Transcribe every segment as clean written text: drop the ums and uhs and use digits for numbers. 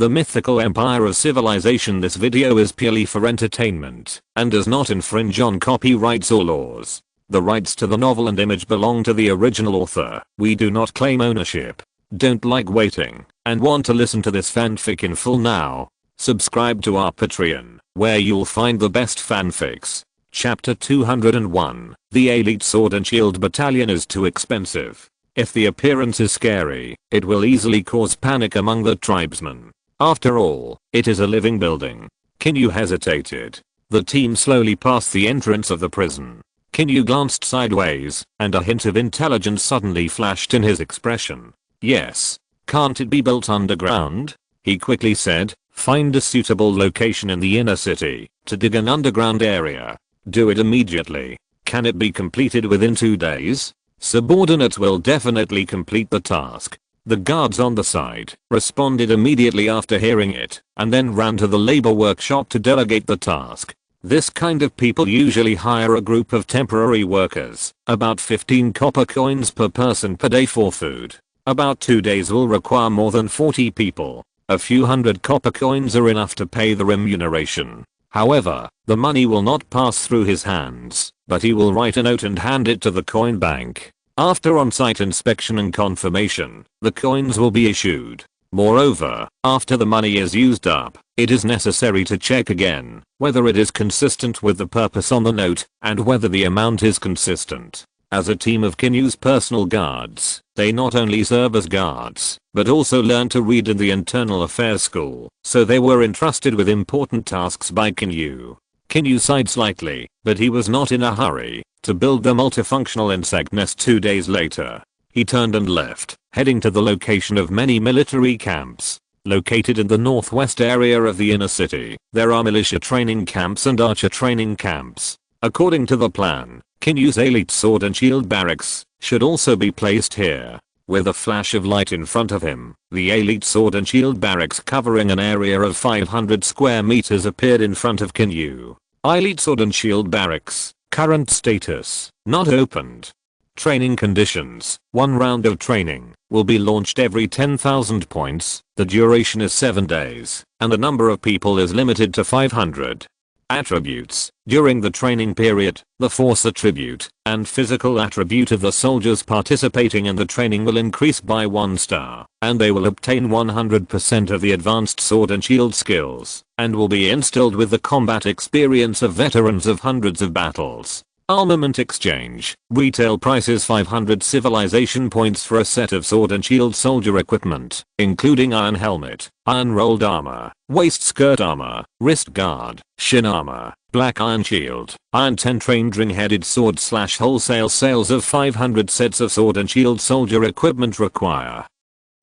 The mythical empire of civilization. This video is purely for entertainment and does not infringe on copyrights or laws. The rights to the novel and image belong to the original author. We do not claim ownership. Don't like waiting and want to listen to this fanfic in full now? Subscribe to our Patreon, where you'll find the best fanfics. Chapter 201. The Elite Sword and Shield Battalion is too expensive. If the appearance is scary, it will easily cause panic among the tribesmen. After all, it is a living building. Qin Yu hesitated. The team slowly passed the entrance of the prison. Qin Yu glanced sideways, and a hint of intelligence suddenly flashed in his expression. Yes. Can't it be built underground? He quickly said. Find a suitable location in the inner city to dig an underground area. Do it immediately. Can it be completed within 2 days? Subordinates will definitely complete the task. The guards on the side responded immediately after hearing it, and then ran to the labor workshop to delegate the task. This kind of people usually hire a group of temporary workers, about 15 copper coins per person per day for food. About 2 days will require more than 40 people. A few hundred copper coins are enough to pay the remuneration. However, the money will not pass through his hands, but he will write a note and hand it to the coin bank. After on-site inspection and confirmation, the coins will be issued. Moreover, after the money is used up, it is necessary to check again whether it is consistent with the purpose on the note and whether the amount is consistent. As a team of Qin Yu's personal guards, they not only serve as guards, but also learn to read in the internal affairs school, so they were entrusted with important tasks by Qin Yu. Qin Yu sighed slightly, but he was not in a hurry to build the multifunctional insect nest 2 days later. He turned and left, heading to the location of many military camps. Located in the northwest area of the inner city, there are militia training camps and archer training camps. According to the plan, Qin Yu's elite sword and shield barracks should also be placed here. With a flash of light in front of him, the elite sword and shield barracks covering an area of 500 square meters appeared in front of Qin Yu. Elite sword and shield barracks. Current status, not opened. Training conditions, 1 round of training will be launched every 10,000 points, the duration is 7 days, and the number of people is limited to 500. Attributes, during the training period, the force attribute and physical attribute of the soldiers participating in the training will increase by 1 star, and they will obtain 100% of the advanced sword and shield skills, and will be instilled with the combat experience of veterans of hundreds of battles. Armament exchange, retail price is 500 civilization points for a set of sword and shield soldier equipment, including iron helmet, iron rolled armor, waist skirt armor, wrist guard, shin armor, black iron shield, iron 10 trained ring-headed sword / wholesale sales of 500 sets of sword and shield soldier equipment require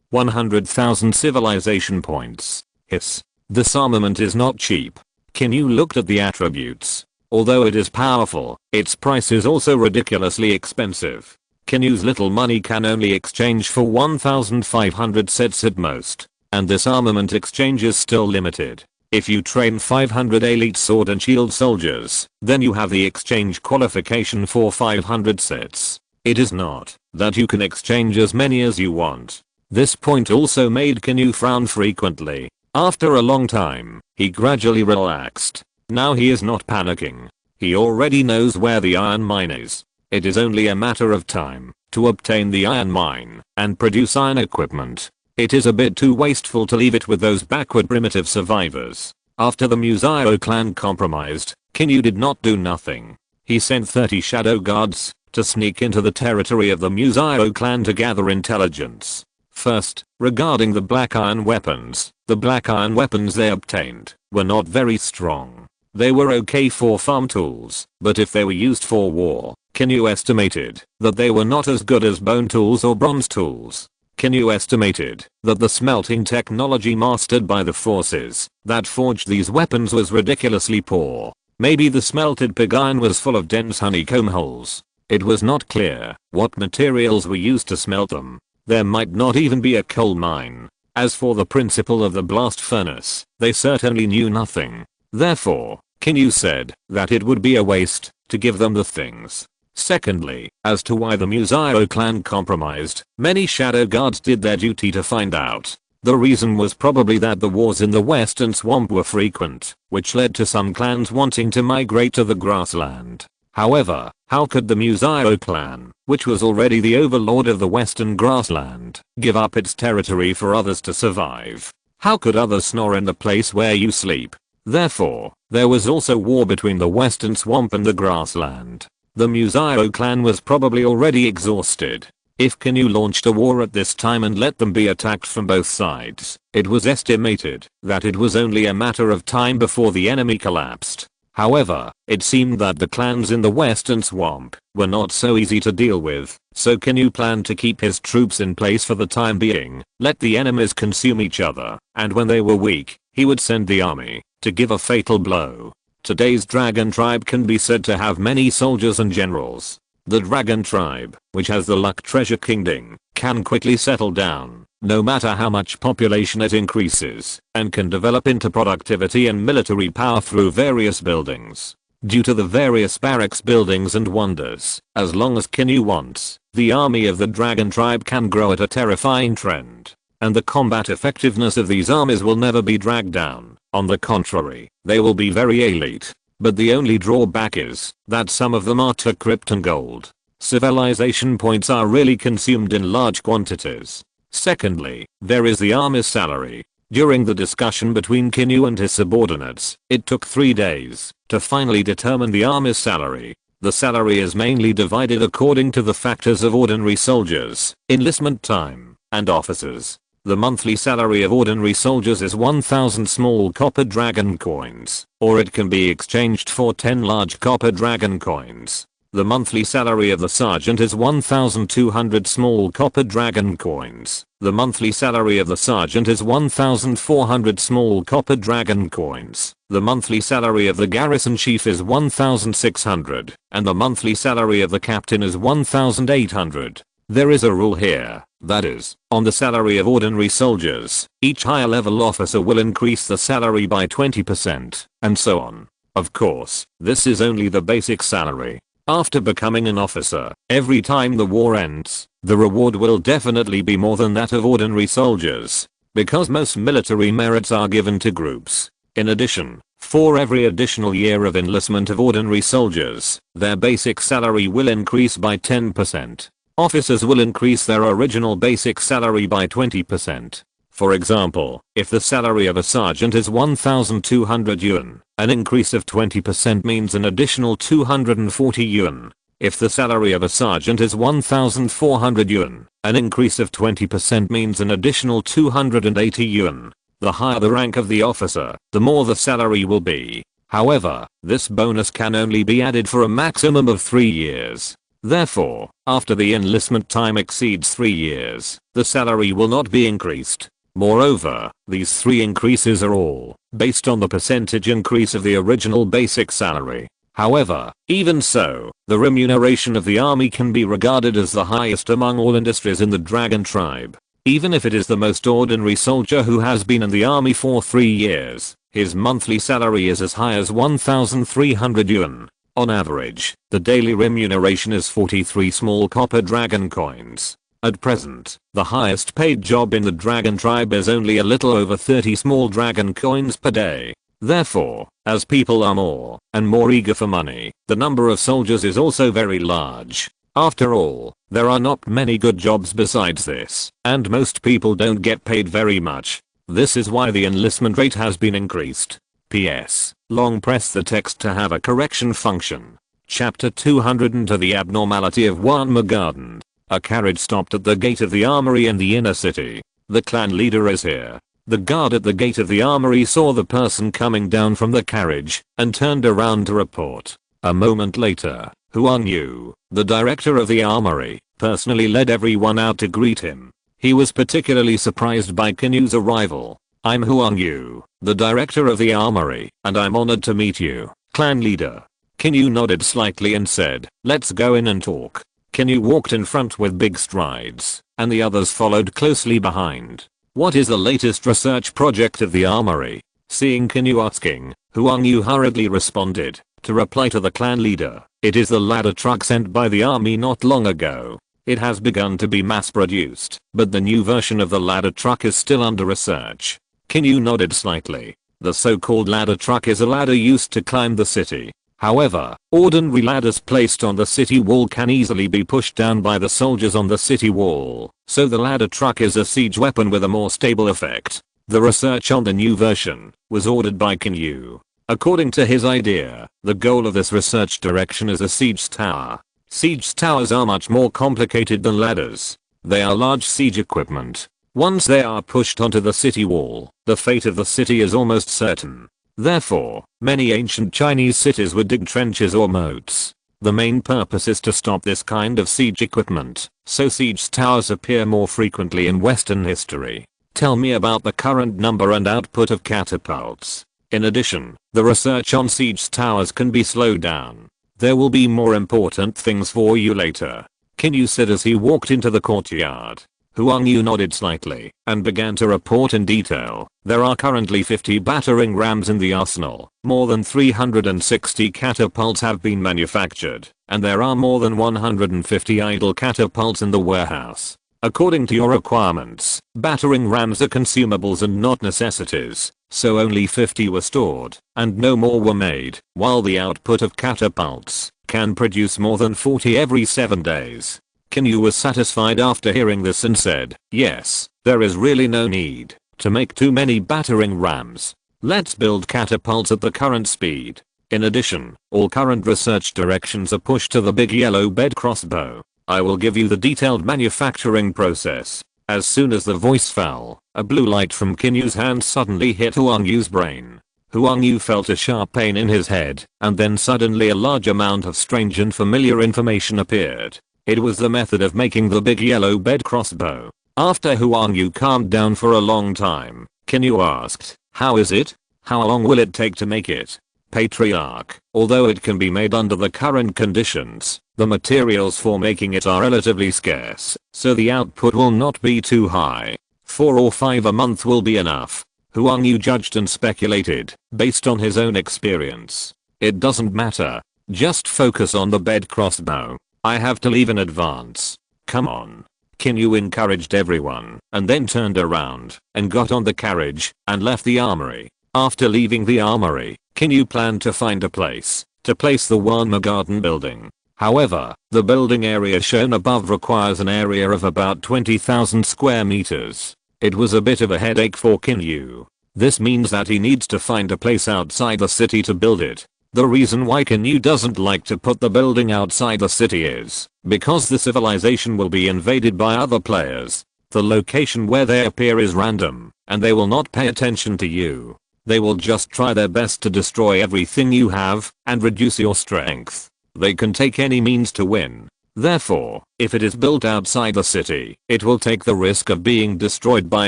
100,000 civilization points. Hiss. This armament is not cheap. Qin Yu looked at the attributes. Although it is powerful, its price is also ridiculously expensive. Qin Yu's little money can only exchange for 1,500 sets at most, and this armament exchange is still limited. If you train 500 elite sword and shield soldiers, then you have the exchange qualification for 500 sets. It is not that you can exchange as many as you want. This point also made Qin Yu frown frequently. After a long time, he gradually relaxed. Now he is not panicking. He already knows where the iron mine is. It is only a matter of time to obtain the iron mine and produce iron equipment. It is a bit too wasteful to leave it with those backward primitive survivors. After the Museo clan compromised, Qin Yu did not do nothing. He sent 30 shadow guards to sneak into the territory of the Museo clan to gather intelligence. First, regarding the black iron weapons, the black iron weapons they obtained were not very strong. They were okay for farm tools, but if they were used for war, Qin Yu estimated that they were not as good as bone tools or bronze tools. Qin Yu estimated that the smelting technology mastered by the forces that forged these weapons was ridiculously poor. Maybe the smelted pig iron was full of dense honeycomb holes. It was not clear what materials were used to smelt them. There might not even be a coal mine. As for the principle of the blast furnace, they certainly knew nothing. Therefore, Qin Yu said that it would be a waste to give them the things. Secondly, as to why the Museo clan compromised, many shadow guards did their duty to find out. The reason was probably that the wars in the western swamp were frequent, which led to some clans wanting to migrate to the grassland. However, how could the Museo clan, which was already the overlord of the western grassland, give up its territory for others to survive? How could others snore in the place where you sleep? Therefore, there was also war between the western swamp and the grassland. The Museo clan was probably already exhausted. If Qin Yu launched a war at this time and let them be attacked from both sides, it was estimated that it was only a matter of time before the enemy collapsed. However, it seemed that the clans in the western swamp were not so easy to deal with, so Qin Yu planned to keep his troops in place for the time being, let the enemies consume each other, and when they were weak, he would send the army to give a fatal blow. Today's dragon tribe can be said to have many soldiers and generals. The dragon tribe, which has the luck treasure kingdom, can quickly settle down, no matter how much population it increases, and can develop into productivity and military power through various buildings. Due to the various barracks buildings and wonders, as long as Qin Yu wants, the army of the dragon tribe can grow at a terrifying trend. And the combat effectiveness of these armies will never be dragged down. On the contrary, they will be very elite. But the only drawback is that some of them are to crypt and gold. Civilization points are really consumed in large quantities. Secondly, there is the army's salary. During the discussion between Qin Yu and his subordinates, it took 3 days to finally determine the army's salary. The salary is mainly divided according to the factors of ordinary soldiers, enlistment time, and officers. The monthly salary of ordinary soldiers is 1,000 small copper dragon coins, or it can be exchanged for 10 large copper dragon coins. The monthly salary of the sergeant is 1,200 small copper dragon coins. The monthly salary of the sergeant is 1,400 small copper dragon coins. The monthly salary of the garrison chief is 1,600, and the monthly salary of the captain is 1,800. There is a rule here, that is, on the salary of ordinary soldiers, each higher level officer will increase the salary by 20%, and so on. Of course, this is only the basic salary. After becoming an officer, every time the war ends, the reward will definitely be more than that of ordinary soldiers, because most military merits are given to groups. In addition, for every additional year of enlistment of ordinary soldiers, their basic salary will increase by 10%. Officers will increase their original basic salary by 20%. For example, if the salary of a sergeant is 1,200 yuan, an increase of 20% means an additional 240 yuan. If the salary of a sergeant is 1,400 yuan, an increase of 20% means an additional 280 yuan. The higher the rank of the officer, the more the salary will be. However, this bonus can only be added for a maximum of 3 years. Therefore, after the enlistment time exceeds 3 years, the salary will not be increased. Moreover, these 3 increases are all based on the percentage increase of the original basic salary. However, even so, the remuneration of the army can be regarded as the highest among all industries in the dragon tribe. Even if it is the most ordinary soldier who has been in the army for 3 years, his monthly salary is as high as 1,300 yuan. On average, the daily remuneration is 43 small copper dragon coins. At present, the highest paid job in the dragon tribe is only a little over 30 small dragon coins per day. Therefore, as people are more and more eager for money, the number of soldiers is also very large. After all, there are not many good jobs besides this, and most people don't get paid very much. This is why the enlistment rate has been increased. PS. Long press the text to have a correction function. Chapter 200 Into the abnormality of Wanma Garden. A carriage stopped at the gate of the armory in the inner city. The clan leader is here. The guard at the gate of the armory saw the person coming down from the carriage and turned around to report. A moment later, Qin Yu, the director of the armory, personally led everyone out to greet him. He was particularly surprised by Qin Yu's arrival. I'm Qin Yu, the director of the armory, and I'm honored to meet you, clan leader. Qin Yu nodded slightly and said, let's go in and talk. Qin Yu walked in front with big strides, and the others followed closely behind. What is the latest research project of the armory? Seeing Qin Yu asking, Qin Yu hurriedly responded, to reply to the clan leader, it is the ladder truck sent by the army not long ago. It has begun to be mass produced, but the new version of the ladder truck is still under research. Qin Yu nodded slightly. The so-called ladder truck is a ladder used to climb the city. However, ordinary ladders placed on the city wall can easily be pushed down by the soldiers on the city wall, so the ladder truck is a siege weapon with a more stable effect. The research on the new version was ordered by Qin Yu. According to his idea, the goal of this research direction is a siege tower. Siege towers are much more complicated than ladders. They are large siege equipment. Once they are pushed onto the city wall, the fate of the city is almost certain. Therefore, many ancient Chinese cities would dig trenches or moats. The main purpose is to stop this kind of siege equipment, so siege towers appear more frequently in Western history. Tell me about the current number and output of catapults. In addition, the research on siege towers can be slowed down. There will be more important things for you later, Qin Yu said as he walked into the courtyard. Huang Yu nodded slightly and began to report in detail. There are currently 50 battering rams in the arsenal, more than 360 catapults have been manufactured, and there are more than 150 idle catapults in the warehouse. According to your requirements, battering rams are consumables and not necessities, so only 50 were stored, and no more were made, while the output of catapults can produce more than 40 every 7 days. Qin Yu was satisfied after hearing this and said, yes, there is really no need to make too many battering rams. Let's build catapults at the current speed. In addition, all current research directions are pushed to the big yellow bed crossbow. I will give you the detailed manufacturing process. As soon as the voice fell, a blue light from Qin Yu's hand suddenly hit Huang Yu's brain. Huang Yu felt a sharp pain in his head, and then suddenly a large amount of strange and familiar information appeared. It was the method of making the big yellow bed crossbow. After Huang Yu calmed down for a long time, Qin Yu asked, how is it? How long will it take to make it? Patriarch, although it can be made under the current conditions, the materials for making it are relatively scarce, so the output will not be too high. 4 or 5 a month will be enough. Huang Yu judged and speculated, based on his own experience. It doesn't matter. Just focus on the bed crossbow. I have to leave in advance. Come on. Qin Yu encouraged everyone, and then turned around, and got on the carriage, and left the armory. After leaving the armory, Qin Yu planned to find a place to place the Wanma Garden building. However, the building area shown above requires an area of about 20,000 square meters. It was a bit of a headache for Qin Yu. This means that he needs to find a place outside the city to build it. The reason why Qin Yu doesn't like to put the building outside the city is because the civilization will be invaded by other players. The location where they appear is random, and they will not pay attention to you. They will just try their best to destroy everything you have and reduce your strength. They can take any means to win. Therefore, if it is built outside the city, it will take the risk of being destroyed by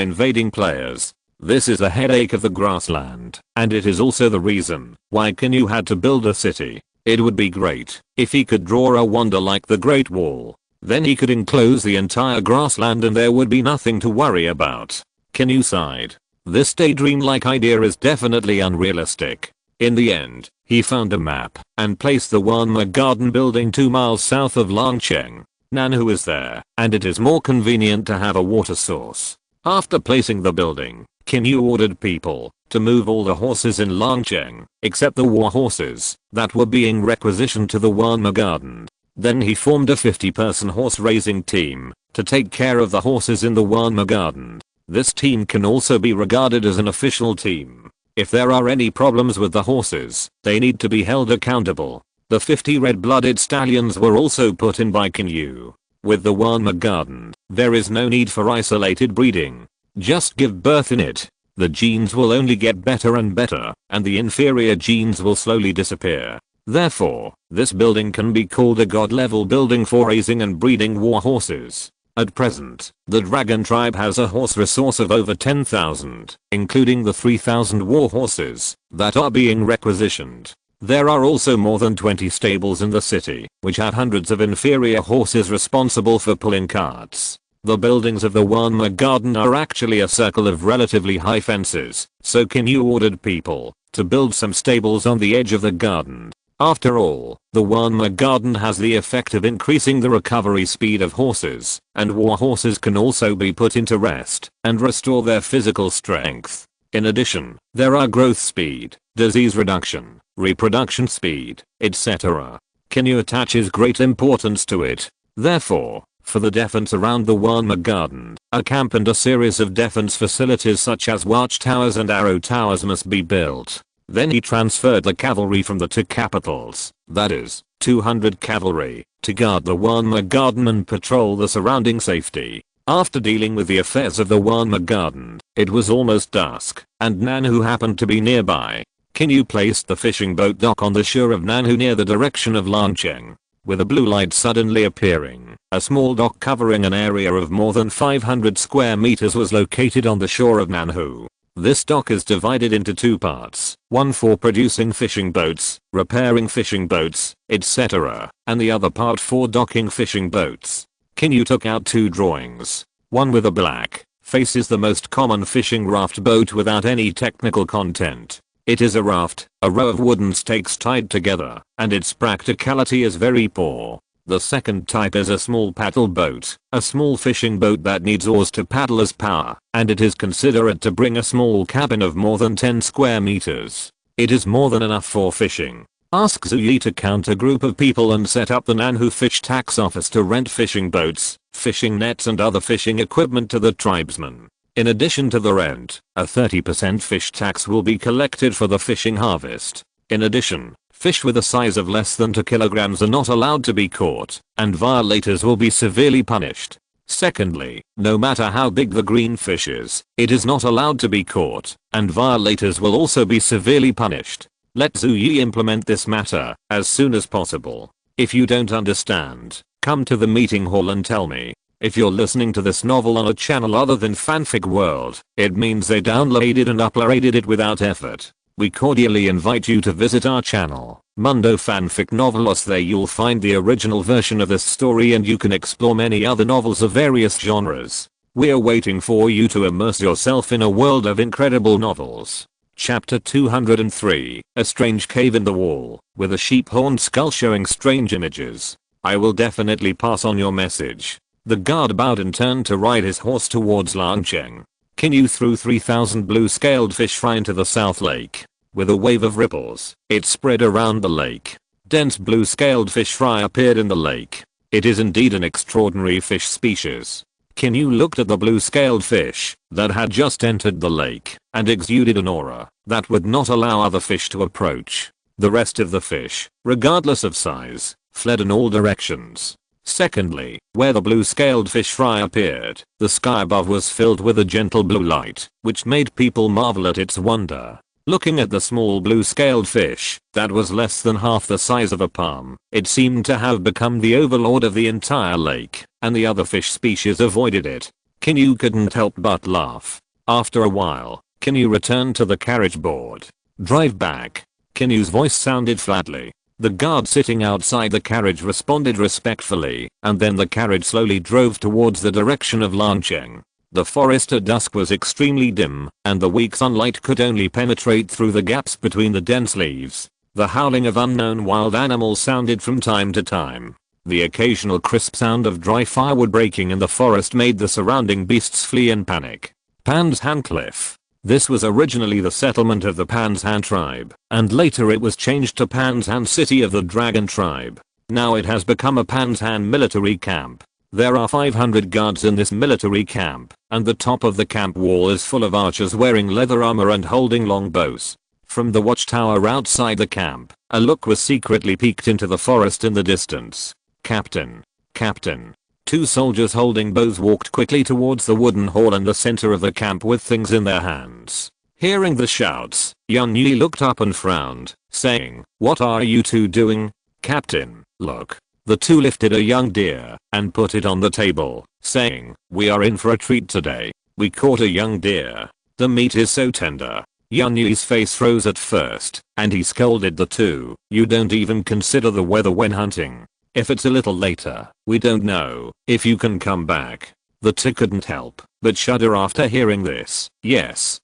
invading players. This is the headache of the grassland, and it is also the reason why Qin Yu had to build a city. It would be great if he could draw a wonder like the Great Wall. Then he could enclose the entire grassland and there would be nothing to worry about. Qin Yu sighed. This daydream-like idea is definitely unrealistic. In the end, he found a map and placed the Wanma Garden building 2 miles south of Langcheng. Nanhu is there, and it is more convenient to have a water source. After placing the building, Qin Yu ordered people to move all the horses in Langcheng, except the war horses that were being requisitioned to the Wanma Garden. Then he formed a 50-person horse raising team to take care of the horses in the Wanma Garden. This team can also be regarded as an official team. If there are any problems with the horses, they need to be held accountable. The 50 red-blooded stallions were also put in by Qin Yu. With the Wanma Garden, there is no need for isolated breeding. Just give birth in it. The genes will only get better and better, and the inferior genes will slowly disappear. Therefore, this building can be called a god-level building for raising and breeding war horses. At present, the dragon tribe has a horse resource of over 10,000, including the 3,000 war horses that are being requisitioned. There are also more than 20 stables in the city, which have hundreds of inferior horses responsible for pulling carts. The buildings of the Wanma Garden are actually a circle of relatively high fences, so Qin Yu ordered people to build some stables on the edge of the garden. After all, the Wanma Garden has the effect of increasing the recovery speed of horses, and war horses can also be put into rest and restore their physical strength. In addition, there are growth speed, disease reduction, reproduction speed, etc. Qin Yu attaches great importance to it. Therefore, for the defense around the Wanma Garden, a camp and a series of defense facilities such as watchtowers and arrow towers must be built. Then he transferred the cavalry from the two capitals, that is, 200 cavalry, to guard the Wanma Garden and patrol the surrounding safety. After dealing with the affairs of the Wanma Garden, it was almost dusk, and Nanhu happened to be nearby. Qin Yu placed the fishing boat dock on the shore of Nanhu near the direction of Lancheng. With a blue light suddenly appearing, a small dock covering an area of more than 500 square meters was located on the shore of Nanhu. This dock is divided into two parts, one for producing fishing boats, repairing fishing boats, etc., and the other part for docking fishing boats. Qin Yu took out two drawings. One with a black face is the most common fishing raft boat without any technical content. It is a raft, a row of wooden stakes tied together, and its practicality is very poor. The second type is a small paddle boat, a small fishing boat that needs oars to paddle as power, and it is considered to bring a small cabin of more than 10 square meters. It is more than enough for fishing. Ask Zhu Yi to count a group of people and set up the Nanhu Fish Tax Office to rent fishing boats, fishing nets and other fishing equipment to the tribesmen. In addition to the rent, a 30% fish tax will be collected for the fishing harvest. In addition, fish with a size of less than 2 kilograms are not allowed to be caught, and violators will be severely punished. Secondly, no matter how big the green fish is, it is not allowed to be caught, and violators will also be severely punished. Let Zhu Yi implement this matter as soon as possible. If you don't understand, come to the meeting hall and tell me. If you're listening to this novel on a channel other than Fanfic World, it means they downloaded and uploaded it without effort. We cordially invite you to visit our channel, Mundo Fanfic Novelos. There you'll find the original version of this story and you can explore many other novels of various genres. We're waiting for you to immerse yourself in a world of incredible novels. Chapter 203, A Strange Cave in the Wall, with a sheep-horned skull showing strange images. I will definitely pass on your message. The guard bowed and turned to ride his horse towards Lancheng. Qin Yu threw 3,000 blue-scaled fish fry into the south lake. With a wave of ripples, it spread around the lake. Dense blue-scaled fish fry appeared in the lake. It is indeed an extraordinary fish species. Qin Yu looked at the blue-scaled fish that had just entered the lake and exuded an aura that would not allow other fish to approach. The rest of the fish, regardless of size, fled in all directions. Secondly, where the blue-scaled fish fry appeared, the sky above was filled with a gentle blue light, which made people marvel at its wonder. Looking at the small blue-scaled fish that was less than half the size of a palm, it seemed to have become the overlord of the entire lake, and the other fish species avoided it. Qin Yu couldn't help but laugh. After a while, Qin Yu returned to the carriage board. Drive back. Qin Yu's voice sounded flatly. The guard sitting outside the carriage responded respectfully, and then the carriage slowly drove towards the direction of Lancheng. The forest at dusk was extremely dim, and the weak sunlight could only penetrate through the gaps between the dense leaves. The howling of unknown wild animals sounded from time to time. The occasional crisp sound of dry firewood breaking in the forest made the surrounding beasts flee in panic. Panshan Cliff. This was originally the settlement of the Panshan tribe, and later it was changed to Panshan City of the Dragon tribe. Now it has become a Panshan military camp. There are 500 guards in this military camp, and the top of the camp wall is full of archers wearing leather armor and holding long bows. From the watchtower outside the camp, a look was secretly peeked into the forest in the distance. Captain. Captain. Two soldiers holding bows walked quickly towards the wooden hall in the center of the camp with things in their hands. Hearing the shouts, Yun Yi looked up and frowned, saying, "What are you two doing?" "Captain, look." The two lifted a young deer and put it on the table, saying, "We are in for a treat today. We caught a young deer. The meat is so tender." Yun Yi's face froze at first, and he scolded the two. "You don't even consider the weather when hunting. If it's a little later, we don't know if you can come back." The two couldn't help but shudder after hearing this. Yes,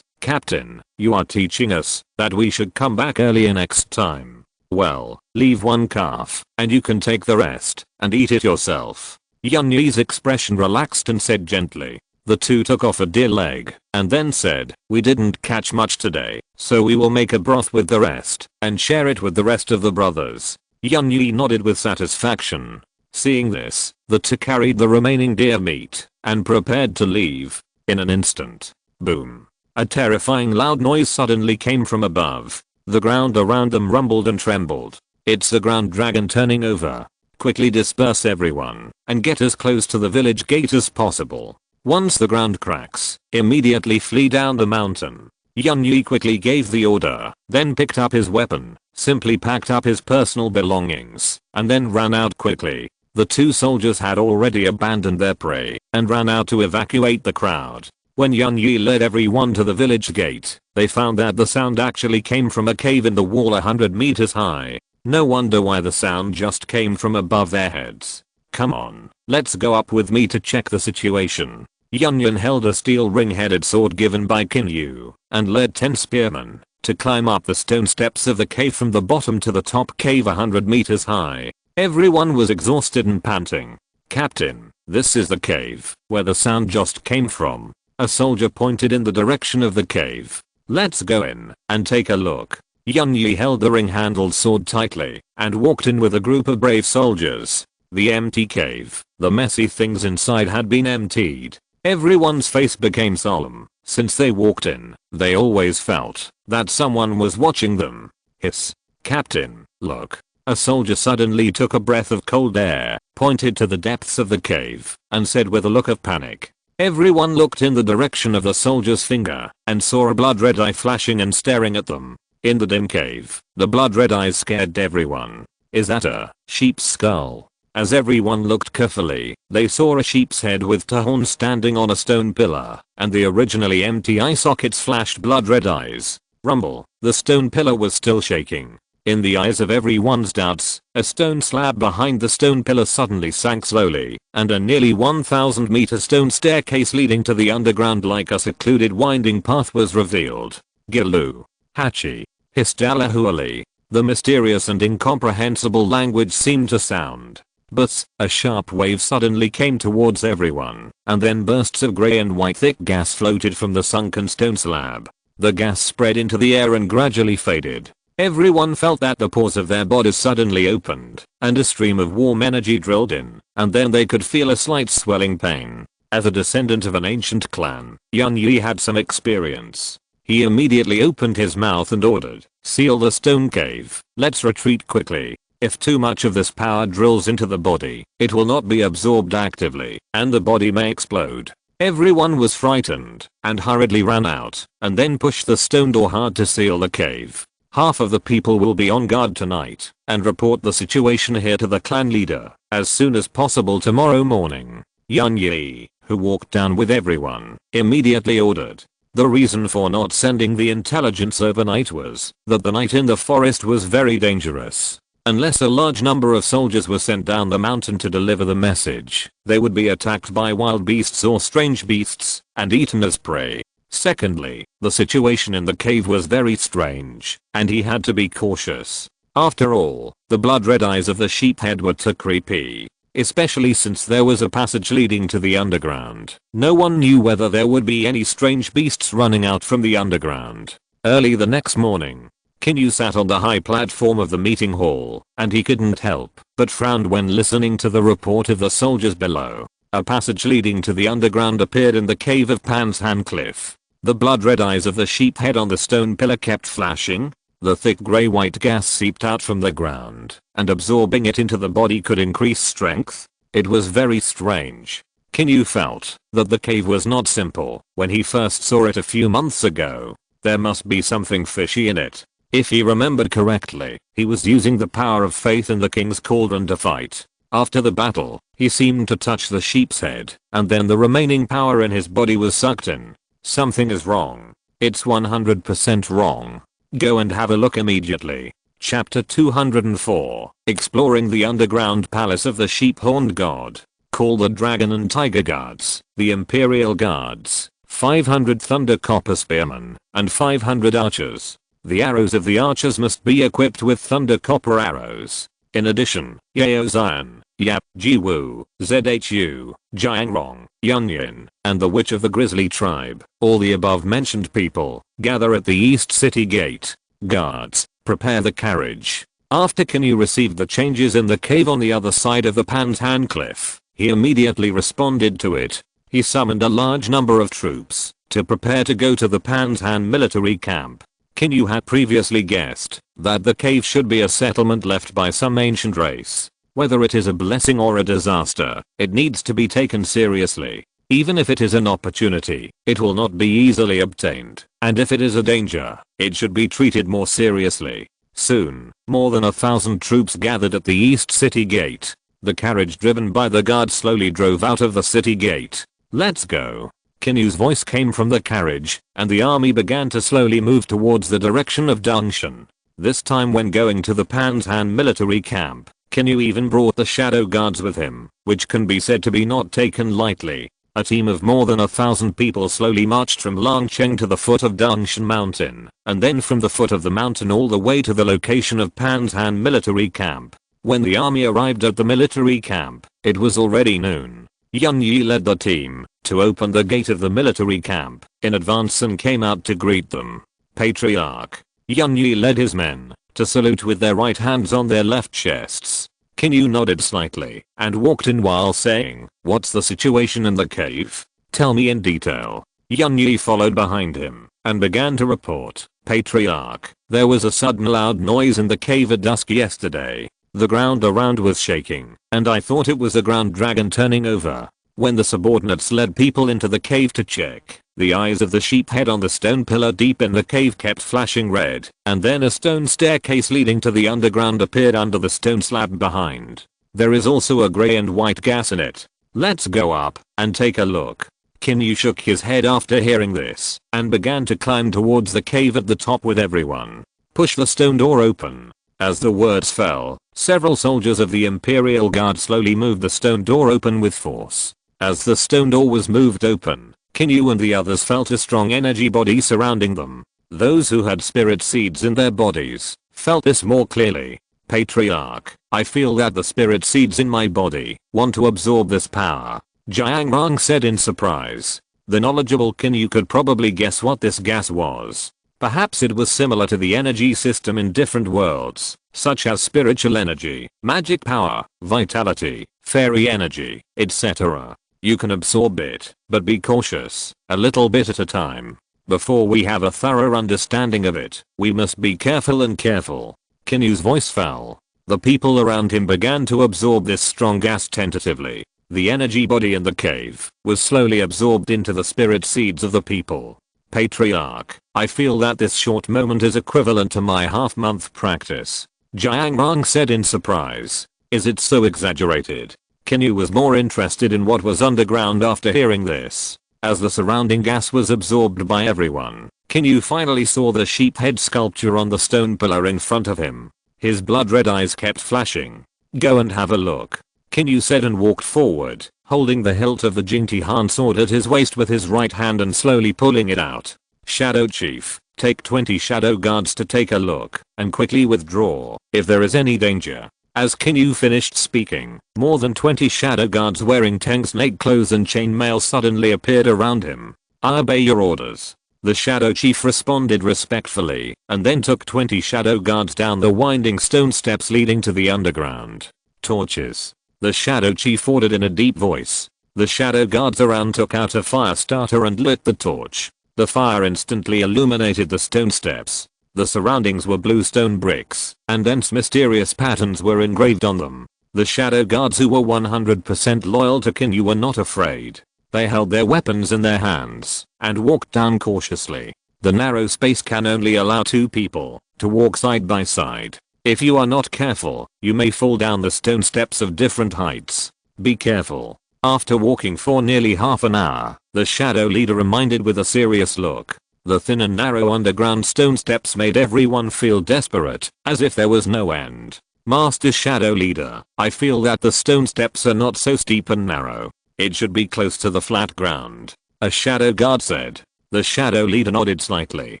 Captain, you are teaching us that we should come back earlier next time." Well, leave one calf, and you can take the rest, and eat it yourself. Yun Yi's expression relaxed and said gently. The two took off a deer leg, and then said, we didn't catch much today, so we will make a broth with the rest, and share it with the rest of the brothers. Yun Yi nodded with satisfaction. Seeing this, the two carried the remaining deer meat, and prepared to leave. In an instant. Boom. A terrifying loud noise suddenly came from above. The ground around them rumbled and trembled. It's the ground dragon turning over. Quickly disperse everyone, and get as close to the village gate as possible. Once the ground cracks, immediately flee down the mountain. Yun Yi quickly gave the order, then picked up his weapon, simply packed up his personal belongings, and then ran out quickly. The two soldiers had already abandoned their prey, and ran out to evacuate the crowd. When Yun Yi led everyone to the village gate, they found that the sound actually came from a cave in the wall 100 meters high. No wonder why the sound just came from above their heads. Come on, let's go up with me to check the situation. Yun Yi held a steel ring-headed sword given by Qin Yu, and led 10 spearmen to climb up the stone steps of the cave from the bottom to the top cave 100 meters high. Everyone was exhausted and panting. Captain, this is the cave where the sound just came from. A soldier pointed in the direction of the cave. Let's go in and take a look. Yun Yi held the ring-handled sword tightly and walked in with a group of brave soldiers. The empty cave, the messy things inside had been emptied. Everyone's face became solemn. Since they walked in, they always felt that someone was watching them. Hiss. Captain, look. A soldier suddenly took a breath of cold air, pointed to the depths of the cave, and said with a look of panic. Everyone looked in the direction of the soldier's finger, and saw a blood-red eye flashing and staring at them. In the dim cave, the blood-red eyes scared everyone. Is that a sheep's skull? As everyone looked carefully, they saw a sheep's head with two horns standing on a stone pillar, and the originally empty eye sockets flashed blood-red eyes. Rumble, the stone pillar was still shaking. In the eyes of everyone's doubts, a stone slab behind the stone pillar suddenly sank slowly, and a nearly 1,000-meter stone staircase leading to the underground like a secluded winding path was revealed. Gilu. Hachi. Histalahuali. The mysterious and incomprehensible language seemed to sound. But a sharp wave suddenly came towards everyone, and then bursts of grey and white thick gas floated from the sunken stone slab. The gas spread into the air and gradually faded. Everyone felt that the pores of their bodies suddenly opened, and a stream of warm energy drilled in, and then they could feel a slight swelling pain. As a descendant of an ancient clan, Yun Yi had some experience. He immediately opened his mouth and ordered, seal the stone cave, let's retreat quickly. If too much of this power drills into the body, it will not be absorbed actively, and the body may explode. Everyone was frightened, and hurriedly ran out, and then pushed the stone door hard to seal the cave. Half of the people will be on guard tonight, and report the situation here to the clan leader, as soon as possible tomorrow morning. Yun Yi, who walked down with everyone, immediately ordered. The reason for not sending the intelligence overnight was that the night in the forest was very dangerous. Unless a large number of soldiers were sent down the mountain to deliver the message, they would be attacked by wild beasts or strange beasts, and eaten as prey. Secondly, the situation in the cave was very strange, and he had to be cautious. After all, the blood-red eyes of the sheep head were too creepy. Especially since there was a passage leading to the underground. No one knew whether there would be any strange beasts running out from the underground. Early the next morning, Qin Yu sat on the high platform of the meeting hall, and he couldn't help but frowned when listening to the report of the soldiers below. A passage leading to the underground appeared in the cave of Pan's Han Cliff. The blood-red eyes of the sheep head on the stone pillar kept flashing. The thick grey-white gas seeped out from the ground, and absorbing it into the body could increase strength. It was very strange. Qin Yu felt that the cave was not simple when he first saw it a few months ago. There must be something fishy in it. If he remembered correctly, he was using the power of faith in the king's cauldron to fight. After the battle, he seemed to touch the sheep's head, and then the remaining power in his body was sucked in. Something is wrong. It's 100% wrong. Go and have a look immediately. Chapter 204. Exploring the underground palace of the sheep-horned god. Call the dragon and tiger guards, the imperial guards, 500 thunder copper spearmen, and 500 archers. The arrows of the archers must be equipped with thunder copper arrows. In addition, Yao Zion, Yap, Jiwu, Zhu, Jiangrong, Yunyin, and the Witch of the Grizzly tribe, all the above mentioned people, gather at the East City Gate. Guards, prepare the carriage. After Qin Yu received the changes in the cave on the other side of the Pantan Cliff, he immediately responded to it. He summoned a large number of troops to prepare to go to the Pantan military camp. Qin Yu had previously guessed that the cave should be a settlement left by some ancient race. Whether it is a blessing or a disaster, it needs to be taken seriously. Even if it is an opportunity, it will not be easily obtained, and if it is a danger, it should be treated more seriously. Soon, more than 1,000 troops gathered at the East City Gate. The carriage driven by the guards slowly drove out of the city gate. Let's go. Qin Yu's voice came from the carriage, and the army began to slowly move towards the direction of Dongshan. This time when going to the Pantan military camp, Qin Yu even brought the shadow guards with him, which can be said to be not taken lightly. A team of more than 1,000 people slowly marched from Longcheng to the foot of Dongshan Mountain, and then from the foot of the mountain all the way to the location of Pantan military camp. When the army arrived at the military camp, it was already noon. Yun Yi led the team to open the gate of the military camp in advance and came out to greet them. Patriarch Yun Yi led his men to salute with their right hands on their left chests. Qin Yu nodded slightly and walked in while saying, "What's the situation in the cave? Tell me in detail." Yun Yi followed behind him and began to report. Patriarch, there was a sudden loud noise in the cave at dusk yesterday. The ground around was shaking, and I thought it was a ground dragon turning over. When the subordinates led people into the cave to check, the eyes of the sheep head on the stone pillar deep in the cave kept flashing red, and then a stone staircase leading to the underground appeared under the stone slab behind. There is also a grey and white gas in it. Let's go up and take a look. Qin Yu shook his head after hearing this, and began to climb towards the cave at the top with everyone. Push the stone door open. As the words fell, several soldiers of the Imperial Guard slowly moved the stone door open with force. As the stone door was moved open, Qin Yu and the others felt a strong energy body surrounding them. Those who had spirit seeds in their bodies felt this more clearly. Patriarch, I feel that the spirit seeds in my body want to absorb this power. Jiang Rong said in surprise. The knowledgeable Qin Yu could probably guess what this gas was. Perhaps it was similar to the energy system in different worlds, such as spiritual energy, magic power, vitality, fairy energy, etc. You can absorb it, but be cautious, a little bit at a time. Before we have a thorough understanding of it, we must be careful and careful. Qin Yu's voice fell. The people around him began to absorb this strong gas tentatively. The energy body in the cave was slowly absorbed into the spirit seeds of the people. Patriarch, I feel that this short moment is equivalent to my half-month practice. Jiang Rong said in surprise. Is it so exaggerated? Qin Yu was more interested in what was underground after hearing this. As the surrounding gas was absorbed by everyone, Qin Yu finally saw the sheep head sculpture on the stone pillar in front of him. His blood-red eyes kept flashing. Go and have a look, Qin Yu said and walked forward, holding the hilt of the Jingti Han sword at his waist with his right hand and slowly pulling it out. Shadow Chief, take 20 shadow guards to take a look, and quickly withdraw if there is any danger. As Qin Yu finished speaking, more than 20 shadow guards wearing Tang snake clothes and chainmail suddenly appeared around him. I obey your orders. The Shadow Chief responded respectfully, and then took 20 shadow guards down the winding stone steps leading to the underground. Torches. The Shadow Chief ordered in a deep voice. The shadow guards around took out a fire starter and lit the torch. The fire instantly illuminated the stone steps. The surroundings were blue stone bricks, and dense mysterious patterns were engraved on them. The shadow guards who were 100% loyal to Qin Yu were not afraid. They held their weapons in their hands, and walked down cautiously. The narrow space can only allow 2 people to walk side by side. If you are not careful, you may fall down the stone steps of different heights. Be careful. After walking for nearly half an hour, the shadow leader reminded with a serious look. The thin and narrow underground stone steps made everyone feel desperate, as if there was no end. Master Shadow Leader, I feel that the stone steps are not so steep and narrow. It should be close to the flat ground. A shadow guard said. The shadow leader nodded slightly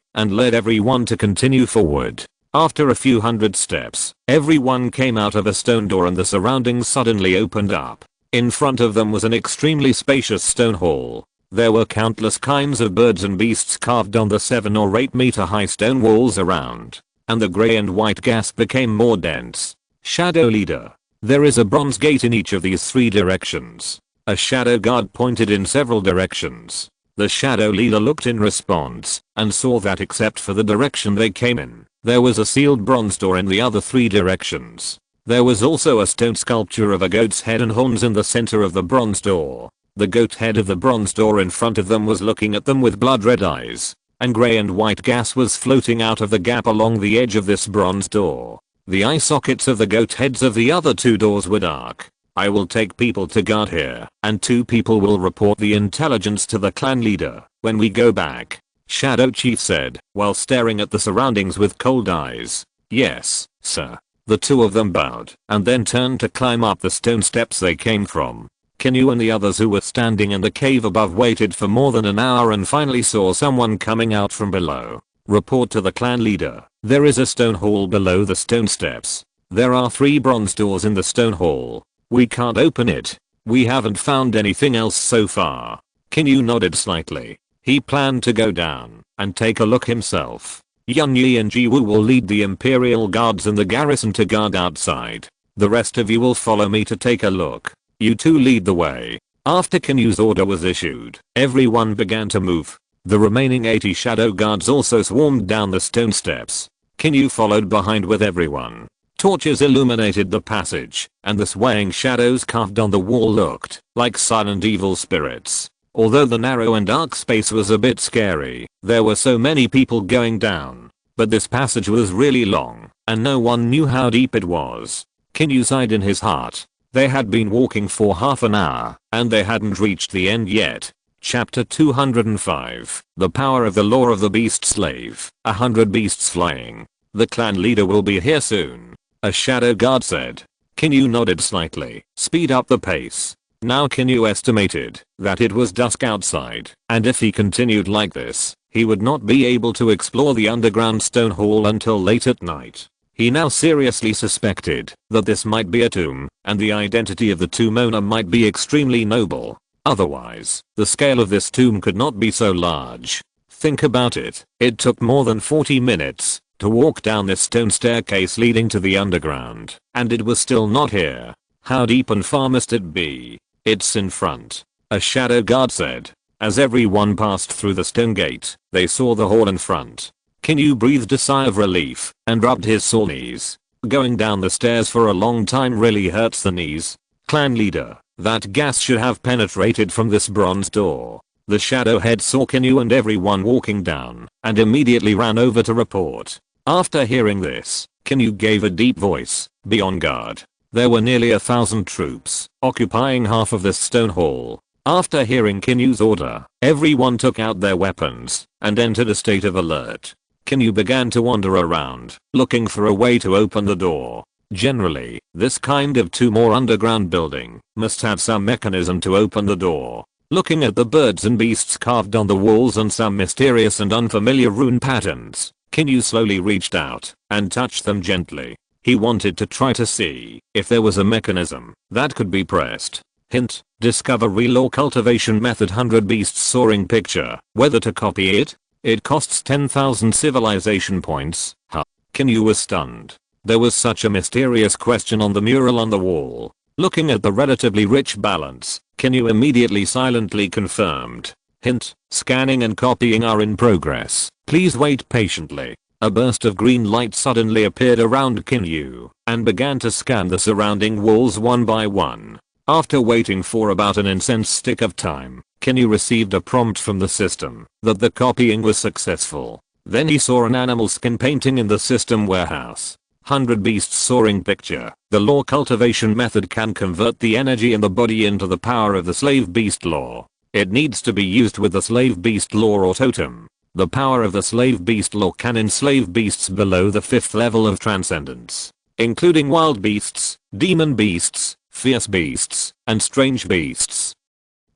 and led everyone to continue forward. After a few hundred steps, everyone came out of a stone door and the surroundings suddenly opened up. In front of them was an extremely spacious stone hall. There were countless kinds of birds and beasts carved on the 7 or 8 meter high stone walls around, and the grey and white gas became more dense. Shadow leader. There is a bronze gate in each of these 3 directions. A shadow guard pointed in several directions. The shadow leader looked in response and saw that except for the direction they came in, there was a sealed bronze door in the other 3 directions. There was also a stone sculpture of a goat's head and horns in the center of the bronze door. The goat head of the bronze door in front of them was looking at them with blood red eyes, and grey and white gas was floating out of the gap along the edge of this bronze door. The eye sockets of the goat heads of the other 2 doors were dark. I will take people to guard here, and 2 people will report the intelligence to the clan leader when we go back, Shadow Chief said while staring at the surroundings with cold eyes. Yes, sir. The 2 of them bowed and then turned to climb up the stone steps they came from. Qin Yu and the others who were standing in the cave above waited for more than an hour and finally saw someone coming out from below. Report to the clan leader. There is a stone hall below the stone steps. There are 3 bronze doors in the stone hall. We can't open it. We haven't found anything else so far. Qin Yu nodded slightly. He planned to go down and take a look himself. Yun Yi and Ji Wu will lead the Imperial Guards and the garrison to guard outside. The rest of you will follow me to take a look. You 2 lead the way. After Qin Yu's order was issued, everyone began to move. The remaining 80 shadow guards also swarmed down the stone steps. Qin Yu followed behind with everyone. Torches illuminated the passage, and the swaying shadows carved on the wall looked like silent evil spirits. Although the narrow and dark space was a bit scary, there were so many people going down. But this passage was really long, and no one knew how deep it was. Qin Yu sighed in his heart. They had been walking for half an hour, and they hadn't reached the end yet. Chapter 205. The Power of the Law of the Beast Slave. 100 beasts flying. The clan leader will be here soon, a shadow guard said. Qin Yu nodded slightly. Speed up the pace. Now Qin Yu estimated that it was dusk outside, and if he continued like this, he would not be able to explore the underground stone hall until late at night. He now seriously suspected that this might be a tomb, and the identity of the tomb owner might be extremely noble. Otherwise, the scale of this tomb could not be so large. Think about it. It took more than 40 minutes to walk down this stone staircase leading to the underground, and it was still not here. How deep and far must it be? It's in front, a shadow guard said. As everyone passed through the stone gate, they saw the hall in front. Qin Yu breathed a sigh of relief and rubbed his sore knees. Going down the stairs for a long time really hurts the knees. Clan leader, that gas should have penetrated from this bronze door. The shadow head saw Qin Yu and everyone walking down and immediately ran over to report. After hearing this, Qin Yu gave a deep voice. Be on guard. There were nearly 1,000 troops occupying half of this stone hall. After hearing Qin Yu's order, everyone took out their weapons and entered a state of alert. Qin Yu began to wander around, looking for a way to open the door. Generally, this kind of tomb or underground building must have some mechanism to open the door. Looking at the birds and beasts carved on the walls and some mysterious and unfamiliar rune patterns, Qin Yu slowly reached out and touched them gently. He wanted to try to see if there was a mechanism that could be pressed. Hint, discover real or cultivation method 100 beasts soaring picture. Whether to copy it? It costs 10,000 civilization points. Huh. Qin Yu was stunned. There was such a mysterious question on the mural on the wall. Looking at the relatively rich balance, Qin Yu immediately silently confirmed. Hint, scanning and copying are in progress. Please wait patiently. A burst of green light suddenly appeared around Qin Yu and began to scan the surrounding walls one by one. After waiting for about an incense stick of time, Qin Yu received a prompt from the system that the copying was successful. Then he saw an animal skin painting in the system warehouse. 100 beasts soaring picture. The law cultivation method can convert the energy in the body into the power of the slave beast law. It needs to be used with the slave beast law or totem. The power of the slave beast law can enslave beasts below the 5th level of transcendence, including wild beasts, demon beasts, fierce beasts, and strange beasts.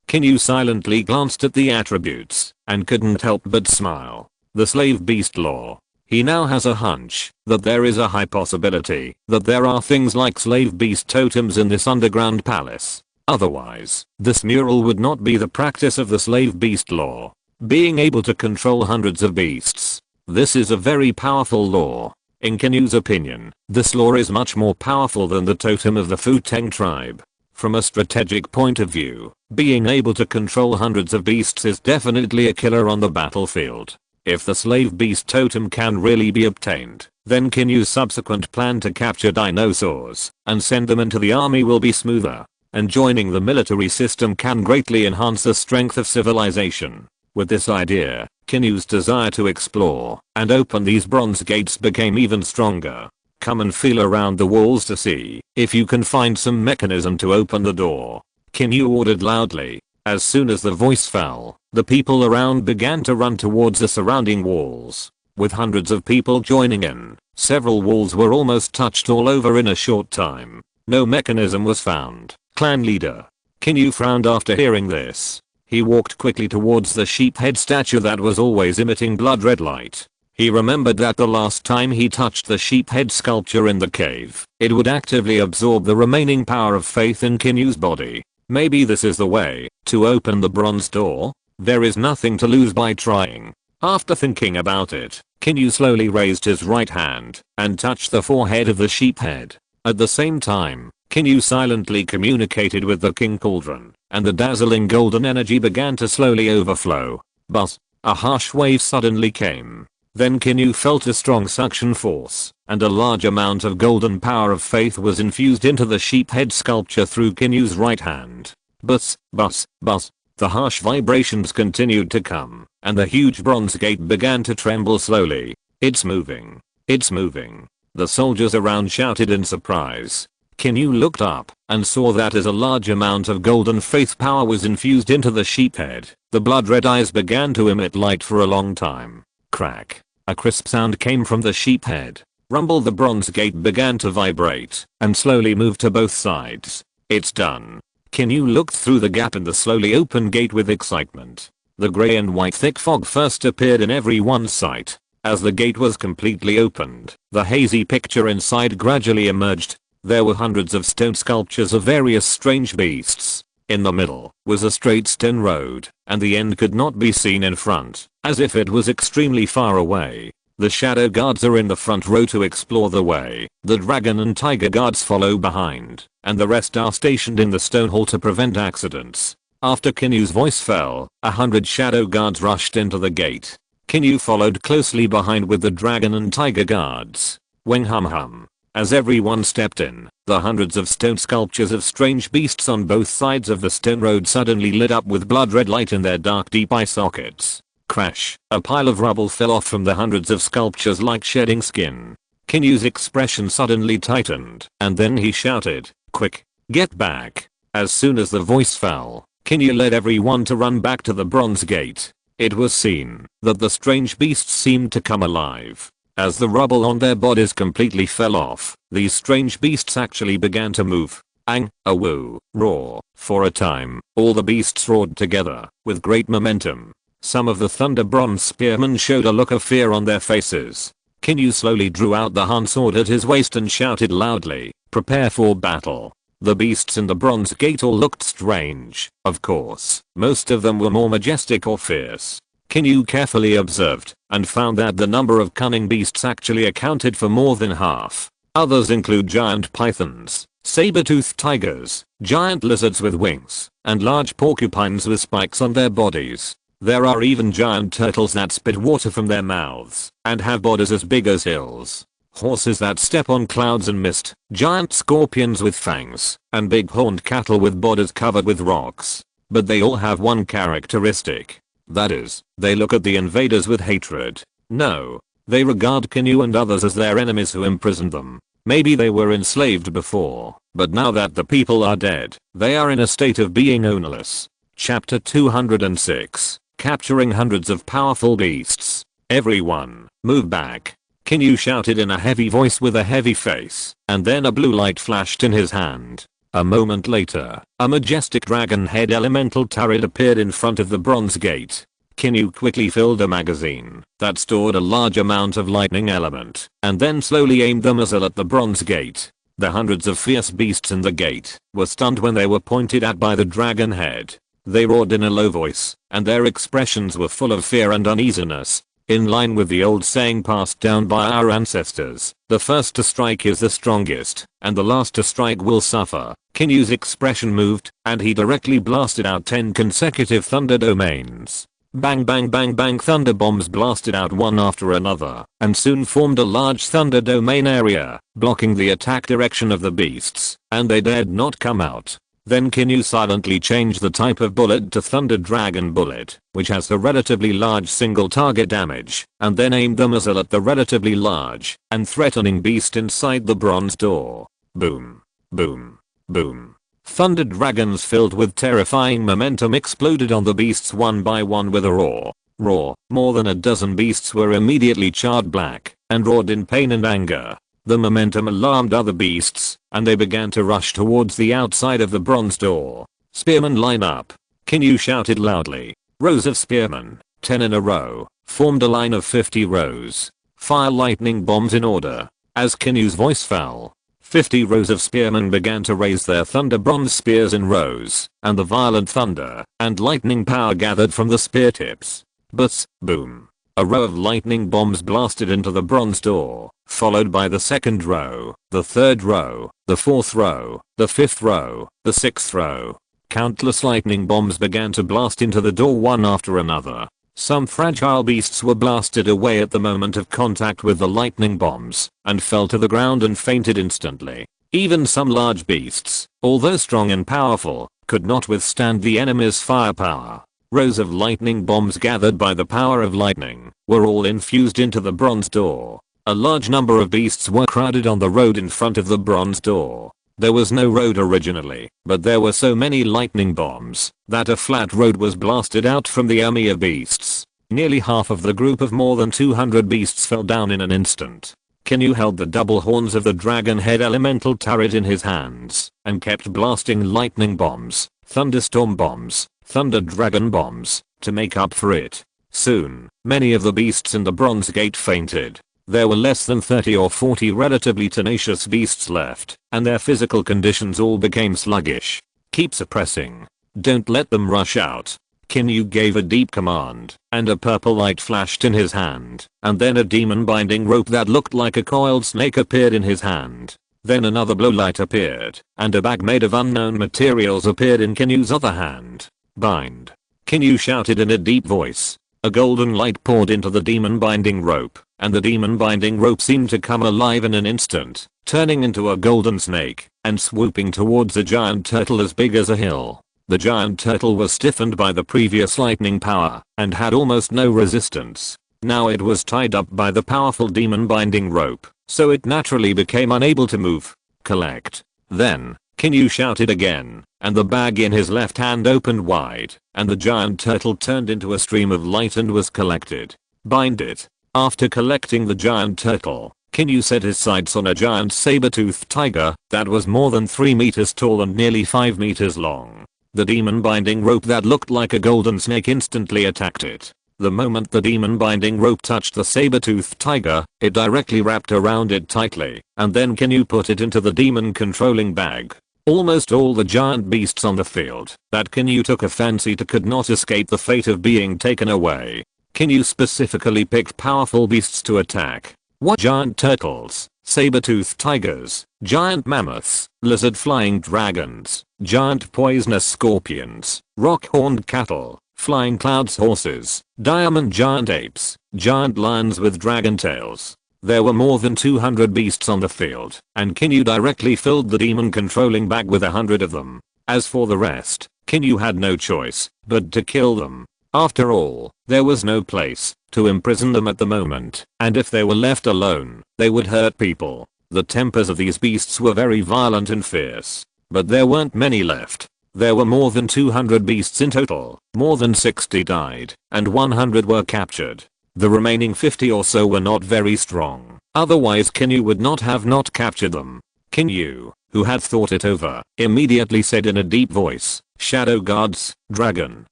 Qin Yu silently glanced at the attributes and couldn't help but smile. The slave beast law. He now has a hunch that there is a high possibility that there are things like slave beast totems in this underground palace. Otherwise, this mural would not be the practice of the slave beast law. Being able to control hundreds of beasts. This is a very powerful law. In Qin Yu's opinion, this law is much more powerful than the totem of the Fu-Teng tribe. From a strategic point of view, being able to control hundreds of beasts is definitely a killer on the battlefield. If the slave beast totem can really be obtained, then Qin Yu's subsequent plan to capture dinosaurs and send them into the army will be smoother, and joining the military system can greatly enhance the strength of civilization. With this idea, Qin Yu's desire to explore and open these bronze gates became even stronger. Come and feel around the walls to see if you can find some mechanism to open the door, Qin Yu ordered loudly. As soon as the voice fell, the people around began to run towards the surrounding walls. With hundreds of people joining in, several walls were almost touched all over in a short time. No mechanism was found. Clan leader. Qin Yu frowned after hearing this. He walked quickly towards the sheep head statue that was always emitting blood red light. He remembered that the last time he touched the sheep head sculpture in the cave, it would actively absorb the remaining power of faith in Qin Yu's body. Maybe this is the way to open the bronze door? There is nothing to lose by trying. After thinking about it, Qin Yu slowly raised his right hand and touched the forehead of the sheep head. At the same time, Qin Yu silently communicated with the king cauldron, and the dazzling golden energy began to slowly overflow. But a harsh wave suddenly came. Then Qin Yu felt a strong suction force, and a large amount of golden power of faith was infused into the sheep head sculpture through Qin Yu's right hand. But, the harsh vibrations continued to come, and the huge bronze gate began to tremble slowly. It's moving. It's moving. The soldiers around shouted in surprise. Qin Yu looked up and saw that as a large amount of golden faith power was infused into the sheep head, the blood red eyes began to emit light for a long time. Crack. A crisp sound came from the sheep head. Rumble. The bronze gate began to vibrate and slowly moved to both sides. It's done. Qin Yu looked through the gap in the slowly open gate with excitement. The grey and white thick fog first appeared in everyone's sight. As the gate was completely opened, the hazy picture inside gradually emerged. There were hundreds of stone sculptures of various strange beasts. In the middle was a straight stone road, and the end could not be seen in front, as if it was extremely far away. The shadow guards are in the front row to explore the way. The dragon and tiger guards follow behind, and the rest are stationed in the stone hall to prevent accidents. After Qin Yu's voice fell, 100 shadow guards rushed into the gate. Qin Yu followed closely behind with the dragon and tiger guards. Weng hum hum. As everyone stepped in, the hundreds of stone sculptures of strange beasts on both sides of the stone road suddenly lit up with blood red light in their dark deep eye sockets. Crash. A pile of rubble fell off from the hundreds of sculptures like shedding skin. Qin Yu's expression suddenly tightened, and then he shouted, "Quick, get back." As soon as the voice fell, Qin Yu led everyone to run back to the bronze gate. It was seen that the strange beasts seemed to come alive. As the rubble on their bodies completely fell off, these strange beasts actually began to move. Ang, awoo, roar. For a time, all the beasts roared together, with great momentum. Some of the thunder bronze spearmen showed a look of fear on their faces. Qin Yu slowly drew out the Han sword at his waist and shouted loudly, "Prepare for battle." The beasts in the bronze gate all looked strange. Of course, most of them were more majestic or fierce. Qin Yu carefully observed and found that the number of cunning beasts actually accounted for more than half. Others include giant pythons, saber-toothed tigers, giant lizards with wings, and large porcupines with spikes on their bodies. There are even giant turtles that spit water from their mouths and have bodies as big as hills. Horses that step on clouds and mist, giant scorpions with fangs, and big horned cattle with bodies covered with rocks. But they all have one characteristic. That is, they look at the invaders with hatred. No. They regard Qin Yu and others as their enemies who imprisoned them. Maybe they were enslaved before, but now that the people are dead, they are in a state of being ownerless. Chapter 206. Capturing hundreds of powerful beasts. Everyone, move back. Qin Yu shouted in a heavy voice with a heavy face, and then a blue light flashed in his hand. A moment later, a majestic dragon head elemental turret appeared in front of the bronze gate. Qin Yu quickly filled a magazine that stored a large amount of lightning element and then slowly aimed the muzzle at the bronze gate. The hundreds of fierce beasts in the gate were stunned when they were pointed at by the dragon head. They roared in a low voice, and their expressions were full of fear and uneasiness. In line with the old saying passed down by our ancestors, the first to strike is the strongest, and the last to strike will suffer. Qin Yu's expression moved, and he directly blasted out 10 consecutive thunder domains. Bang bang bang bang, thunder bombs blasted out one after another, and soon formed a large thunder domain area, blocking the attack direction of the beasts, and they dared not come out. Then Qin Yu silently changed the type of bullet to Thunder Dragon Bullet, which has a relatively large single target damage, and then aimed the muzzle at the relatively large and threatening beast inside the bronze door. Boom. Boom. Boom. Thunder dragons filled with terrifying momentum exploded on the beasts one by one with a roar. More than a dozen beasts were immediately charred black and roared in pain and anger. The momentum alarmed other beasts, and they began to rush towards the outside of the bronze door. Spearmen line up. Qin Yu shouted loudly. Rows of spearmen, 10 in a row, formed a line of 50 rows. Fire lightning bombs in order. As Qin Yu's voice fell, 50 rows of spearmen began to raise their thunder bronze spears in rows, and the violent thunder and lightning power gathered from the spear tips. But, boom. A row of lightning bombs blasted into the bronze door, followed by the second row, the third row, the fourth row, the fifth row, the sixth row. Countless lightning bombs began to blast into the door one after another. Some fragile beasts were blasted away at the moment of contact with the lightning bombs and fell to the ground and fainted instantly. Even some large beasts, although strong and powerful, could not withstand the enemy's firepower. Rows of lightning bombs gathered by the power of lightning were all infused into the bronze door. A large number of beasts were crowded on the road in front of the bronze door. There was no road originally, but there were so many lightning bombs that a flat road was blasted out from the army of beasts. Nearly half of the group of more than 200 beasts fell down in an instant. Qin Yu held the double horns of the dragon head elemental turret in his hands and kept blasting lightning bombs, thunderstorm bombs, thunder dragon bombs to make up for it. Soon, many of the beasts in the bronze gate fainted. There were less than 30 or 40 relatively tenacious beasts left, and their physical conditions all became sluggish. Keep suppressing. Don't let them rush out. Qin Yu gave a deep command, and a purple light flashed in his hand, and then a demon binding rope that looked like a coiled snake appeared in his hand. Then another blow light appeared, and a bag made of unknown materials appeared in Qin Yu's other hand. Bind. Qin Yu shouted in a deep voice. A golden light poured into the demon binding rope, and the demon binding rope seemed to come alive in an instant, turning into a golden snake and swooping towards a giant turtle as big as a hill. The giant turtle was stiffened by the previous lightning power and had almost no resistance. Now it was tied up by the powerful demon binding rope, so it naturally became unable to move. Collect. Then, Qin Yu shouted again, and the bag in his left hand opened wide, and the giant turtle turned into a stream of light and was collected. Bind it. After collecting the giant turtle, Qin Yu set his sights on a giant saber-toothed tiger that was more than 3 meters tall and nearly 5 meters long. The demon binding rope that looked like a golden snake instantly attacked it. The moment the demon binding rope touched the saber-toothed tiger, it directly wrapped around it tightly, and then Qin Yu put it into the demon controlling bag. Almost all the giant beasts on the field that Qin Yu took a fancy to could not escape the fate of being taken away. Qin Yu specifically picked powerful beasts to attack. What giant turtles, saber-toothed tigers, giant mammoths, lizard-flying dragons, giant poisonous scorpions, rock-horned cattle, flying clouds horses, diamond giant apes, giant lions with dragon tails. There were more than 200 beasts on the field, and Qin Yu directly filled the demon controlling bag with 100 of them. As for the rest, Qin Yu had no choice but to kill them. After all, there was no place to imprison them at the moment, and if they were left alone, they would hurt people. The tempers of these beasts were very violent and fierce, but there weren't many left. There were more than 200 beasts in total, more than 60 died, and 100 were captured. The remaining 50 or so were not very strong, otherwise Qin Yu would not have not captured them. Qin Yu, who had thought it over, immediately said in a deep voice, Shadow guards, dragon,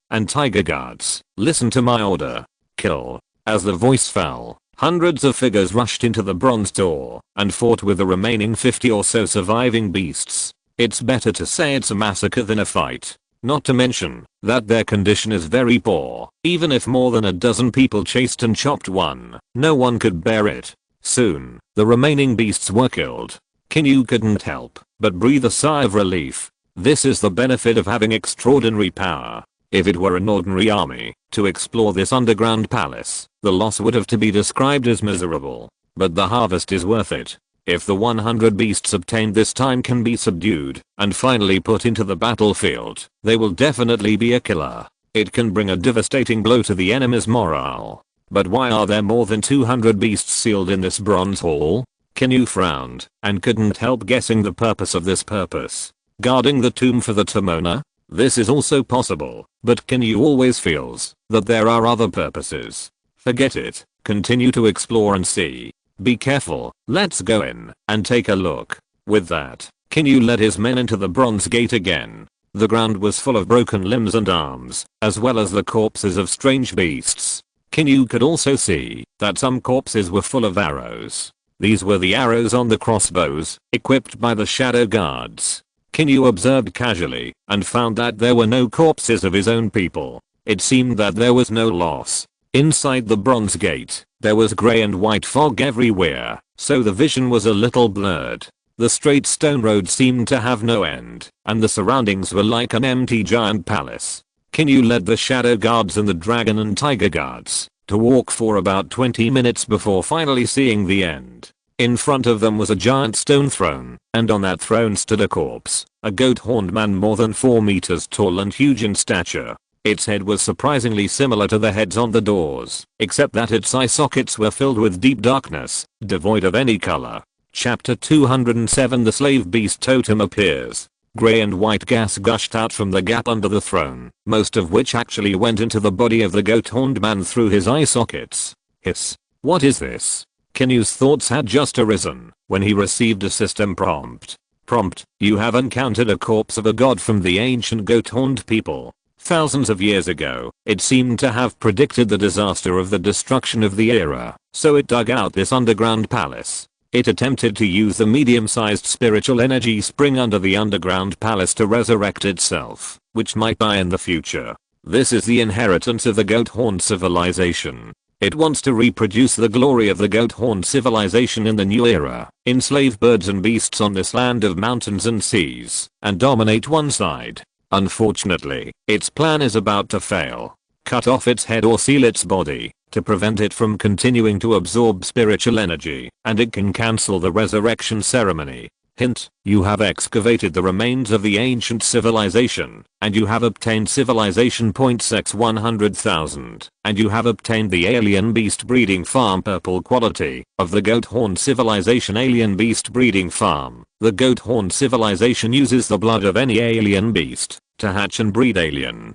and tiger guards, listen to my order. Kill. As the voice fell, hundreds of figures rushed into the bronze door and fought with the remaining 50 or so surviving beasts. It's better to say it's a massacre than a fight. Not to mention that their condition is very poor. Even if more than a dozen people chased and chopped one, no one could bear it. Soon, the remaining beasts were killed. Qin Yu couldn't help but breathe a sigh of relief. This is the benefit of having extraordinary power. If it were an ordinary army to explore this underground palace, the loss would have to be described as miserable. But the harvest is worth it. If the 100 beasts obtained this time can be subdued and finally put into the battlefield, they will definitely be a killer. It can bring a devastating blow to the enemy's morale. But why are there more than 200 beasts sealed in this bronze hall? Qin Yu frowned and couldn't help guessing the purpose of this purpose. Guarding the tomb for the Timona? This is also possible, but Qin Yu always feels that there are other purposes. Forget it. Continue to explore and see. Be careful. Let's go in and take a look. With that, Qin Yu led his men into the bronze gate again. The ground was full of broken limbs and arms, as well as the corpses of strange beasts. Qin Yu could also see that some corpses were full of arrows. These were the arrows on the crossbows, equipped by the shadow guards. Qin Yu observed casually and found that there were no corpses of his own people. It seemed that there was no loss. Inside the bronze gate, there was grey and white fog everywhere, so the vision was a little blurred. The straight stone road seemed to have no end, and the surroundings were like an empty giant palace. Qin Yu led the shadow guards and the dragon and tiger guards to walk for about 20 minutes before finally seeing the end. In front of them was a giant stone throne, and on that throne stood a corpse, a goat-horned man more than 4 meters tall and huge in stature. Its head was surprisingly similar to the heads on the doors, except that its eye sockets were filled with deep darkness, devoid of any color. Chapter 207 The Slave Beast Totem appears. Grey and white gas gushed out from the gap under the throne, most of which actually went into the body of the goat-horned man through his eye sockets. Hiss. What is this? Qin Yu's thoughts had just arisen when he received a system prompt. Prompt: you have encountered a corpse of a god from the ancient goat-horned people. Thousands of years ago, it seemed to have predicted the disaster of the destruction of the era, so it dug out this underground palace. It attempted to use the medium-sized spiritual energy spring under the underground palace to resurrect itself, which might die in the future. This is the inheritance of the goat-horned civilization. It wants to reproduce the glory of the goat-horned civilization in the new era, enslave birds and beasts on this land of mountains and seas, and dominate one side. Unfortunately, its plan is about to fail. Cut off its head or seal its body to prevent it from continuing to absorb spiritual energy, and it can cancel the resurrection ceremony. Hint: you have excavated the remains of the ancient civilization, and you have obtained civilization points x 100,000, and you have obtained the alien beast breeding farm purple quality of the goat-horned civilization alien beast breeding farm. The goat-horned civilization uses the blood of any alien beast to hatch and breed alien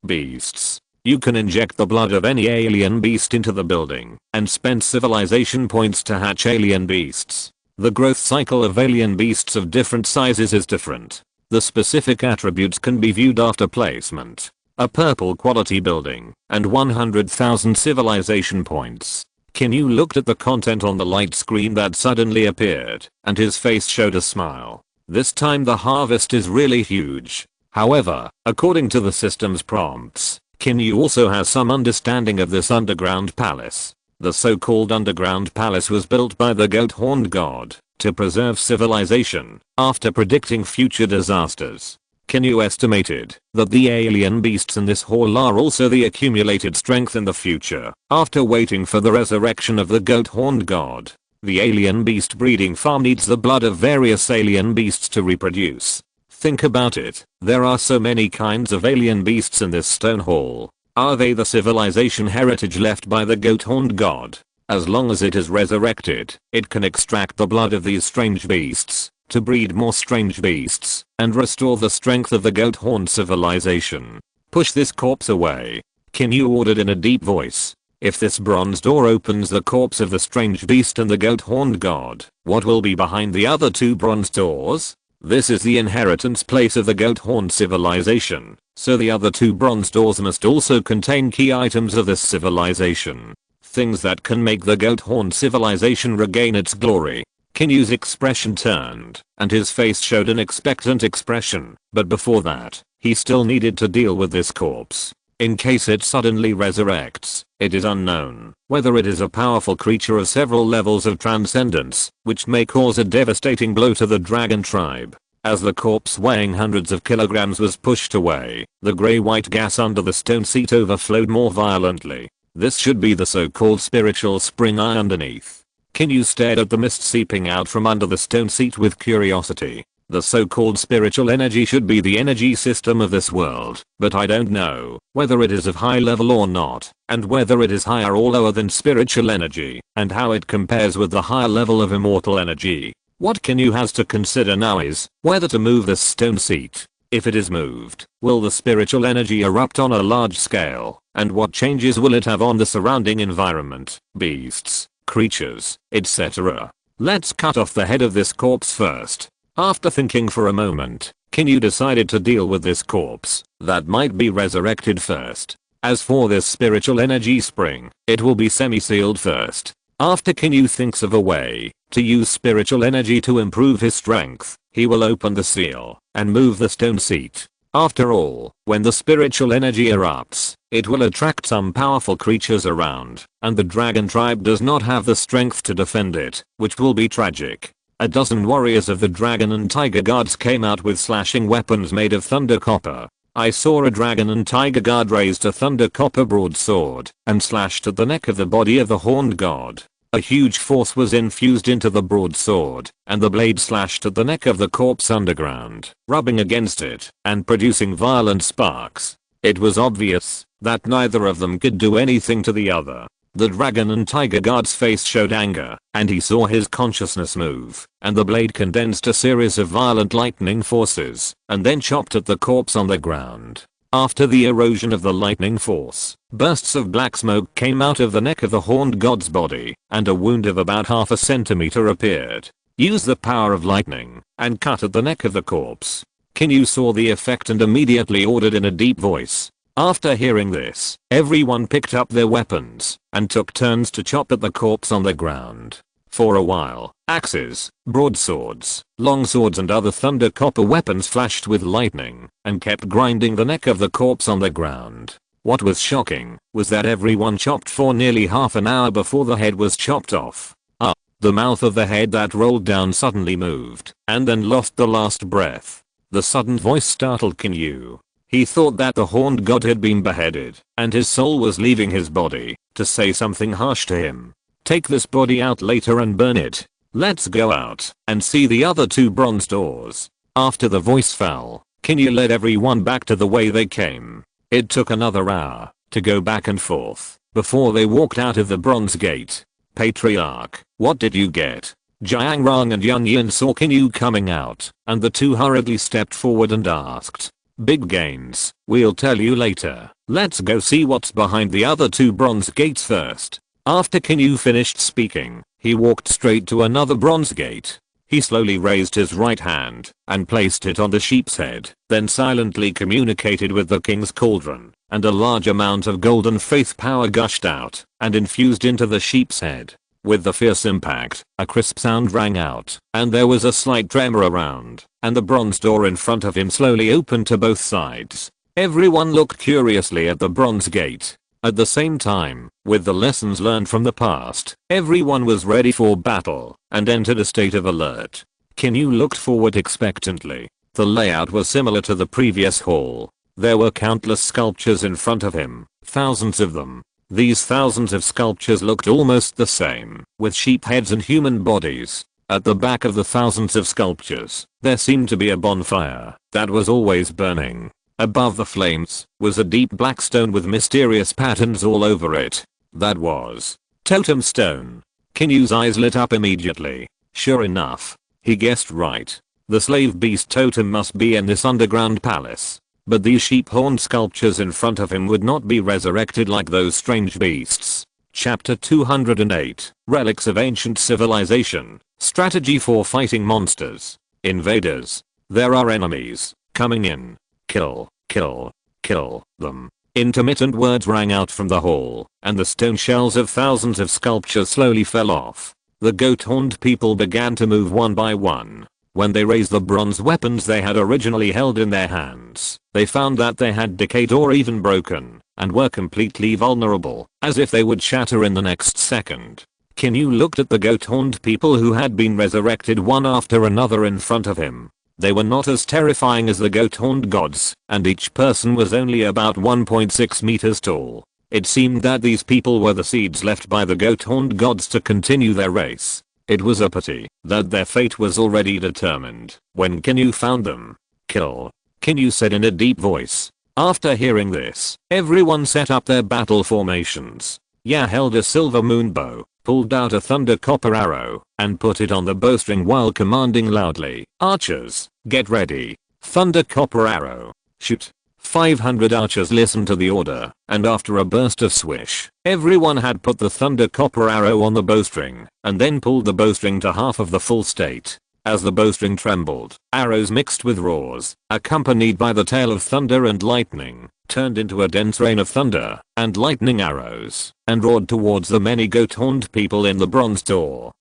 beasts. You can inject the blood of any alien beast into the building and spend civilization points to hatch alien beasts. The growth cycle of alien beasts of different sizes is different. The specific attributes can be viewed after placement. A purple quality building and 100,000 civilization points. Qin Yu looked at the content on the light screen that suddenly appeared, and his face showed a smile. This time the harvest is really huge. However, according to the system's prompts, Qin Yu also has some understanding of this underground palace. The so-called underground palace was built by the goat-horned god to preserve civilization after predicting future disasters. Qin Yu estimated that the alien beasts in this hall are also the accumulated strength in the future after waiting for the resurrection of the goat-horned god. The alien beast breeding farm needs the blood of various alien beasts to reproduce. Think about it, there are so many kinds of alien beasts in this stone hall. Are they the civilization heritage left by the goat-horned god? As long as it is resurrected, it can extract the blood of these strange beasts to breed more strange beasts and restore the strength of the goat-horned civilization. Push this corpse away, Qin Yu ordered in a deep voice. If this bronze door opens the corpse of the strange beast and the goat-horned god, what will be behind the other 2 bronze doors? This is the inheritance place of the goat horn civilization, so the other 2 bronze doors must also contain key items of this civilization. Things that can make the goat horn civilization regain its glory. Qin Yu's expression turned, and his face showed an expectant expression, but before that, he still needed to deal with this corpse. In case it suddenly resurrects, it is unknown whether it is a powerful creature of several levels of transcendence, which may cause a devastating blow to the dragon tribe. As the corpse weighing hundreds of kilograms was pushed away, the grey-white gas under the stone seat overflowed more violently. This should be the so-called spiritual spring eye underneath. Qin Yu stared at the mist seeping out from under the stone seat with curiosity. The so-called spiritual energy should be the energy system of this world, but I don't know whether it is of high level or not, and whether it is higher or lower than spiritual energy, and how it compares with the higher level of immortal energy. What Qin Yu has to consider now is whether to move this stone seat. If it is moved, will the spiritual energy erupt on a large scale, and what changes will it have on the surrounding environment, beasts, creatures, etc. Let's cut off the head of this corpse first. After thinking for a moment, Qin Yu decided to deal with this corpse that might be resurrected first. As for this spiritual energy spring, it will be semi-sealed first. After Qin Yu thinks of a way to use spiritual energy to improve his strength, he will open the seal and move the stone seat. After all, when the spiritual energy erupts, it will attract some powerful creatures around, and the dragon tribe does not have the strength to defend it, which will be tragic. A dozen warriors of the dragon and tiger guards came out with slashing weapons made of thunder copper. I saw a dragon and tiger guard raised a thunder copper broadsword and slashed at the neck of the body of the horned god. A huge force was infused into the broadsword, and the blade slashed at the neck of the corpse underground, rubbing against it and producing violent sparks. It was obvious that neither of them could do anything to the other. The dragon and tiger guard's face showed anger, and he saw his consciousness move, and the blade condensed a series of violent lightning forces, and then chopped at the corpse on the ground. After the erosion of the lightning force, bursts of black smoke came out of the neck of the horned god's body, and a wound of about half a centimeter appeared. Use the power of lightning, and cut at the neck of the corpse. Qin Yu saw the effect and immediately ordered in a deep voice. After hearing this, everyone picked up their weapons, and took turns to chop at the corpse on the ground. For a while, axes, broadswords, longswords and other thunder copper weapons flashed with lightning, and kept grinding the neck of the corpse on the ground. What was shocking was that everyone chopped for nearly half an hour before the head was chopped off. The mouth of the head that rolled down suddenly moved, and then lost the last breath. The sudden voice startled Qin Yu. He thought that the horned god had been beheaded, and his soul was leaving his body, to say something harsh to him. Take this body out later and burn it. Let's go out and see the other 2 bronze doors. After the voice fell, Qin Yu led everyone back to the way they came. It took another hour to go back and forth before they walked out of the bronze gate. Patriarch, what did you get? Jiang Rong and Yun Yin saw Qin Yu coming out, and the 2 hurriedly stepped forward and asked. Big gains, we'll tell you later. Let's go see what's behind the other 2 bronze gates first. After Qin Yu finished speaking, he walked straight to another bronze gate. He slowly raised his right hand and placed it on the sheep's head, then silently communicated with the king's cauldron, and a large amount of golden faith power gushed out and infused into the sheep's head. With the fierce impact, a crisp sound rang out, and there was a slight tremor around, and the bronze door in front of him slowly opened to both sides. Everyone looked curiously at the bronze gate. At the same time, with the lessons learned from the past, everyone was ready for battle and entered a state of alert. Qin Yu looked forward expectantly. The layout was similar to the previous hall. There were countless sculptures in front of him, thousands of them. These thousands of sculptures looked almost the same, with sheep heads and human bodies. At the back of the thousands of sculptures, there seemed to be a bonfire that was always burning. Above the flames was a deep black stone with mysterious patterns all over it. That was totem stone. Qin Yu's eyes lit up immediately. Sure enough, he guessed right. The slave beast totem must be in this underground palace. But these sheep horn sculptures in front of him would not be resurrected like those strange beasts. Chapter 208, Relics of Ancient Civilization, Strategy for Fighting Monsters. Invaders. There are enemies coming in. Kill, kill, kill them. Intermittent words rang out from the hall, and the stone shells of thousands of sculptures slowly fell off. The goat-horned people began to move one by one. When they raised the bronze weapons they had originally held in their hands, they found that they had decayed or even broken, and were completely vulnerable, as if they would shatter in the next second. Qin Yu looked at the goat-horned people who had been resurrected one after another in front of him. They were not as terrifying as the goat-horned gods, and each person was only about 1.6 meters tall. It seemed that these people were the seeds left by the goat-horned gods to continue their race. It was a pity that their fate was already determined when Qin Yu found them. Kill, Qin Yu said in a deep voice. After hearing this, everyone set up their battle formations. Ya held a silver moon bow, pulled out a thunder copper arrow, and put it on the bowstring while commanding loudly, "Archers, get ready. Thunder copper arrow. Shoot." 500 archers listened to the order, and after a burst of swish, everyone had put the thunder copper arrow on the bowstring, and then pulled the bowstring to half of the full state. As the bowstring trembled, arrows mixed with roars, accompanied by the tail of thunder and lightning, turned into a dense rain of thunder and lightning arrows, and roared towards the many goat-horned people in the bronze door.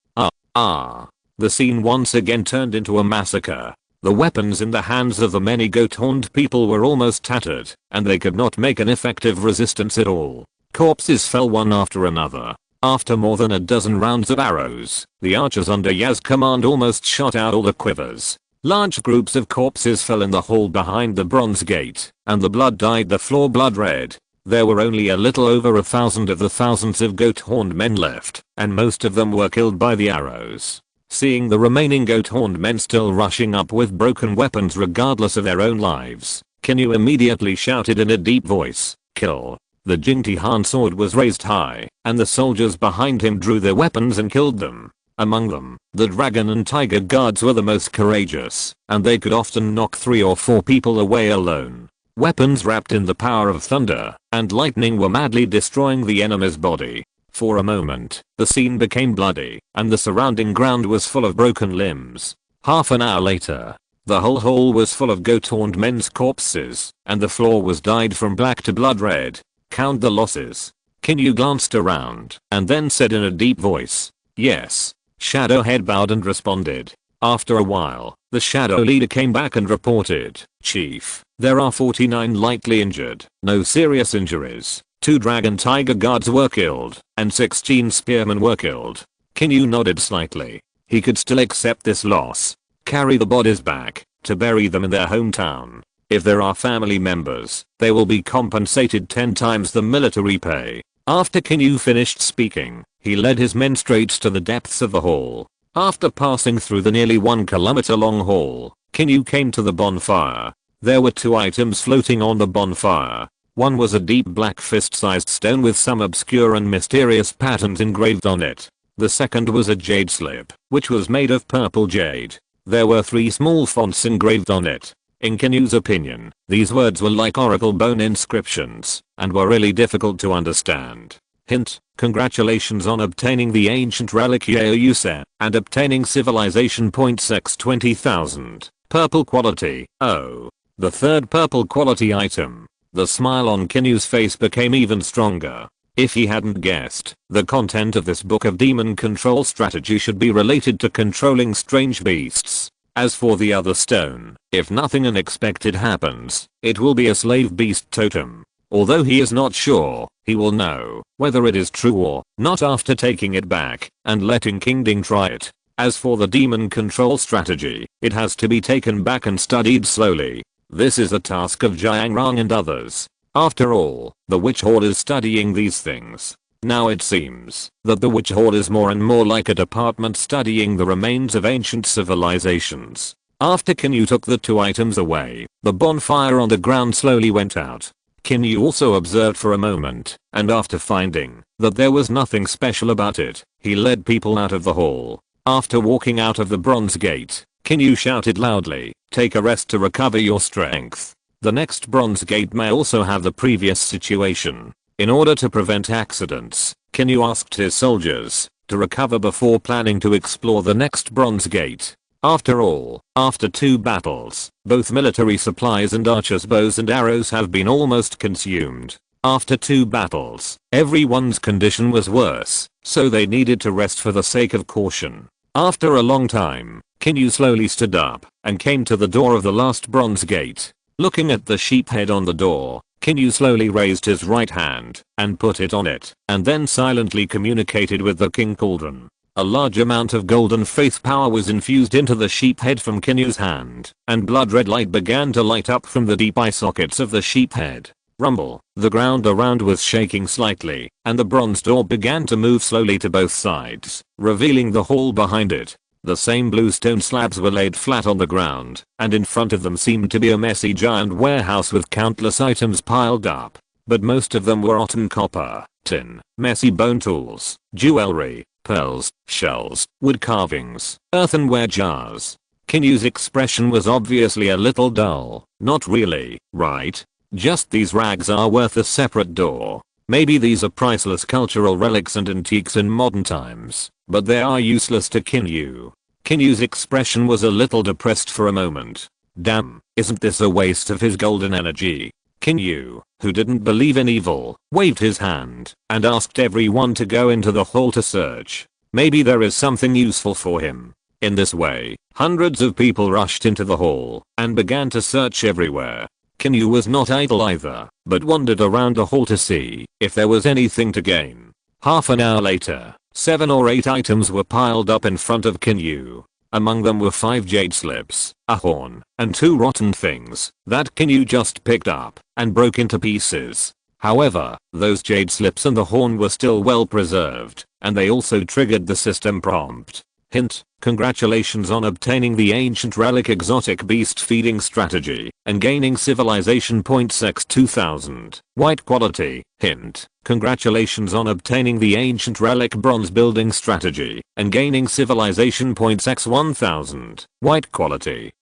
The scene once again turned into a massacre. The weapons in the hands of the many goat-horned people were almost tattered, and they could not make an effective resistance at all. Corpses fell one after another. After more than a dozen rounds of arrows, the archers under Ya's command almost shot out all the quivers. Large groups of corpses fell in the hall behind the bronze gate, and the blood dyed the floor blood red. There were only a little over 1,000 of the thousands of goat-horned men left, and most of them were killed by the arrows. Seeing the remaining goat-horned men still rushing up with broken weapons regardless of their own lives, Qin Yu immediately shouted in a deep voice, "Kill." The Jingtihan sword was raised high, and the soldiers behind him drew their weapons and killed them. Among them, the dragon and tiger guards were the most courageous, and they could often knock 3 or 4 people away alone. Weapons wrapped in the power of thunder and lightning were madly destroying the enemy's body. For a moment, the scene became bloody, and the surrounding ground was full of broken limbs. Half an hour later, the whole hall was full of goat-horned men's corpses, and the floor was dyed from black to blood red. Count the losses. Qin Yu glanced around, and then said in a deep voice, "Yes." Shadowhead bowed and responded. After a while, the shadow leader came back and reported, "Chief, there are 49 lightly injured, no serious injuries. 2 dragon tiger guards were killed, and 16 spearmen were killed." Qin Yu nodded slightly. He could still accept this loss. Carry the bodies back, to bury them in their hometown. If there are family members, they will be compensated 10 times the military pay. After Qin Yu finished speaking, he led his men straight to the depths of the hall. After passing through the nearly 1 kilometer long hall, Qin Yu came to the bonfire. There were 2 items floating on the bonfire. One was a deep black fist-sized stone with some obscure and mysterious patterns engraved on it. The second was a jade slip, which was made of purple jade. There were 3 small fonts engraved on it. In Qin Yu's opinion, these words were like oracle bone inscriptions, and were really difficult to understand. Hint, congratulations on obtaining the ancient relic Yaoyuse, and obtaining civilization points x 20,000. Purple quality, oh. The third purple quality item. The smile on Qin Yu's face became even stronger. If he hadn't guessed, the content of this book of demon control strategy should be related to controlling strange beasts. As for the other stone, if nothing unexpected happens, it will be a slave beast totem. Although he is not sure, he will know whether it is true or not after taking it back and letting King Ding try it. As for the demon control strategy, it has to be taken back and studied slowly. This is the task of Jiangrang and others. After all, the Witch Horde is studying these things. Now it seems that the Witch Horde is more and more like a department studying the remains of ancient civilizations. After Qin Yu took the 2 items away, the bonfire on the ground slowly went out. Qin Yu also observed for a moment, and after finding that there was nothing special about it, he led people out of the hall. After walking out of the bronze gate, Qin Yu shouted loudly, "Take a rest to recover your strength." The next bronze gate may also have the previous situation. In order to prevent accidents, Qin Yu asked his soldiers to recover before planning to explore the next bronze gate. After all, after 2 battles, both military supplies and archers' bows and arrows have been almost consumed. After 2 battles, everyone's condition was worse, so they needed to rest for the sake of caution. After a long time, Qin Yu slowly stood up and came to the door of the last bronze gate. Looking at the sheep head on the door, Qin Yu slowly raised his right hand and put it on it, and then silently communicated with the king cauldron. A large amount of golden faith power was infused into the sheep head from Qin Yu's hand, and blood red light began to light up from the deep eye sockets of the sheep head. Rumble, the ground around was shaking slightly, and the bronze door began to move slowly to both sides, revealing the hall behind it. The same blue stone slabs were laid flat on the ground, and in front of them seemed to be a messy giant warehouse with countless items piled up. But most of them were rotten copper, tin, messy bone tools, jewelry, pearls, shells, wood carvings, earthenware jars. Qin Yu's expression was obviously a little dull. Not really, right? Just these rags are worth a separate door. Maybe these are priceless cultural relics and antiques in modern times, but they are useless to Qin Yu. Qin Yu's expression was a little depressed for a moment. Damn, isn't this a waste of his golden energy? Qin Yu, who didn't believe in evil, waved his hand and asked everyone to go into the hall to search. Maybe there is something useful for him. In this way, hundreds of people rushed into the hall and began to search everywhere. Qin Yu was not idle either, but wandered around the hall to see if there was anything to gain. Half an hour later, 7 or 8 items were piled up in front of Qin Yu. Among them were 5 jade slips, a horn, and 2 rotten things that Qin Yu just picked up and broke into pieces. However, those jade slips and the horn were still well preserved, and they also triggered the system prompt. Hint: congratulations on obtaining the ancient relic exotic beast feeding strategy and gaining civilization points x 2000. White quality. Hint: congratulations on obtaining the ancient relic bronze building strategy and gaining civilization points x 1000. White quality.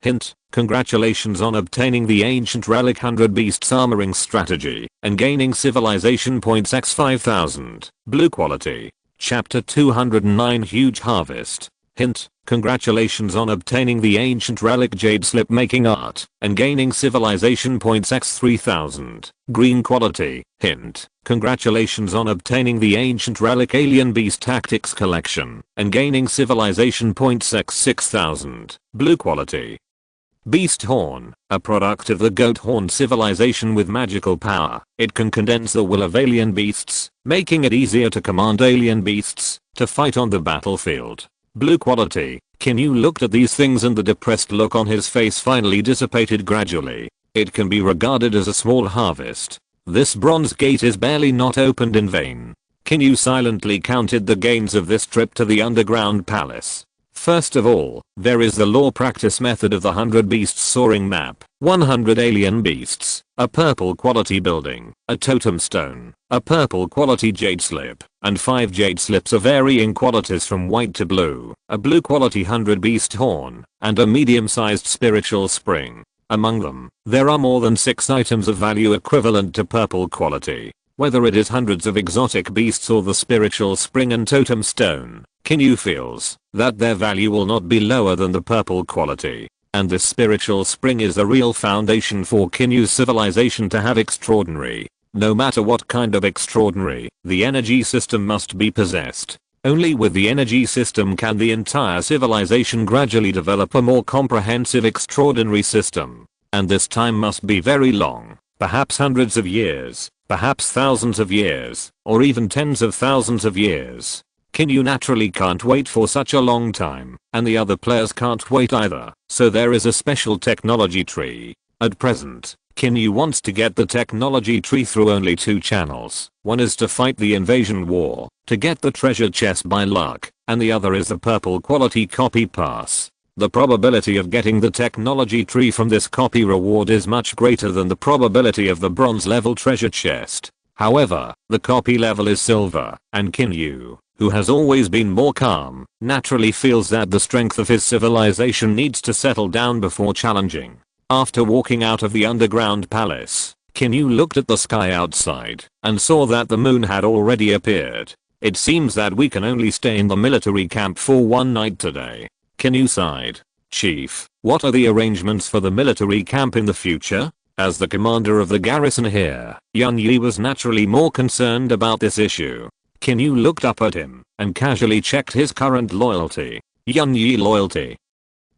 Hint: congratulations on obtaining the ancient relic 100 beasts armoring strategy and gaining civilization points x 5000. Blue quality. Chapter 209 Huge Harvest. Hint: congratulations on obtaining the ancient relic jade slip making art and gaining civilization points x 3000. Green quality. Hint: congratulations on obtaining the ancient relic alien beast tactics collection and gaining civilization points x 6000. Blue quality. Beast Horn, a product of the goat horn civilization with magical power. It can condense the will of alien beasts, making it easier to command alien beasts to fight on the battlefield. Blue quality. Qin Yu looked at these things and the depressed look on his face finally dissipated gradually. It can be regarded as a small harvest. This bronze gate is barely not opened in vain. Qin Yu silently counted the gains of this trip to the underground palace. First of all, there is the law practice method of the 100 beasts soaring map, 100 alien beasts, a purple quality building, a totem stone, a purple quality jade slip, and 5 jade slips of varying qualities from white to blue, a blue quality 100 beast horn, and a medium-sized spiritual spring. Among them, there are more than 6 items of value equivalent to purple quality. Whether it is hundreds of exotic beasts or the spiritual spring and totem stone, Qin Yu feels that their value will not be lower than the purple quality. And this spiritual spring is the real foundation for Qin Yu's civilization to have extraordinary. No matter what kind of extraordinary, the energy system must be possessed. Only with the energy system can the entire civilization gradually develop a more comprehensive extraordinary system. And this time must be very long, perhaps hundreds of years, perhaps thousands of years, or even tens of thousands of years. Qin Yu naturally can't wait for such a long time, and the other players can't wait either, so there is a special technology tree. At present, Qin Yu wants to get the technology tree through only 2 channels. One is to fight the invasion war, to get the treasure chest by luck, and the other is the purple quality copy pass. The probability of getting the technology tree from this copy reward is much greater than the probability of the bronze level treasure chest. However, the copy level is silver, and Qin Yu, who has always been more calm, naturally feels that the strength of his civilization needs to settle down before challenging. After walking out of the underground palace, Qin Yu looked at the sky outside and saw that the moon had already appeared. It seems that we can only stay in the military camp for one night today. Qin Yu sighed. Chief, what are the arrangements for the military camp in the future? As the commander of the garrison here, Yun Yi was naturally more concerned about this issue. Qin Yu looked up at him and casually checked his current loyalty. Yun Yi loyalty.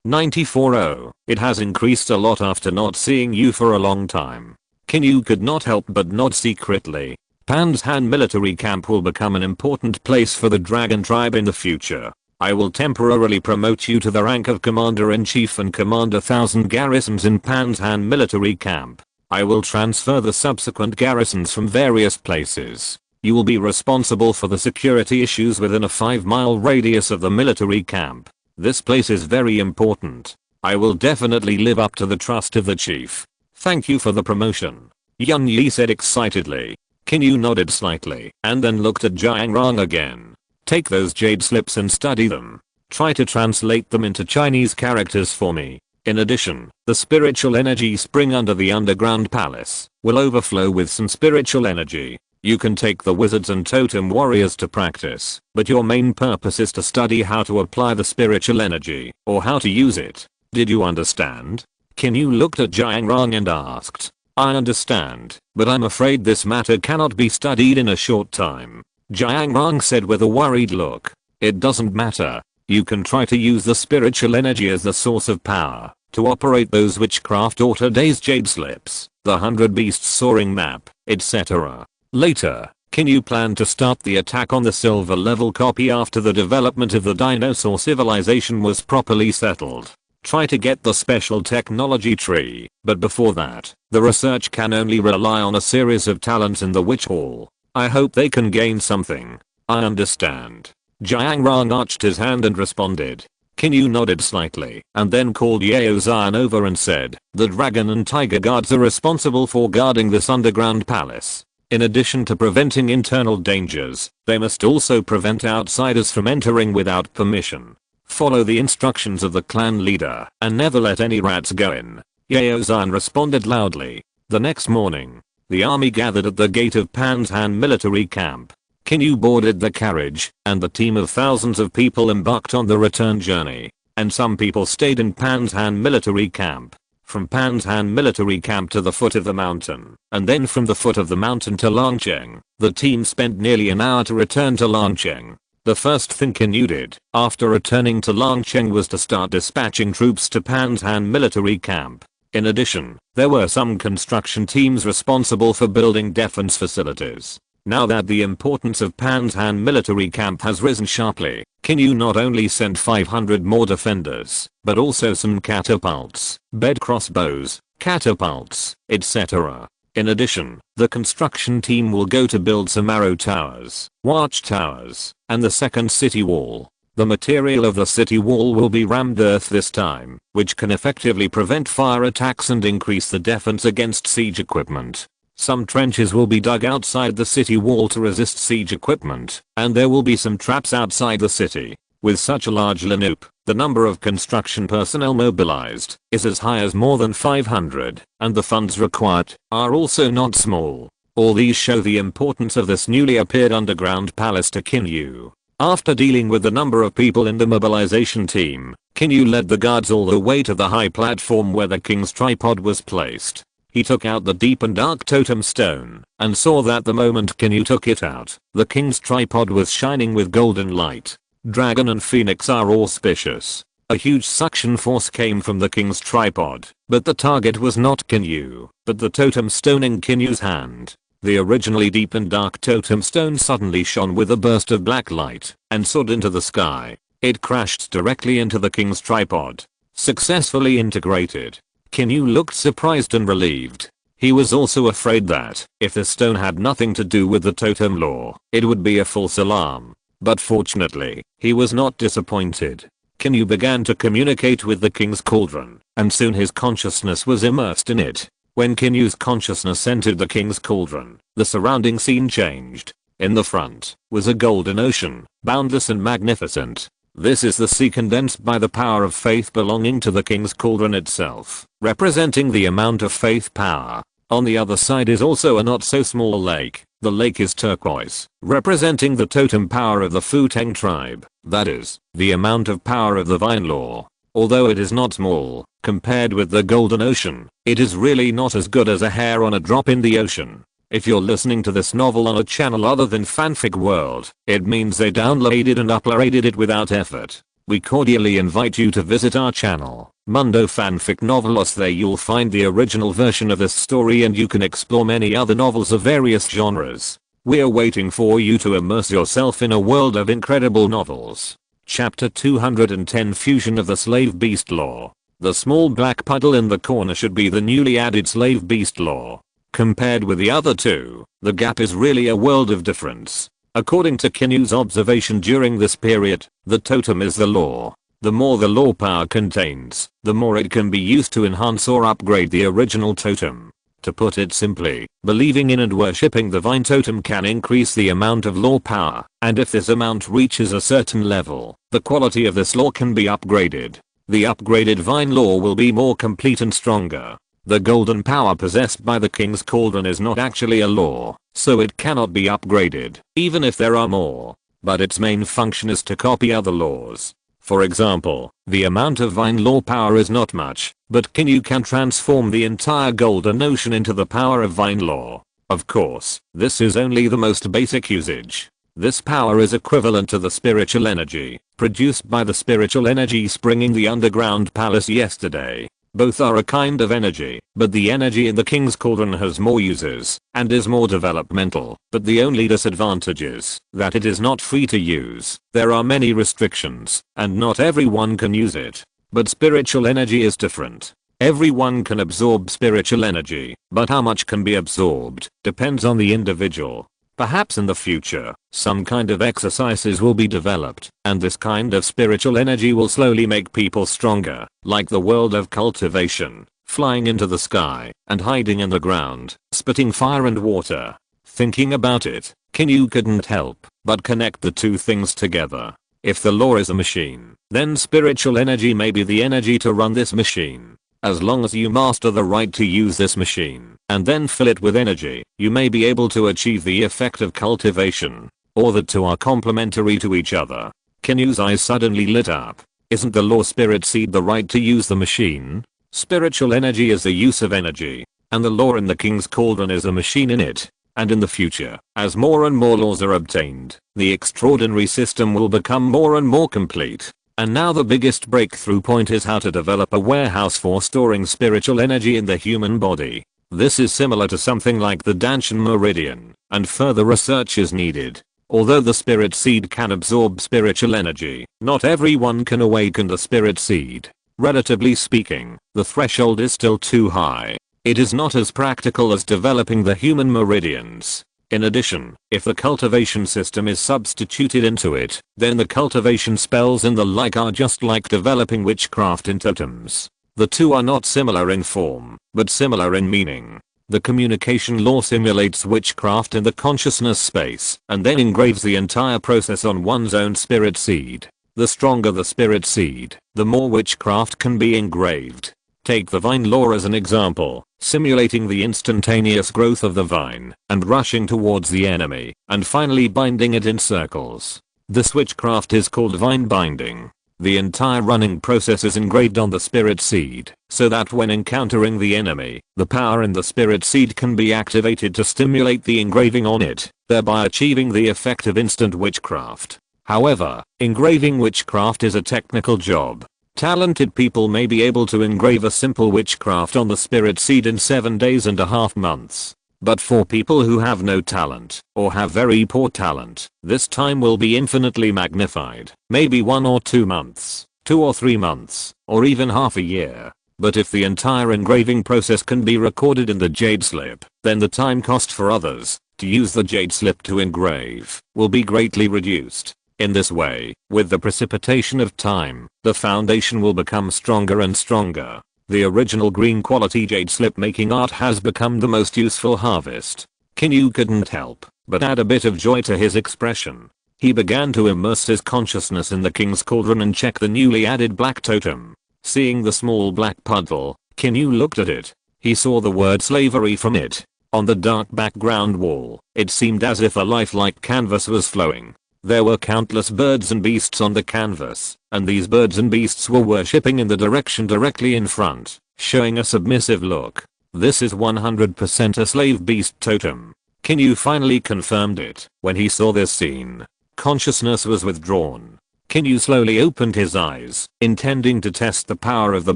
94. It has increased a lot after not seeing you for a long time. Qin Yu could not help but nod secretly. Pan's Han military camp will become an important place for the dragon tribe in the future. I will temporarily promote you to the rank of Commander-in-Chief and command 1,000 garrisons in Pan's Han military camp. I will transfer the subsequent garrisons from various places. You will be responsible for the security issues within a 5-mile radius of the military camp. This place is very important. I will definitely live up to the trust of the chief. Thank you for the promotion. Yun Yi said excitedly. Qin Yu nodded slightly and then looked at Jiang Rong again. Take those jade slips and study them. Try to translate them into Chinese characters for me. In addition, the spiritual energy spring under the underground palace will overflow with some spiritual energy. You can take the wizards and totem warriors to practice, but your main purpose is to study how to apply the spiritual energy, or how to use it. Did you understand? Qin Yu looked at Jiang Rong and asked. I understand, but I'm afraid this matter cannot be studied in a short time. Jiang Rong said with a worried look. It doesn't matter. You can try to use the spiritual energy as the source of power to operate those witchcraft or today's jade slips, the 100 beasts soaring map, etc. Later, Qin Yu planned to start the attack on the silver level copy after the development of the dinosaur civilization was properly settled. Try to get the special technology tree, but before that, the research can only rely on a series of talents in the witch hall. I hope they can gain something. I understand. Jiang Rong arched his hand and responded. Qin Yu nodded slightly and then called Yao Zhan over and said, the dragon and tiger guards are responsible for guarding this underground palace. In addition to preventing internal dangers, they must also prevent outsiders from entering without permission. Follow the instructions of the clan leader and never let any rats go in. Yao Zhan responded loudly. The next morning, the army gathered at the gate of Pan's Han military camp. Qin Yu boarded the carriage, and the team of thousands of people embarked on the return journey. And some people stayed in Pan's Han military camp. From Pan's Han military camp to the foot of the mountain, and then from the foot of the mountain to Langcheng, the team spent nearly an hour to return to Langcheng. The first thing Qin Yu did after returning to Langcheng was to start dispatching troops to Pan's Han military camp. In addition, there were some construction teams responsible for building defense facilities. Now that the importance of Pan's Han military camp has risen sharply, Qin Yu not only sent 500 more defenders, but also some catapults, bed crossbows, catapults, etc. In addition, the construction team will go to build some arrow towers, watch towers, and the second city wall. The material of the city wall will be rammed earth this time, which can effectively prevent fire attacks and increase the defense against siege equipment. Some trenches will be dug outside the city wall to resist siege equipment, and there will be some traps outside the city. With such a large lineup, the number of construction personnel mobilized is as high as more than 500, and the funds required are also not small. All these show the importance of this newly appeared underground palace to Qin Yu. After dealing with the number of people in the mobilization team, Qin Yu led the guards all the way to the high platform where the king's tripod was placed. He took out the deep and dark totem stone and saw that the moment Qin Yu took it out, the king's tripod was shining with golden light. Dragon and phoenix are auspicious. A huge suction force came from the king's tripod, but the target was not Qin Yu, but the totem stone in Qin Yu's hand. The originally deep and dark totem stone suddenly shone with a burst of black light and soared into the sky. It crashed directly into the king's tripod. Successfully integrated. Qin Yu looked surprised and relieved. He was also afraid that, if the stone had nothing to do with the totem law, it would be a false alarm. But fortunately, he was not disappointed. Qin Yu began to communicate with the king's cauldron, and soon his consciousness was immersed in it. When Qin Yu's consciousness entered the king's cauldron, the surrounding scene changed. In the front was a golden ocean, boundless and magnificent. This is the sea condensed by the power of faith belonging to the king's cauldron itself, representing the amount of faith power. On the other side is also a not so small lake, The lake is turquoise, representing the totem power of the Futeng tribe, that is, the amount of power of the vine law. Although it is not small, compared with the golden ocean, it is really not as good as a hair on a drop in the ocean. If you're listening to this novel on a channel other than Fanfic World, it means they downloaded and uploaded it without effort. We cordially invite you to visit our channel, Mundo Fanfic Novelos. There you'll find the original version of this story and you can explore many other novels of various genres. We're waiting for you to immerse yourself in a world of incredible novels. Chapter 210, Fusion of the Slave Beast Law. The small black puddle in the corner should be the newly added Slave Beast Law. Compared with the other two, the gap is really a world of difference. According to Qin Yu's observation during this period, the totem is the law. The more the law power contains, the more it can be used to enhance or upgrade the original totem. To put it simply, believing in and worshipping the vine totem can increase the amount of law power, and if this amount reaches a certain level, the quality of this law can be upgraded. The upgraded vine law will be more complete and stronger. The golden power possessed by the King's Cauldron is not actually a law, so it cannot be upgraded, even if there are more. But its main function is to copy other laws. For example, the amount of vine law power is not much, but Qin Yu can transform the entire golden ocean into the power of vine law. Of course, this is only the most basic usage. This power is equivalent to the spiritual energy, produced by the spiritual energy springing the underground palace yesterday. Both are a kind of energy, but the energy in the King's Cauldron has more uses, and is more developmental, but the only disadvantage is that it is not free to use. There are many restrictions, and not everyone can use it. But spiritual energy is different. Everyone can absorb spiritual energy, but how much can be absorbed depends on the individual. Perhaps in the future, some kind of exercises will be developed, and this kind of spiritual energy will slowly make people stronger, like the world of cultivation, flying into the sky, and hiding in the ground, spitting fire and water. Thinking about it, Qin Yu couldn't help but connect the two things together. If the law is a machine, then spiritual energy may be the energy to run this machine. As long as you master the right to use this machine, and then fill it with energy, you may be able to achieve the effect of cultivation. Or the two are complementary to each other. Qin Yu's eyes suddenly lit up. Isn't the law spirit seed the right to use the machine? Spiritual energy is the use of energy, and the law in the King's Cauldron is a machine in it. And in the future, as more and more laws are obtained, the extraordinary system will become more and more complete. And now the biggest breakthrough point is how to develop a warehouse for storing spiritual energy in the human body. This is similar to something like the Danshan Meridian, and further research is needed. Although the spirit seed can absorb spiritual energy, not everyone can awaken the spirit seed. Relatively speaking, the threshold is still too high. It is not as practical as developing the human meridians. In addition, if the cultivation system is substituted into it, then the cultivation spells and the like are just like developing witchcraft in totems. The two are not similar in form, but similar in meaning. The communication law simulates witchcraft in the consciousness space, and then engraves the entire process on one's own spirit seed. The stronger the spirit seed, the more witchcraft can be engraved. Take the vine law as an example, simulating the instantaneous growth of the vine, and rushing towards the enemy, and finally binding it in circles. This witchcraft is called vine binding. The entire running process is engraved on the spirit seed, so that when encountering the enemy, the power in the spirit seed can be activated to stimulate the engraving on it, thereby achieving the effect of instant witchcraft. However, engraving witchcraft is a technical job. Talented people may be able to engrave a simple witchcraft on the spirit seed in 7 days and a half months. But for people who have no talent, or have very poor talent, this time will be infinitely magnified. Maybe 1 or 2 months, 2 or 3 months, or even half a year. But if the entire engraving process can be recorded in the jade slip, then the time cost for others to use the jade slip to engrave will be greatly reduced. In this way, with the precipitation of time, the foundation will become stronger and stronger. The original green quality jade slip making art has become the most useful harvest. Qin Yu couldn't help but add a bit of joy to his expression. He began to immerse his consciousness in the King's Cauldron and check the newly added black totem. Seeing the small black puddle, Qin Yu looked at it. He saw the word slavery from it. On the dark background wall, it seemed as if a lifelike canvas was flowing. There were countless birds and beasts on the canvas, and these birds and beasts were worshipping in the direction directly in front, showing a submissive look. This is 100% a slave beast totem. Qin Yu finally confirmed it when he saw this scene. Consciousness was withdrawn. Qin Yu slowly opened his eyes, intending to test the power of the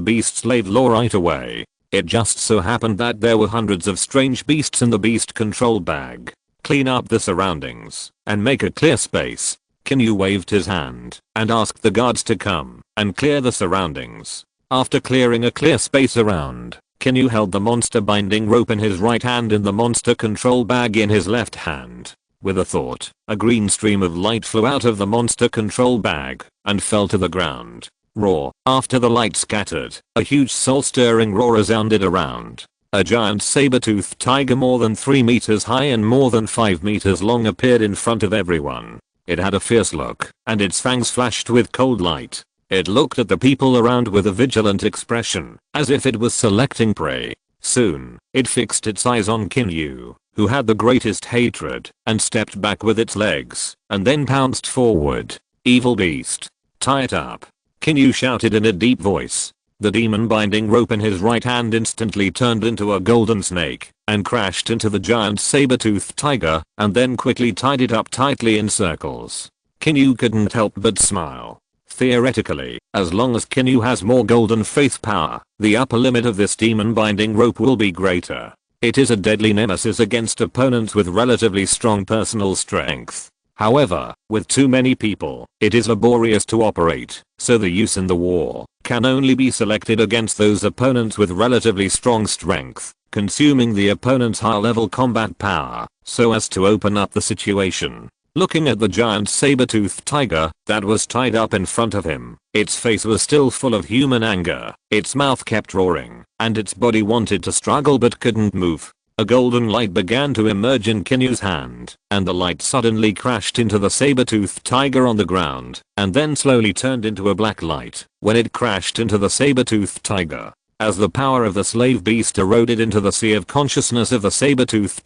beast slave law right away. It just so happened that there were hundreds of strange beasts in the beast control bag. Clean up the surroundings and make a clear space. Qin Yu waved his hand and asked the guards to come and clear the surroundings. After clearing a clear space around, Qin Yu held the monster binding rope in his right hand and the monster control bag in his left hand. With a thought, a green stream of light flew out of the monster control bag and fell to the ground. Roar. After the light scattered, a huge soul-stirring roar resounded around. A giant saber-toothed tiger more than 3 meters high and more than 5 meters long appeared in front of everyone. It had a fierce look, and its fangs flashed with cold light. It looked at the people around with a vigilant expression, as if it was selecting prey. Soon, it fixed its eyes on Qin Yu, who had the greatest hatred, and stepped back with its legs, and then pounced forward. Evil beast. Tie it up. Qin Yu shouted in a deep voice. The demon binding rope in his right hand instantly turned into a golden snake and crashed into the giant saber-toothed tiger and then quickly tied it up tightly in circles. Qin Yu couldn't help but smile. Theoretically, as long as Qin Yu has more golden faith power, the upper limit of this demon binding rope will be greater. It is a deadly nemesis against opponents with relatively strong personal strength. However, with too many people, it is laborious to operate, so the use in the war can only be selected against those opponents with relatively strong strength, consuming the opponent's high-level combat power, so as to open up the situation. Looking at the giant saber-toothed tiger that was tied up in front of him, its face was still full of human anger, its mouth kept roaring, and its body wanted to struggle but couldn't move. A golden light began to emerge in Qin Yu's hand, and the light suddenly crashed into the saber-toothed tiger on the ground, and then slowly turned into a black light when it crashed into the saber-toothed tiger. As the power of the slave beast eroded into the sea of consciousness of the saber-toothed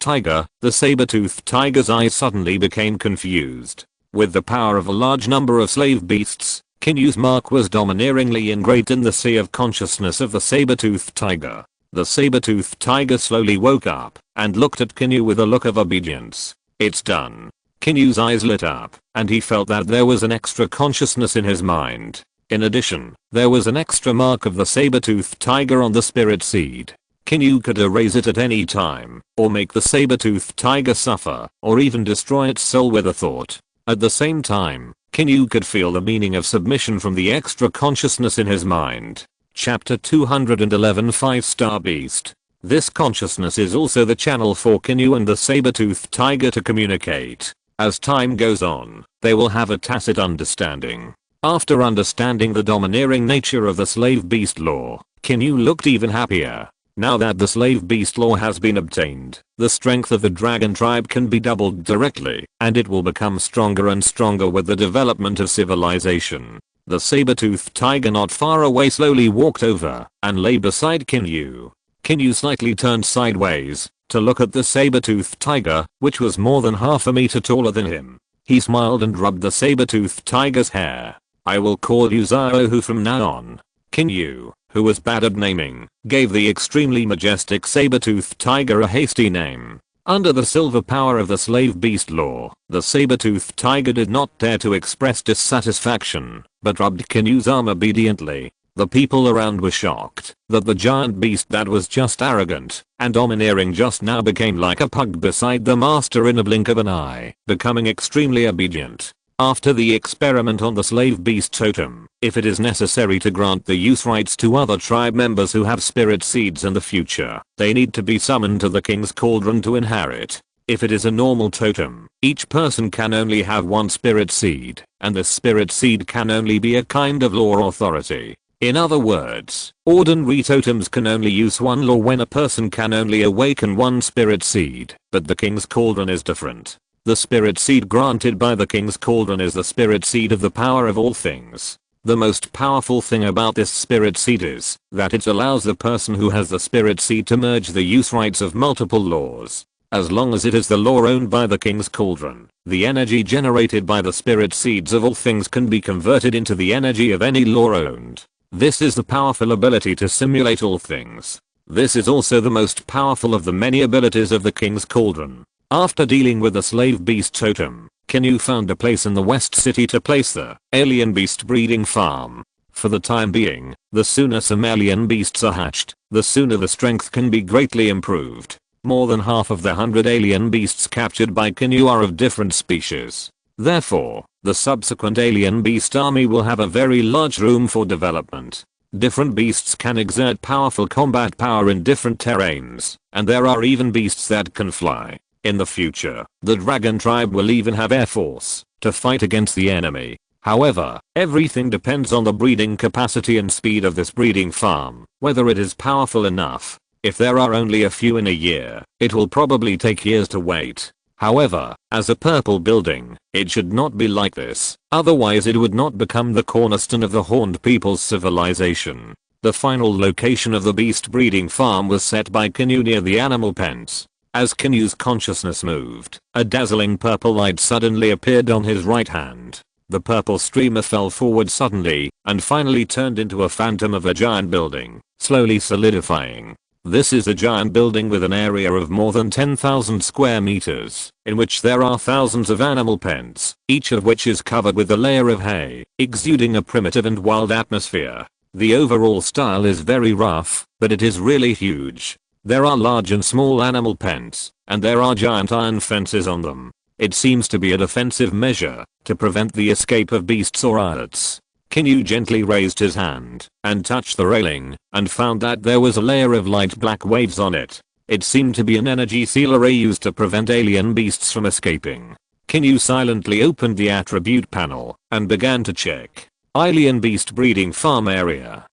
tiger's eyes suddenly became confused. With the power of a large number of slave beasts, Qin Yu's mark was domineeringly engraved in the sea of consciousness of the saber-toothed tiger. The saber-toothed tiger slowly woke up and looked at Qin Yu with a look of obedience. It's done. Qin Yu's eyes lit up, and he felt that there was an extra consciousness in his mind. In addition, there was an extra mark of the saber-toothed tiger on the spirit seed. Qin Yu could erase it at any time, or make the saber-toothed tiger suffer, or even destroy its soul with a thought. At the same time, Qin Yu could feel the meaning of submission from the extra consciousness in his mind. Chapter 211 5-Star Beast. This consciousness is also the channel for Qin Yu and the saber-toothed tiger to communicate. As time goes on, they will have a tacit understanding. After understanding the domineering nature of the slave beast law, Qin Yu looked even happier. Now that the slave beast law has been obtained, the strength of the dragon tribe can be doubled directly, and it will become stronger and stronger with the development of civilization. The saber-toothed tiger not far away slowly walked over and lay beside Qin Yu. Qin Yu slightly turned sideways to look at the saber-toothed tiger, which was more than half a meter taller than him. He smiled and rubbed the saber-toothed tiger's hair. I will call you Zhao from now on. Qin Yu, who was bad at naming, gave the extremely majestic saber-toothed tiger a hasty name. Under the silver power of the slave beast law, the saber-toothed tiger did not dare to express dissatisfaction, but rubbed Qin Yu's arm obediently. The people around were shocked that the giant beast that was just arrogant and domineering just now became like a pug beside the master in a blink of an eye, becoming extremely obedient. After the experiment on the slave beast totem, if it is necessary to grant the use rights to other tribe members who have spirit seeds in the future, they need to be summoned to the king's cauldron to inherit. If it is a normal totem, each person can only have one spirit seed, and this spirit seed can only be a kind of law authority. In other words, ordinary totems can only use one law when a person can only awaken one spirit seed, but the king's cauldron is different. The spirit seed granted by the king's cauldron is the spirit seed of the power of all things. The most powerful thing about this spirit seed is that it allows the person who has the spirit seed to merge the use rights of multiple laws. As long as it is the law owned by the King's Cauldron, the energy generated by the spirit seeds of all things can be converted into the energy of any law owned. This is the powerful ability to simulate all things. This is also the most powerful of the many abilities of the King's Cauldron. After dealing with the slave beast totem, Qin Yu found a place in the West City to place the alien beast breeding farm. For the time being, the sooner some alien beasts are hatched, the sooner the strength can be greatly improved. More than half of the 100 alien beasts captured by Qin Yu are of different species. Therefore, the subsequent alien beast army will have a very large room for development. Different beasts can exert powerful combat power in different terrains, and there are even beasts that can fly. In the future, the dragon tribe will even have air force to fight against the enemy. However, everything depends on the breeding capacity and speed of this breeding farm, whether it is powerful enough. If there are only a few in a year, it will probably take years to wait. However, as a purple building, it should not be like this, otherwise it would not become the cornerstone of the Horned People's civilization. The final location of the beast breeding farm was set by Qin Yu near the animal pens. As Qin Yu's consciousness moved, a dazzling purple light suddenly appeared on his right hand. The purple streamer fell forward suddenly, and finally turned into a phantom of a giant building, slowly solidifying. This is a giant building with an area of more than 10,000 square meters, in which there are thousands of animal pens, each of which is covered with a layer of hay, exuding a primitive and wild atmosphere. The overall style is very rough, but it is really huge. There are large and small animal pens, and there are giant iron fences on them. It seems to be a defensive measure to prevent the escape of beasts or riots. Qin Yu gently raised his hand and touched the railing and found that there was a layer of light black waves on it. It seemed to be an energy sealer used to prevent alien beasts from escaping. Qin Yu silently opened the attribute panel and began to check. Alien beast breeding farm area.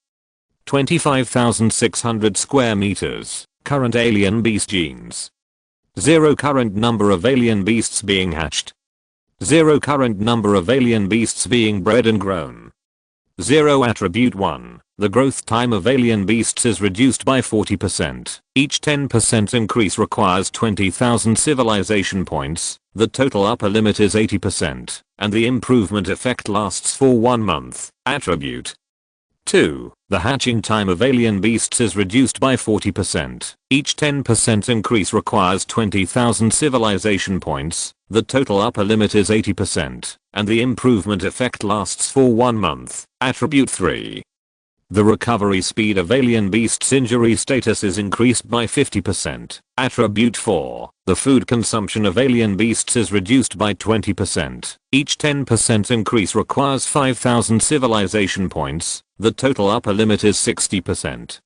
25,600 square meters. Current alien beast genes. 0 current number of alien beasts being hatched. 0 current number of alien beasts being bred and grown. 0 attribute 1. The growth time of alien beasts is reduced by 40%. Each 10% increase requires 20,000 civilization points. The total upper limit is 80%, and the improvement effect lasts for 1 month. Attribute 2. The hatching time of alien beasts is reduced by 40%. Each 10% increase requires 20,000 civilization points. The total upper limit is 80%, and the improvement effect lasts for 1 month. Attribute 3. The recovery speed of alien beasts' injury status is increased by 50%. Attribute 4. The food consumption of alien beasts is reduced by 20%. Each 10% increase requires 5,000 civilization points. The total upper limit is 60%.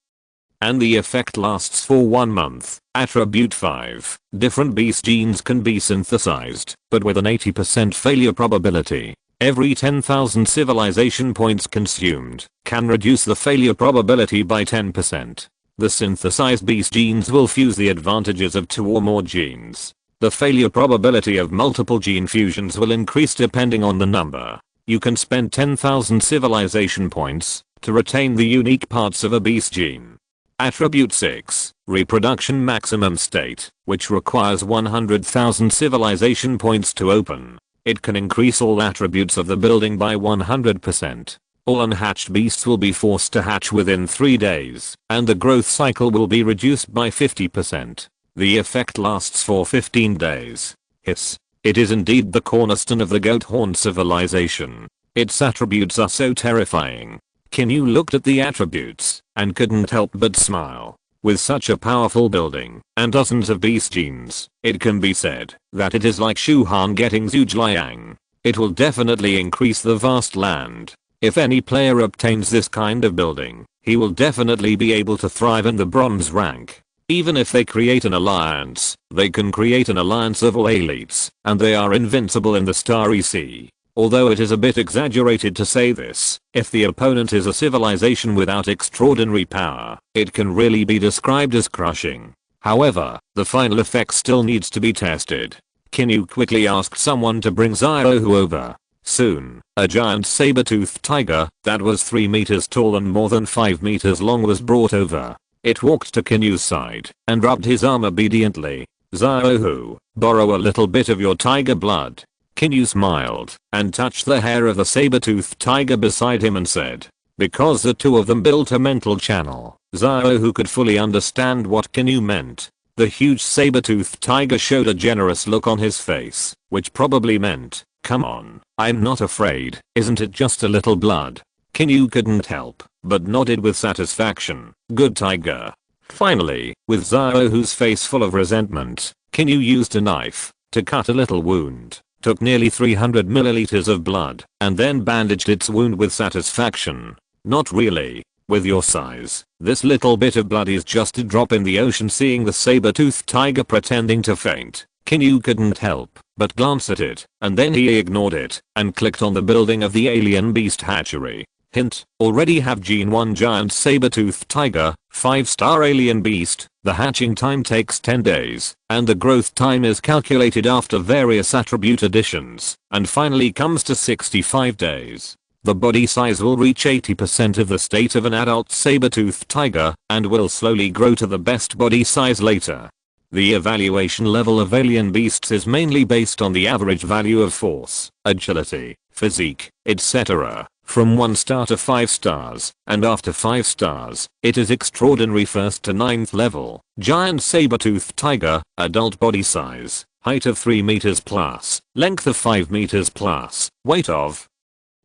And the effect lasts for 1 month. Attribute 5. Different beast genes can be synthesized, but with an 80% failure probability. Every 10,000 civilization points consumed can reduce the failure probability by 10%. The synthesized beast genes will fuse the advantages of 2 or more genes. The failure probability of multiple gene fusions will increase depending on the number. You can spend 10,000 civilization points to retain the unique parts of a beast gene. Attribute 6. Reproduction maximum state, which requires 100,000 civilization points to open. It can increase all attributes of the building by 100%. All unhatched beasts will be forced to hatch within 3 days, and the growth cycle will be reduced by 50%. The effect lasts for 15 days. Hiss. It is indeed the cornerstone of the goat horn civilization. Its attributes are so terrifying. Qin Yu looked at the attributes and couldn't help but smile. With such a powerful building and dozens of beast genes, it can be said that it is like Shu Han getting Zhujiang. It will definitely increase the vast land. If any player obtains this kind of building, he will definitely be able to thrive in the bronze rank. Even if they create an alliance, they can create an alliance of all elites, and they are invincible in the Starry Sea. Although it is a bit exaggerated to say this, if the opponent is a civilization without extraordinary power, it can really be described as crushing. However, the final effect still needs to be tested. Qin Yu quickly asked someone to bring Xiaohu over. Soon, a giant saber-toothed tiger that was 3 meters tall and more than 5 meters long was brought over. It walked to Qin Yu's side and rubbed his arm obediently. "Xiaohu, borrow a little bit of your tiger blood." Qin Yu smiled and touched the hair of the saber-toothed tiger beside him and said. Because the two of them built a mental channel, Xiaohu could fully understand what Qin Yu meant. The huge saber-toothed tiger showed a generous look on his face, which probably meant, "Come on, I'm not afraid, isn't it just a little blood?" Qin Yu couldn't help but nodded with satisfaction. "Good tiger." Finally, with Xiaohu's face full of resentment, Qin Yu used a knife to cut a little wound, took nearly 300 milliliters of blood, and then bandaged its wound with satisfaction. "Not really. With your size, this little bit of blood is just a drop in the ocean." Seeing the saber-toothed tiger pretending to faint, Qin Yu couldn't help but glance at it, and then he ignored it and clicked on the building of the alien beast hatchery. Hint, already have Gene 1 giant saber-toothed tiger, 5-star alien beast. The hatching time takes 10 days, and the growth time is calculated after various attribute additions, and finally comes to 65 days. The body size will reach 80% of the state of an adult saber-toothed tiger, and will slowly grow to the best body size later. The evaluation level of alien beasts is mainly based on the average value of force, agility, physique, etc. from 1 star to 5 stars, and after 5 stars, it is extraordinary 1st to 9th level. Giant saber-toothed tiger, adult body size, height of 3 meters plus, length of 5 meters plus, weight of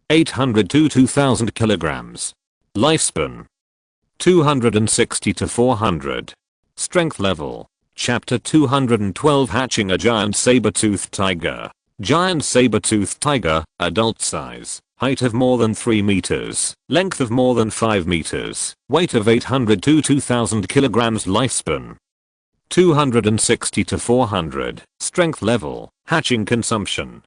800 to 2000 kilograms. Lifespan 260 to 400. Strength level. Chapter 212 Hatching a giant saber-toothed tiger. Giant saber-toothed tiger, adult size, height of more than 3 meters, length of more than 5 meters, weight of 800 to 2000 kilograms. Lifespan 260 to 400. Strength level. Hatching consumption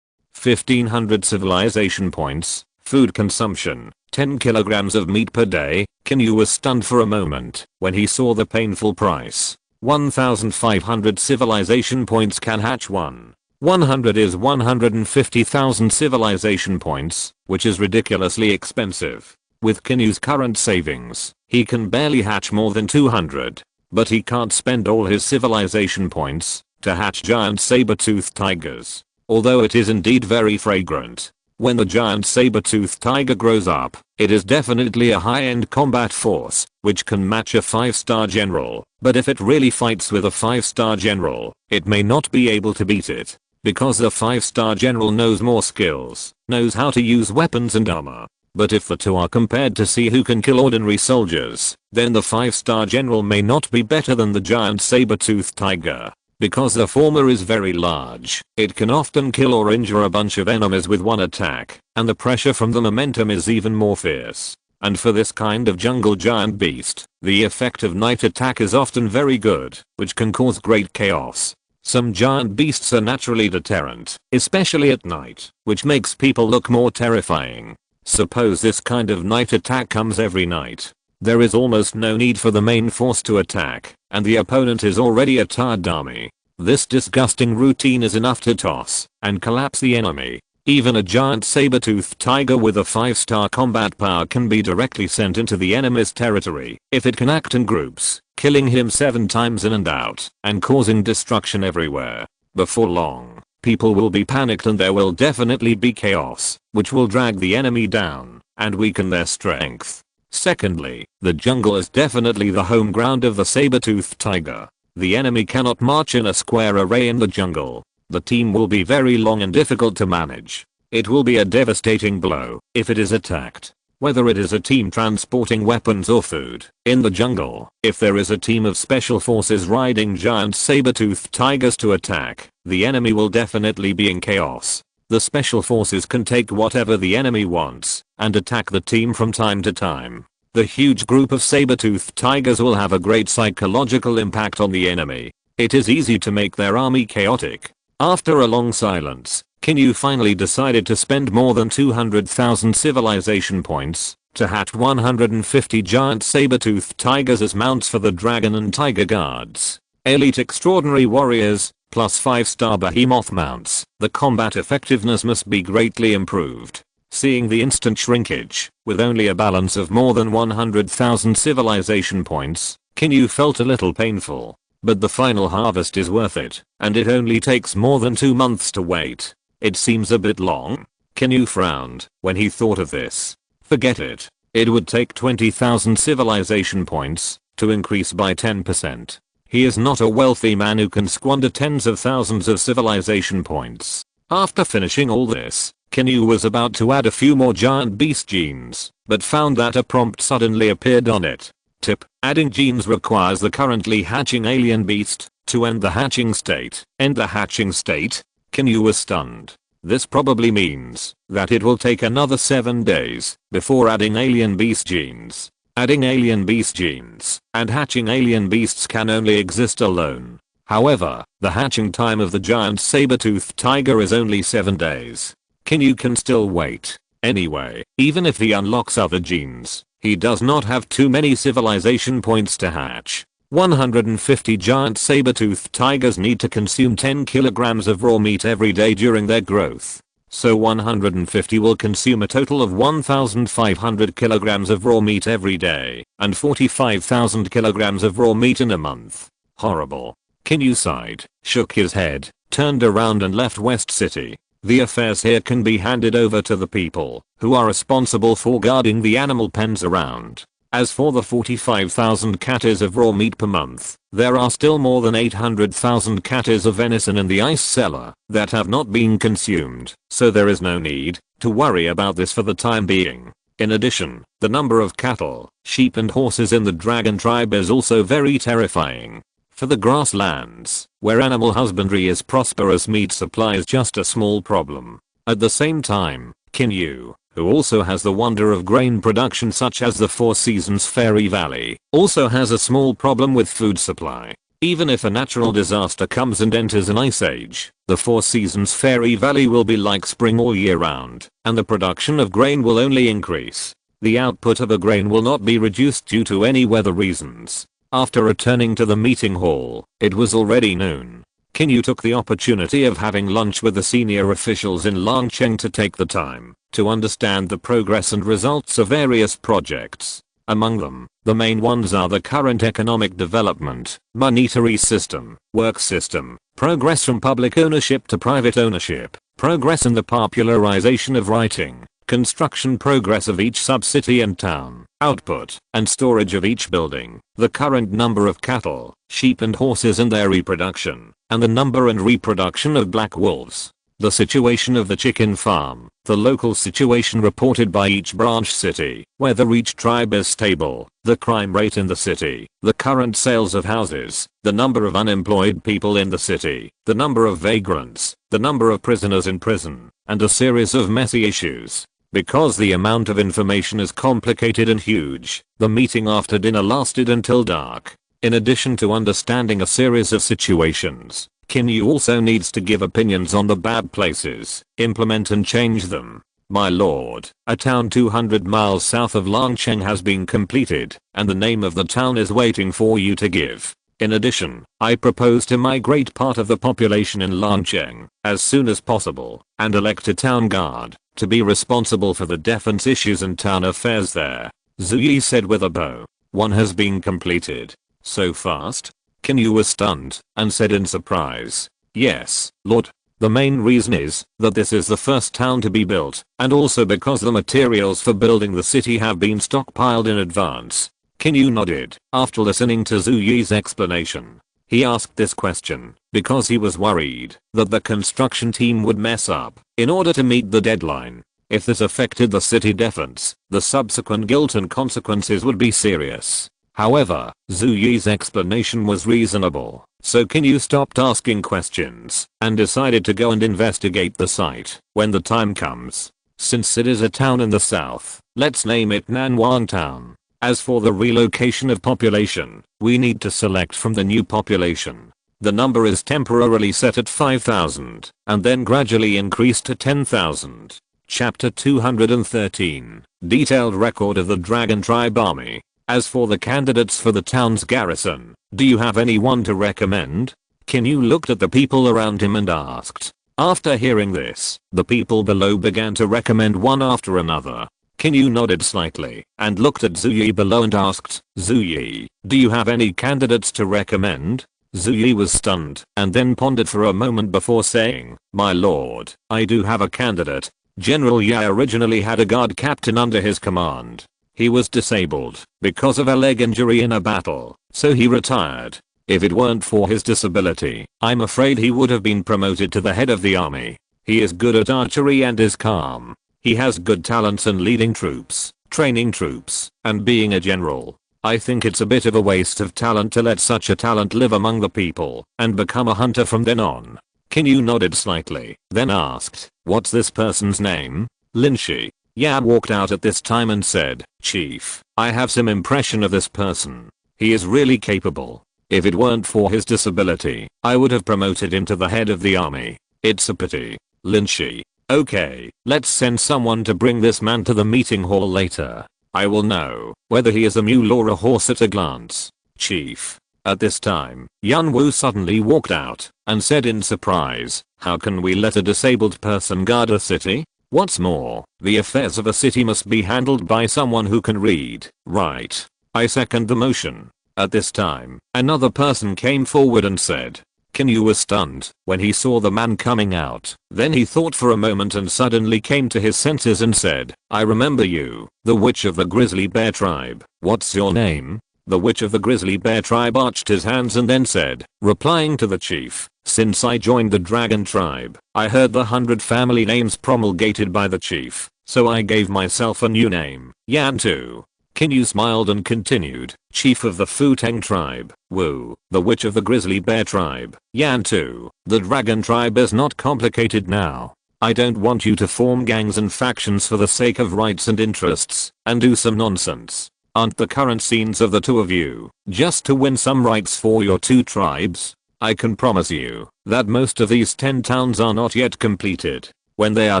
1500 civilization points. Food consumption 10 kilograms of meat per day. Qin Yu was stunned for a moment when he saw the painful price. 1500 civilization points can hatch one. 100 is 150,000 civilization points, which is ridiculously expensive. With Qin Yu's current savings, he can barely hatch more than 200. But he can't spend all his civilization points to hatch giant saber-toothed tigers. Although it is indeed very fragrant. When the giant saber-toothed tiger grows up, it is definitely a high-end combat force, which can match a 5-star general. But if it really fights with a 5-star general, it may not be able to beat it. Because the 5-star general knows more skills, knows how to use weapons and armor. But if the two are compared to see who can kill ordinary soldiers, then the 5-star general may not be better than the giant saber-toothed tiger. Because the former is very large, it can often kill or injure a bunch of enemies with one attack, and the pressure from the momentum is even more fierce. And for this kind of jungle giant beast, the effect of night attack is often very good, which can cause great chaos. Some giant beasts are naturally deterrent, especially at night, which makes people look more terrifying. Suppose this kind of night attack comes every night. There is almost no need for the main force to attack, and the opponent is already a tired army. This disgusting routine is enough to toss and collapse the enemy. Even a giant saber-toothed tiger with a 5-star combat power can be directly sent into the enemy's territory if it can act in groups, killing him 7 times in and out and causing destruction everywhere. Before long, people will be panicked and there will definitely be chaos, which will drag the enemy down and weaken their strength. Secondly, the jungle is definitely the home ground of the saber-toothed tiger. The enemy cannot march in a square array in the jungle. The team will be very long and difficult to manage. It will be a devastating blow if it is attacked. Whether it is a team transporting weapons or food in the jungle, if there is a team of special forces riding giant saber-toothed tigers to attack, the enemy will definitely be in chaos. The special forces can take whatever the enemy wants and attack the team from time to time. The huge group of saber-toothed tigers will have a great psychological impact on the enemy. It is easy to make their army chaotic. After a long silence, Qin Yu finally decided to spend more than 200,000 civilization points to hatch 150 giant saber-toothed tigers as mounts for the dragon and tiger guards. Elite extraordinary warriors, plus 5-star behemoth mounts, the combat effectiveness must be greatly improved. Seeing the instant shrinkage, with only a balance of more than 100,000 civilization points, Qin Yu felt a little painful. But the final harvest is worth it, and it only takes more than 2 months to wait. It seems a bit long. Qin Yu frowned when he thought of this. Forget it. It would take 20,000 civilization points to increase by 10%. He is not a wealthy man who can squander tens of thousands of civilization points. After finishing all this, Qin Yu was about to add a few more giant beast genes, but found that a prompt suddenly appeared on it. Tip: adding genes requires the currently hatching alien beast to end the hatching state. End the hatching state? Qin Yu was stunned. This probably means that it will take another 7 days before adding alien beast genes. Adding alien beast genes and hatching alien beasts can only exist alone. However, the hatching time of the giant saber-toothed tiger is only 7 days. Qin Yu can still wait. Anyway, even if he unlocks other genes, he does not have too many civilization points to hatch. 150 giant saber-toothed tigers need to consume 10 kilograms of raw meat every day during their growth. So 150 will consume a total of 1,500 kilograms of raw meat every day, and 45,000 kilograms of raw meat in a month. Horrible. Qin Yu sighed, shook his head, turned around and left West City. The affairs here can be handed over to the people who are responsible for guarding the animal pens around. As for the 45,000 catties of raw meat per month, there are still more than 800,000 catties of venison in the ice cellar that have not been consumed, so there is no need to worry about this for the time being. In addition, the number of cattle, sheep and horses in the dragon tribe is also very terrifying. For the grasslands, where animal husbandry is prosperous, meat supply is just a small problem. At the same time, Qin Yu, who also has the wonder of grain production such as the Four Seasons Fairy Valley, also has a small problem with food supply. Even if a natural disaster comes and enters an ice age, the Four Seasons Fairy Valley will be like spring all year round, and the production of grain will only increase. The output of a grain will not be reduced due to any weather reasons. After returning to the meeting hall, it was already noon. Qin Yu took the opportunity of having lunch with the senior officials in Longcheng to take the time to understand the progress and results of various projects. Among them, the main ones are the current economic development, monetary system, work system, progress from public ownership to private ownership, progress in the popularization of writing, construction progress of each sub-city and town, output and storage of each building, the current number of cattle, sheep and horses and their reproduction, and the number and reproduction of black wolves, the situation of the chicken farm, the local situation reported by each branch city, whether each tribe is stable, the crime rate in the city, the current sales of houses, the number of unemployed people in the city, the number of vagrants, the number of prisoners in prison, and a series of messy issues. Because the amount of information is complicated and huge, the meeting after dinner lasted until dark. In addition to understanding a series of situations, Qin Yu also needs to give opinions on the bad places, implement and change them. My lord, a town 200 miles south of Longcheng has been completed, and the name of the town is waiting for you to give. In addition, I propose to migrate part of the population in Longcheng as soon as possible and elect a town guard to be responsible for the defense issues and town affairs there. Zhu Yi said with a bow. One has been completed. So fast? Qin Yu was stunned and said in surprise. Yes, Lord. The main reason is that this is the first town to be built, and also because the materials for building the city have been stockpiled in advance. Qin Yu nodded after listening to Zhu Yi's explanation. He asked this question because he was worried that the construction team would mess up in order to meet the deadline. If this affected the city defense, the subsequent guilt and consequences would be serious. However, Zhu Yi's explanation was reasonable, so Qin Yu stopped asking questions and decided to go and investigate the site when the time comes. Since it is a town in the south, let's name it Nanwang Town. As for the relocation of population, we need to select from the new population. The number is temporarily set at 5,000 and then gradually increased to 10,000. Chapter 213. Detailed record of the Dragon Tribe Army. As for the candidates for the town's garrison, do you have anyone to recommend? Qin Yu looked at the people around him and asked. After hearing this, the people below began to recommend one after another. Qin Yu nodded slightly and looked at Zuyi below and asked, Zuyi, do you have any candidates to recommend? Zuyi was stunned and then pondered for a moment before saying, my lord, I do have a candidate. General Ye originally had a guard captain under his command. He was disabled because of a leg injury in a battle, so he retired. If it weren't for his disability, I'm afraid he would have been promoted to the head of the army. He is good at archery and is calm. He has good talents in leading troops, training troops, and being a general. I think it's a bit of a waste of talent to let such a talent live among the people and become a hunter from then on. Qin Yu nodded slightly, then asked, what's this person's name? Lin Shi. Ya walked out at this time and said, Chief, I have some impression of this person. He is really capable. If it weren't for his disability, I would have promoted him to the head of the army. It's a pity. Lin Shi. Okay, let's send someone to bring this man to the meeting hall later. I will know whether he is a mule or a horse at a glance. Chief. At this time, Yun Wu suddenly walked out and said in surprise, how can we let a disabled person guard a city? What's more, the affairs of a city must be handled by someone who can read, right? I second the motion. At this time, another person came forward and said. Qin Yu was stunned when he saw the man coming out. Then he thought for a moment and suddenly came to his senses and said, I remember you, the witch of the grizzly bear tribe. What's your name? The witch of the grizzly bear tribe arched his hands and then said, replying to the chief, since I joined the dragon tribe, I heard the 100 family names promulgated by the chief, so I gave myself a new name, Yan Tu. Qin Yu smiled and continued, chief of the Futeng tribe, Wu, the witch of the grizzly bear tribe, Yan Tu. The dragon tribe is not complicated now. I don't want you to form gangs and factions for the sake of rights and interests, and do some nonsense. Aren't the current scenes of the two of you, just to win some rights for your two tribes? I can promise you that most of these 10 towns are not yet completed. When they are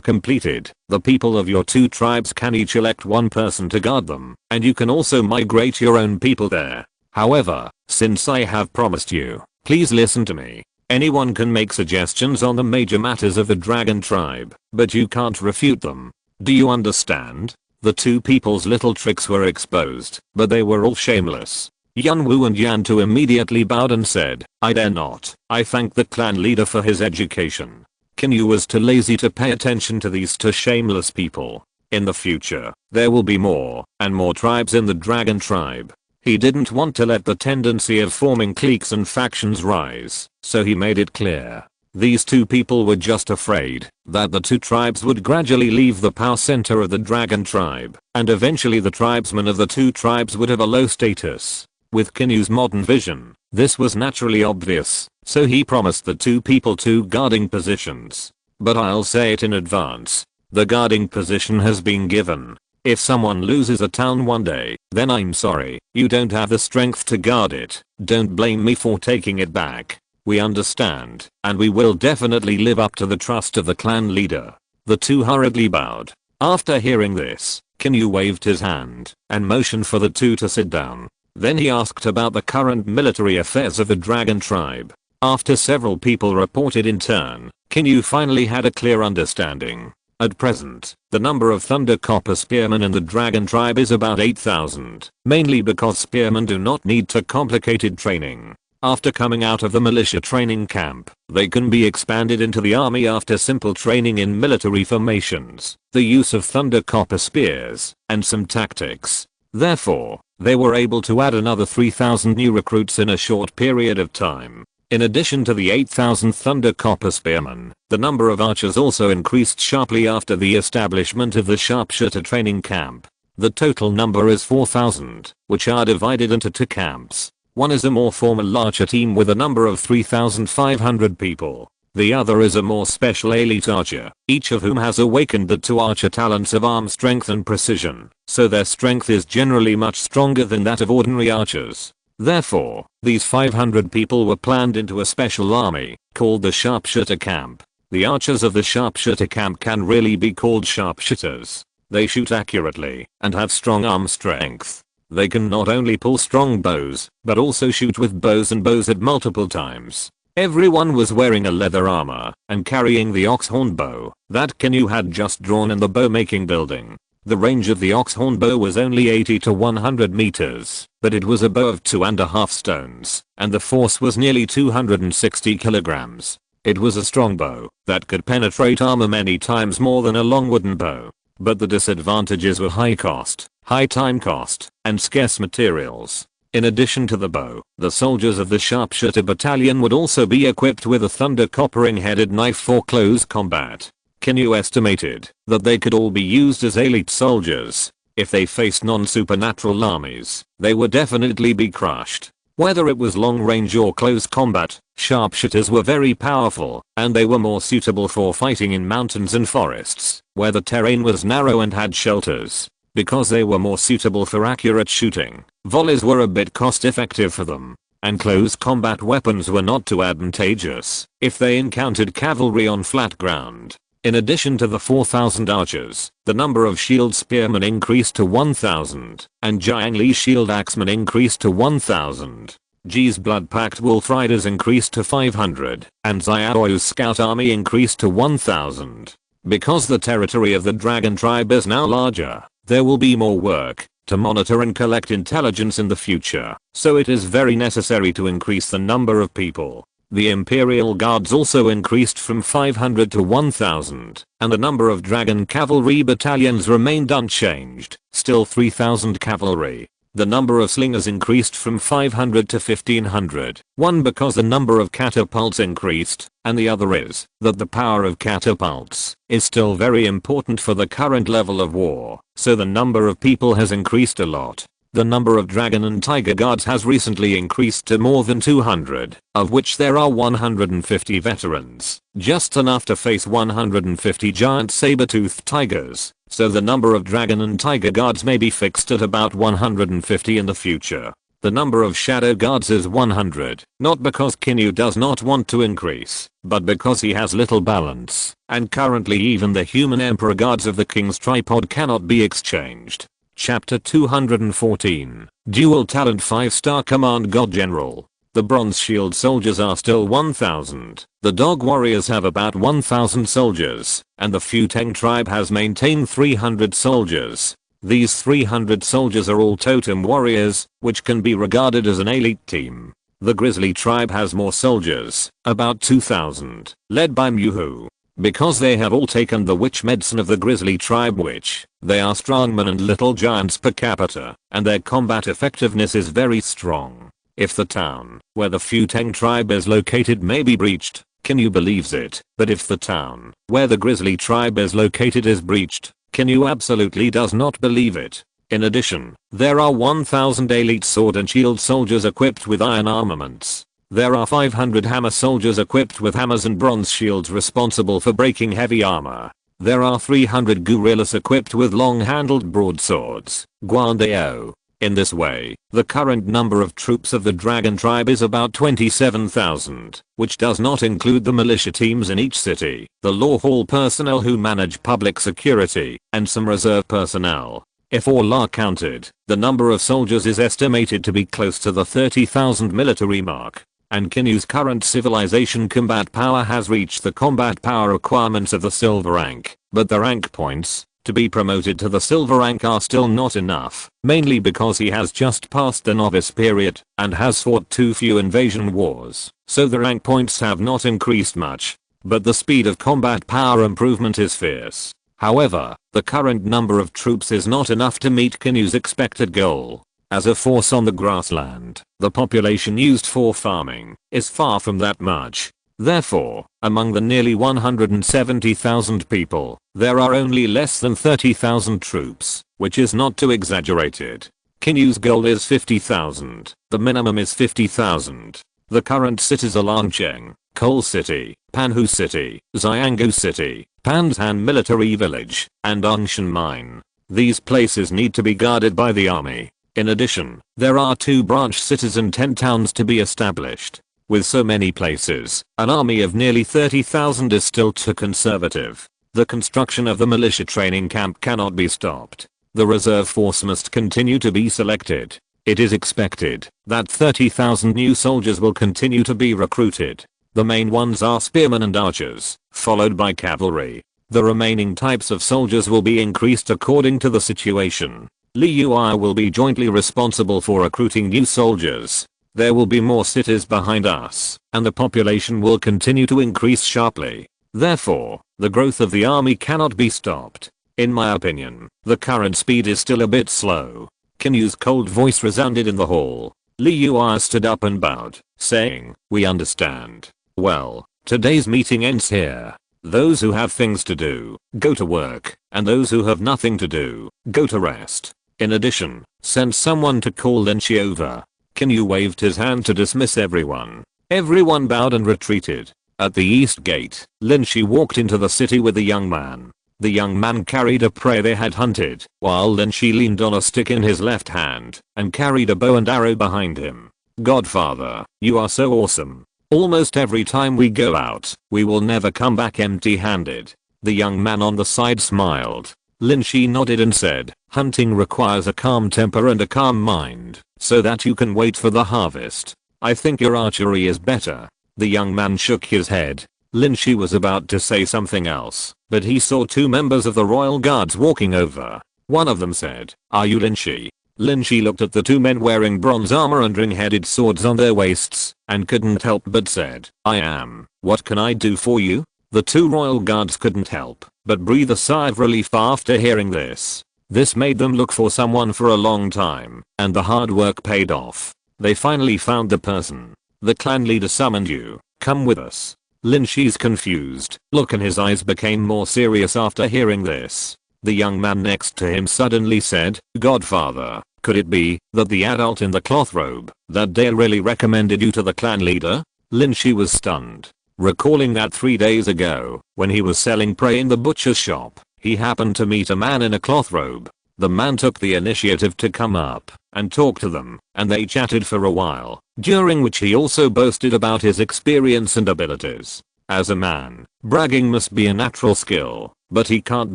completed, the people of your two tribes can each elect one person to guard them, and you can also migrate your own people there. However, since I have promised you, please listen to me. Anyone can make suggestions on the major matters of the dragon tribe, but you can't refute them. Do you understand? The two people's little tricks were exposed, but they were all shameless. Yun Wu and Yan Tu immediately bowed and said, I dare not. I thank the clan leader for his education. Qin Yu was too lazy to pay attention to these two shameless people. In the future, there will be more and more tribes in the dragon tribe. He didn't want to let the tendency of forming cliques and factions rise, so he made it clear. These two people were just afraid that the two tribes would gradually leave the power center of the dragon tribe, and eventually the tribesmen of the two tribes would have a low status. With Qin Yu's modern vision, this was naturally obvious, so he promised the two people 2 guarding positions. But I'll say it in advance. The guarding position has been given. If someone loses a town one day, then I'm sorry, you don't have the strength to guard it. Don't blame me for taking it back. We understand, and we will definitely live up to the trust of the clan leader. The two hurriedly bowed. After hearing this, Qin Yu waved his hand and motioned for the two to sit down. Then he asked about the current military affairs of the dragon tribe. After several people reported in turn, Qin Yu finally had a clear understanding. At present, the number of Thunder Copper Spearmen in the dragon tribe is about 8,000, mainly because spearmen do not need too complicated training. After coming out of the militia training camp, they can be expanded into the army after simple training in military formations, the use of Thunder Copper Spears, and some tactics. Therefore, they were able to add another 3,000 new recruits in a short period of time. In addition to the 8,000 Thunder Copper Spearmen, the number of archers also increased sharply after the establishment of the sharpshooter training camp. The total number is 4,000, which are divided into 2 camps. One is a more formal archer team with a number of 3,500 people. The other is a more special elite archer, each of whom has awakened the 2 archer talents of arm strength and precision, so their strength is generally much stronger than that of ordinary archers. Therefore, these 500 people were planned into a special army, called the Sharpshooter Camp. The archers of the Sharpshooter Camp can really be called sharpshooters. They shoot accurately and have strong arm strength. They can not only pull strong bows, but also shoot with bows and bows at multiple times. Everyone was wearing a leather armor and carrying the oxhorn bow that Qin Yu had just drawn in the bow making building. The range of the oxhorn bow was only 80 to 100 meters, but it was a bow of 2.5 stones, and the force was nearly 260 kilograms. It was a strong bow that could penetrate armor many times more than a long wooden bow. But the disadvantages were high cost, high time cost, and scarce materials. In addition to the bow, the soldiers of the sharpshooter battalion would also be equipped with a thunder coppering headed knife for close combat. Qin Yu estimated that they could all be used as elite soldiers. If they faced non-supernatural armies, they would definitely be crushed. Whether it was long range or close combat, sharpshooters were very powerful, and they were more suitable for fighting in mountains and forests, where the terrain was narrow and had shelters. Because they were more suitable for accurate shooting, volleys were a bit cost effective for them, and close combat weapons were not too advantageous if they encountered cavalry on flat ground. In addition to the 4,000 archers, the number of shield spearmen increased to 1,000, and Jiang Li's shield axemen increased to 1,000. Ji's blood-packed wolf riders increased to 500, and Xiaoyu's scout army increased to 1,000. Because the territory of the dragon tribe is now larger, there will be more work to monitor and collect intelligence in the future, so it is very necessary to increase the number of people. The Imperial Guards also increased from 500 to 1,000, and the number of dragon cavalry battalions remained unchanged, still 3,000 cavalry. The number of slingers increased from 500 to 1,500, one because the number of catapults increased, and the other is that the power of catapults is still very important for the current level of war, so the number of people has increased a lot. The number of dragon and tiger guards has recently increased to more than 200, of which there are 150 veterans, just enough to face 150 giant saber-toothed tigers, so the number of dragon and tiger guards may be fixed at about 150 in the future. The number of shadow guards is 100, not because Qin Yu does not want to increase, but because he has little balance, and currently even the human emperor guards of the king's tripod cannot be exchanged. Chapter 214. Dual Talent 5-star Command God General. The Bronze Shield soldiers are still 1,000. The Dog Warriors have about 1,000 soldiers, and the Futeng tribe has maintained 300 soldiers. These 300 soldiers are all totem warriors, which can be regarded as an elite team. The Grizzly tribe has more soldiers, about 2,000, led by Muhu. Because they have all taken the witch medicine of the Grizzly tribe, which they are strongmen and little giants per capita, and their combat effectiveness is very strong. If the town where the Futeng tribe is located may be breached, Qin Yu believes it, but if the town where the Grizzly tribe is located is breached, Qin Yu absolutely does not believe it. In addition, there are 1,000 elite sword and shield soldiers equipped with iron armaments. There are 500 hammer soldiers equipped with hammers and bronze shields responsible for breaking heavy armor. There are 300 guerrillas equipped with long-handled broadswords, Guandao. In this way, the current number of troops of the Dragon Tribe is about 27,000, which does not include the militia teams in each city, the law hall personnel who manage public security, and some reserve personnel. If all are counted, the number of soldiers is estimated to be close to the 30,000 military mark. And Qin Yu's current civilization combat power has reached the combat power requirements of the silver rank, but the rank points to be promoted to the silver rank are still not enough, mainly because he has just passed the novice period and has fought too few invasion wars, so the rank points have not increased much. But the speed of combat power improvement is fierce. However, the current number of troops is not enough to meet Qin Yu's expected goal. As a force on the grassland, the population used for farming is far from that much. Therefore, among the nearly 170,000 people, there are only less than 30,000 troops, which is not too exaggerated. Qin Yu's goal is 50,000, the minimum is 50,000. The current cities are Langcheng, Coal City, Panhu City, Xianggu City, Panshan Military Village, and Angshan Mine. These places need to be guarded by the army. In addition, there are 2 branch cities and 10 towns to be established. With so many places, an army of nearly 30,000 is still too conservative. The construction of the militia training camp cannot be stopped. The reserve force must continue to be selected. It is expected that 30,000 new soldiers will continue to be recruited. The main ones are spearmen and archers, followed by cavalry. The remaining types of soldiers will be increased according to the situation. Liu will be jointly responsible for recruiting new soldiers. There will be more cities behind us, and the population will continue to increase sharply. Therefore, the growth of the army cannot be stopped. In my opinion, the current speed is still a bit slow. Qin Yu's cold voice resounded in the hall. Liu stood up and bowed, saying, "We understand. Well, today's meeting ends here. Those who have things to do, go to work, and those who have nothing to do, go to rest. In addition, send someone to call Lin Shi over." Qin Yu waved his hand to dismiss everyone. Everyone bowed and retreated. At the east gate, Lin Shi walked into the city with the young man. The young man carried a prey they had hunted, while Lin Shi leaned on a stick in his left hand and carried a bow and arrow behind him. "Godfather, you are so awesome. Almost every time we go out, we will never come back empty-handed." The young man on the side smiled. Lin Shi nodded and said, "Hunting requires a calm temper and a calm mind, so that you can wait for the harvest. I think your archery is better." The young man shook his head. Lin Shi was about to say something else, but he saw two members of the royal guards walking over. One of them said, "Are you Lin Shi?" Lin Shi looked at the two men wearing bronze armor and ring-headed swords on their waists, and couldn't help but said, "I am. What can I do for you?" The two royal guards couldn't help but breathe a sigh of relief after hearing this. This made them look for someone for a long time, and the hard work paid off. They finally found the person. "The clan leader summoned you. Come with us." Lin Shi's confused look in his eyes became more serious after hearing this. The young man next to him suddenly said, "Godfather, could it be that the adult in the cloth robe that day really recommended you to the clan leader?" Lin Shi was stunned, recalling that 3 days ago, when he was selling prey in the butcher's shop, he happened to meet a man in a cloth robe. The man took the initiative to come up and talk to them, and they chatted for a while, during which he also boasted about his experience and abilities. As a man, bragging must be a natural skill, but he can't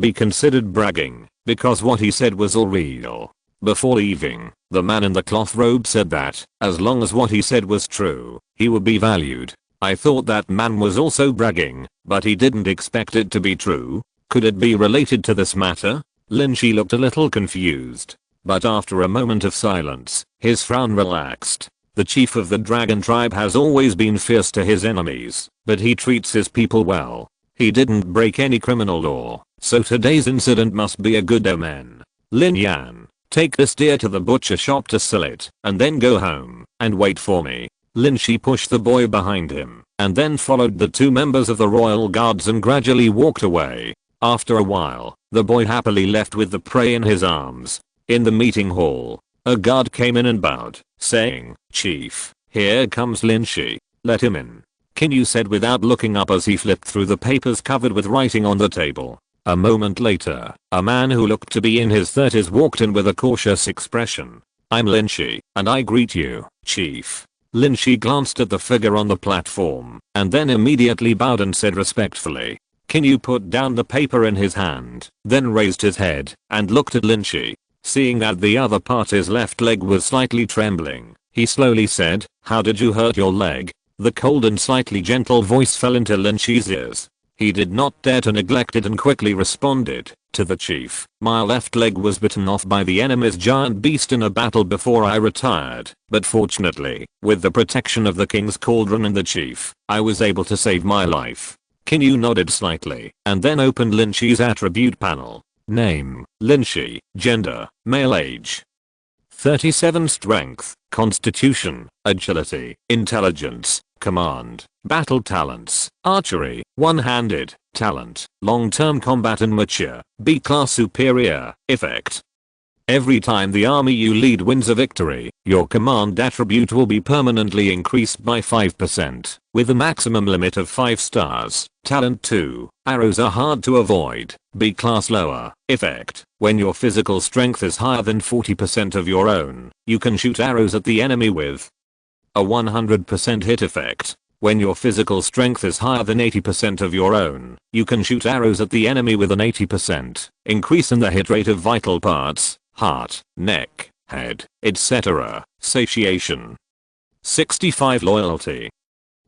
be considered bragging, because what he said was all real. Before leaving, the man in the cloth robe said that, as long as what he said was true, he would be valued. I thought that man was also bragging, but he didn't expect it to be true. Could it be related to this matter? Lin Shi looked a little confused, but after a moment of silence, his frown relaxed. The chief of the dragon tribe has always been fierce to his enemies, but he treats his people well. He didn't break any criminal law, so today's incident must be a good omen. "Lin Yan, take this deer to the butcher shop to sell it, and then go home and wait for me." Lin Shi pushed the boy behind him, and then followed the two members of the royal guards and gradually walked away. After a while, the boy happily left with the prey in his arms. In the meeting hall, a guard came in and bowed, saying, "Chief, here comes Lin Shi. Let him in." Qin Yu said without looking up as he flipped through the papers covered with writing on the table. A moment later, a man who looked to be in his 30s walked in with a cautious expression. "I'm Lin Shi, and I greet you, Chief." Lin Shi glanced at the figure on the platform, and then immediately bowed and said respectfully. Qin Yu put down the paper in his hand, then raised his head, and looked at Lin Shi. Seeing that the other party's left leg was slightly trembling, he slowly said, "How did you hurt your leg?" The cold and slightly gentle voice fell into Lin Shi's ears. He did not dare to neglect it and quickly responded, "To the chief, my left leg was bitten off by the enemy's giant beast in a battle before I retired, but fortunately, with the protection of the king's cauldron and the chief, I was able to save my life." Qin Yu nodded slightly, and then opened Lin Shi's attribute panel. Name, Lin Shi. Gender, male. Age, 37. Strength, Constitution, Agility, Intelligence, Command, Battle Talents, Archery, One-handed, Talent, Long-term Combat and Mature, B-Class Superior, Effect. Every time the army you lead wins a victory, your command attribute will be permanently increased by 5%, with a maximum limit of 5 stars. Talent 2. Arrows are hard to avoid. B-class lower. Effect. When your physical strength is higher than 40% of your own, you can shoot arrows at the enemy with a 100% hit effect. When your physical strength is higher than 80% of your own, you can shoot arrows at the enemy with an 80% increase in the hit rate of vital parts. Heart, neck, head, etc. Satiation. 65. Loyalty.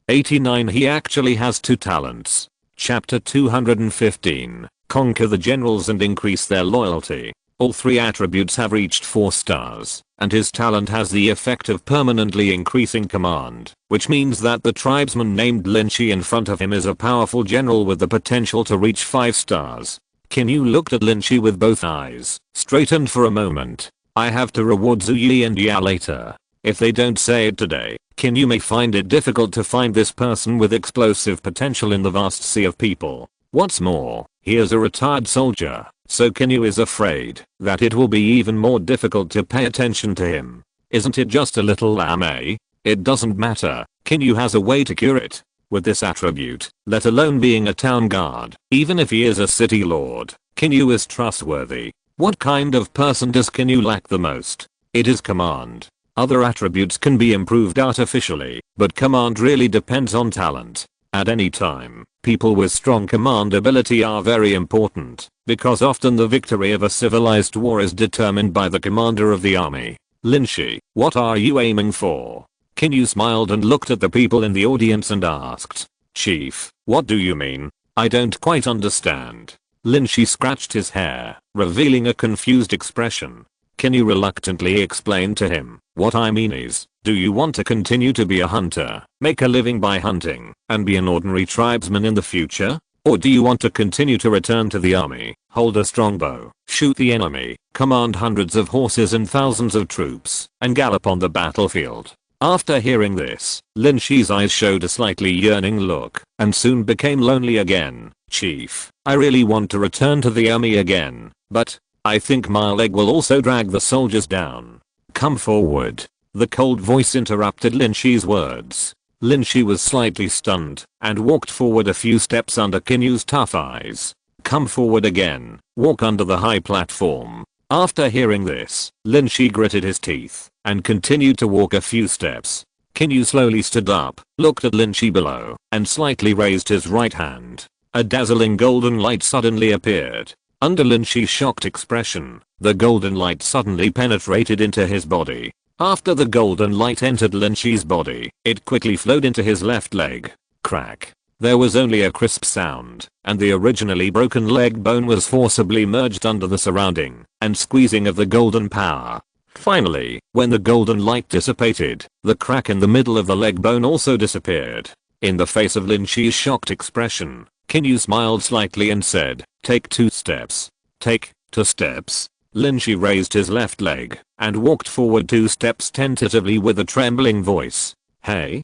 89. He actually has 2 talents. Chapter 215. Conquer the generals and increase their loyalty. All 3 attributes have reached 4 stars, and his talent has the effect of permanently increasing command, which means that the tribesman named Lin Shi in front of him is a powerful general with the potential to reach 5 stars. Qin Yu looked at Lin Shi with both eyes, straightened for a moment. I have to reward Zhu Yi and Ya later. If they don't say it today, Qin Yu may find it difficult to find this person with explosive potential in the vast sea of people. What's more, he is a retired soldier, so Qin Yu is afraid that it will be even more difficult to pay attention to him. Isn't it just a little lamb, eh? It doesn't matter, Qin Yu has a way to cure it. With this attribute, let alone being a town guard, even if he is a city lord, Qin Yu is trustworthy. What kind of person does Qin Yu lack the most? It is command. Other attributes can be improved artificially, but command really depends on talent. At any time, people with strong command ability are very important, because often the victory of a civilized war is determined by the commander of the army. Lin Shi, what are you aiming for? Qin Yu smiled and looked at the people in the audience and asked, Chief, what do you mean? I don't quite understand. Lin Shi scratched his hair, revealing a confused expression. Qin Yu reluctantly explained to him, what I mean is, do you want to continue to be a hunter, make a living by hunting, and be an ordinary tribesman in the future? Or do you want to continue to return to the army, hold a strong bow, shoot the enemy, command hundreds of horses and thousands of troops, and gallop on the battlefield? After hearing this, Lin Shi's eyes showed a slightly yearning look, and soon became lonely again. Chief, I really want to return to the army again, but I think my leg will also drag the soldiers down. Come forward. The cold voice interrupted Lin Shi's words. Lin Shi was slightly stunned, and walked forward a few steps under Qin Yu's tough eyes. Come forward again, walk under the high platform. After hearing this, Lin Shi gritted his teeth, and continued to walk a few steps. Qin Yu slowly stood up, looked at Lin Shi below, and slightly raised his right hand. A dazzling golden light suddenly appeared. Under Lin Shi's shocked expression, the golden light suddenly penetrated into his body. After the golden light entered Lin Shi's body, it quickly flowed into his left leg. Crack. There was only a crisp sound, and the originally broken leg bone was forcibly merged under the surrounding and squeezing of the golden power. Finally, when the golden light dissipated, the crack in the middle of the leg bone also disappeared. In the face of Lin Shi's shocked expression, Qin Yu smiled slightly and said, take 2 steps. Take 2 steps. Lin Shi raised his left leg and walked forward 2 steps tentatively with a trembling voice. Hey,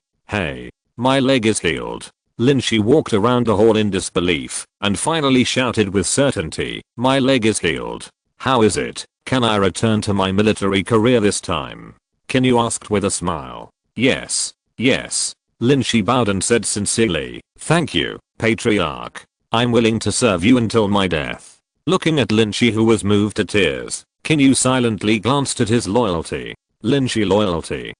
my leg is healed. Lin Shi walked around the hall in disbelief and finally shouted with certainty, my leg is healed. How is it? Can I return to my military career this time? Qin Yu asked with a smile. Yes. Lin Shi bowed and said sincerely, thank you, Patriarch. I'm willing to serve you until my death. Looking at Lin Shi, who was moved to tears, Qin Yu silently glanced at his loyalty. Lin Shi loyalty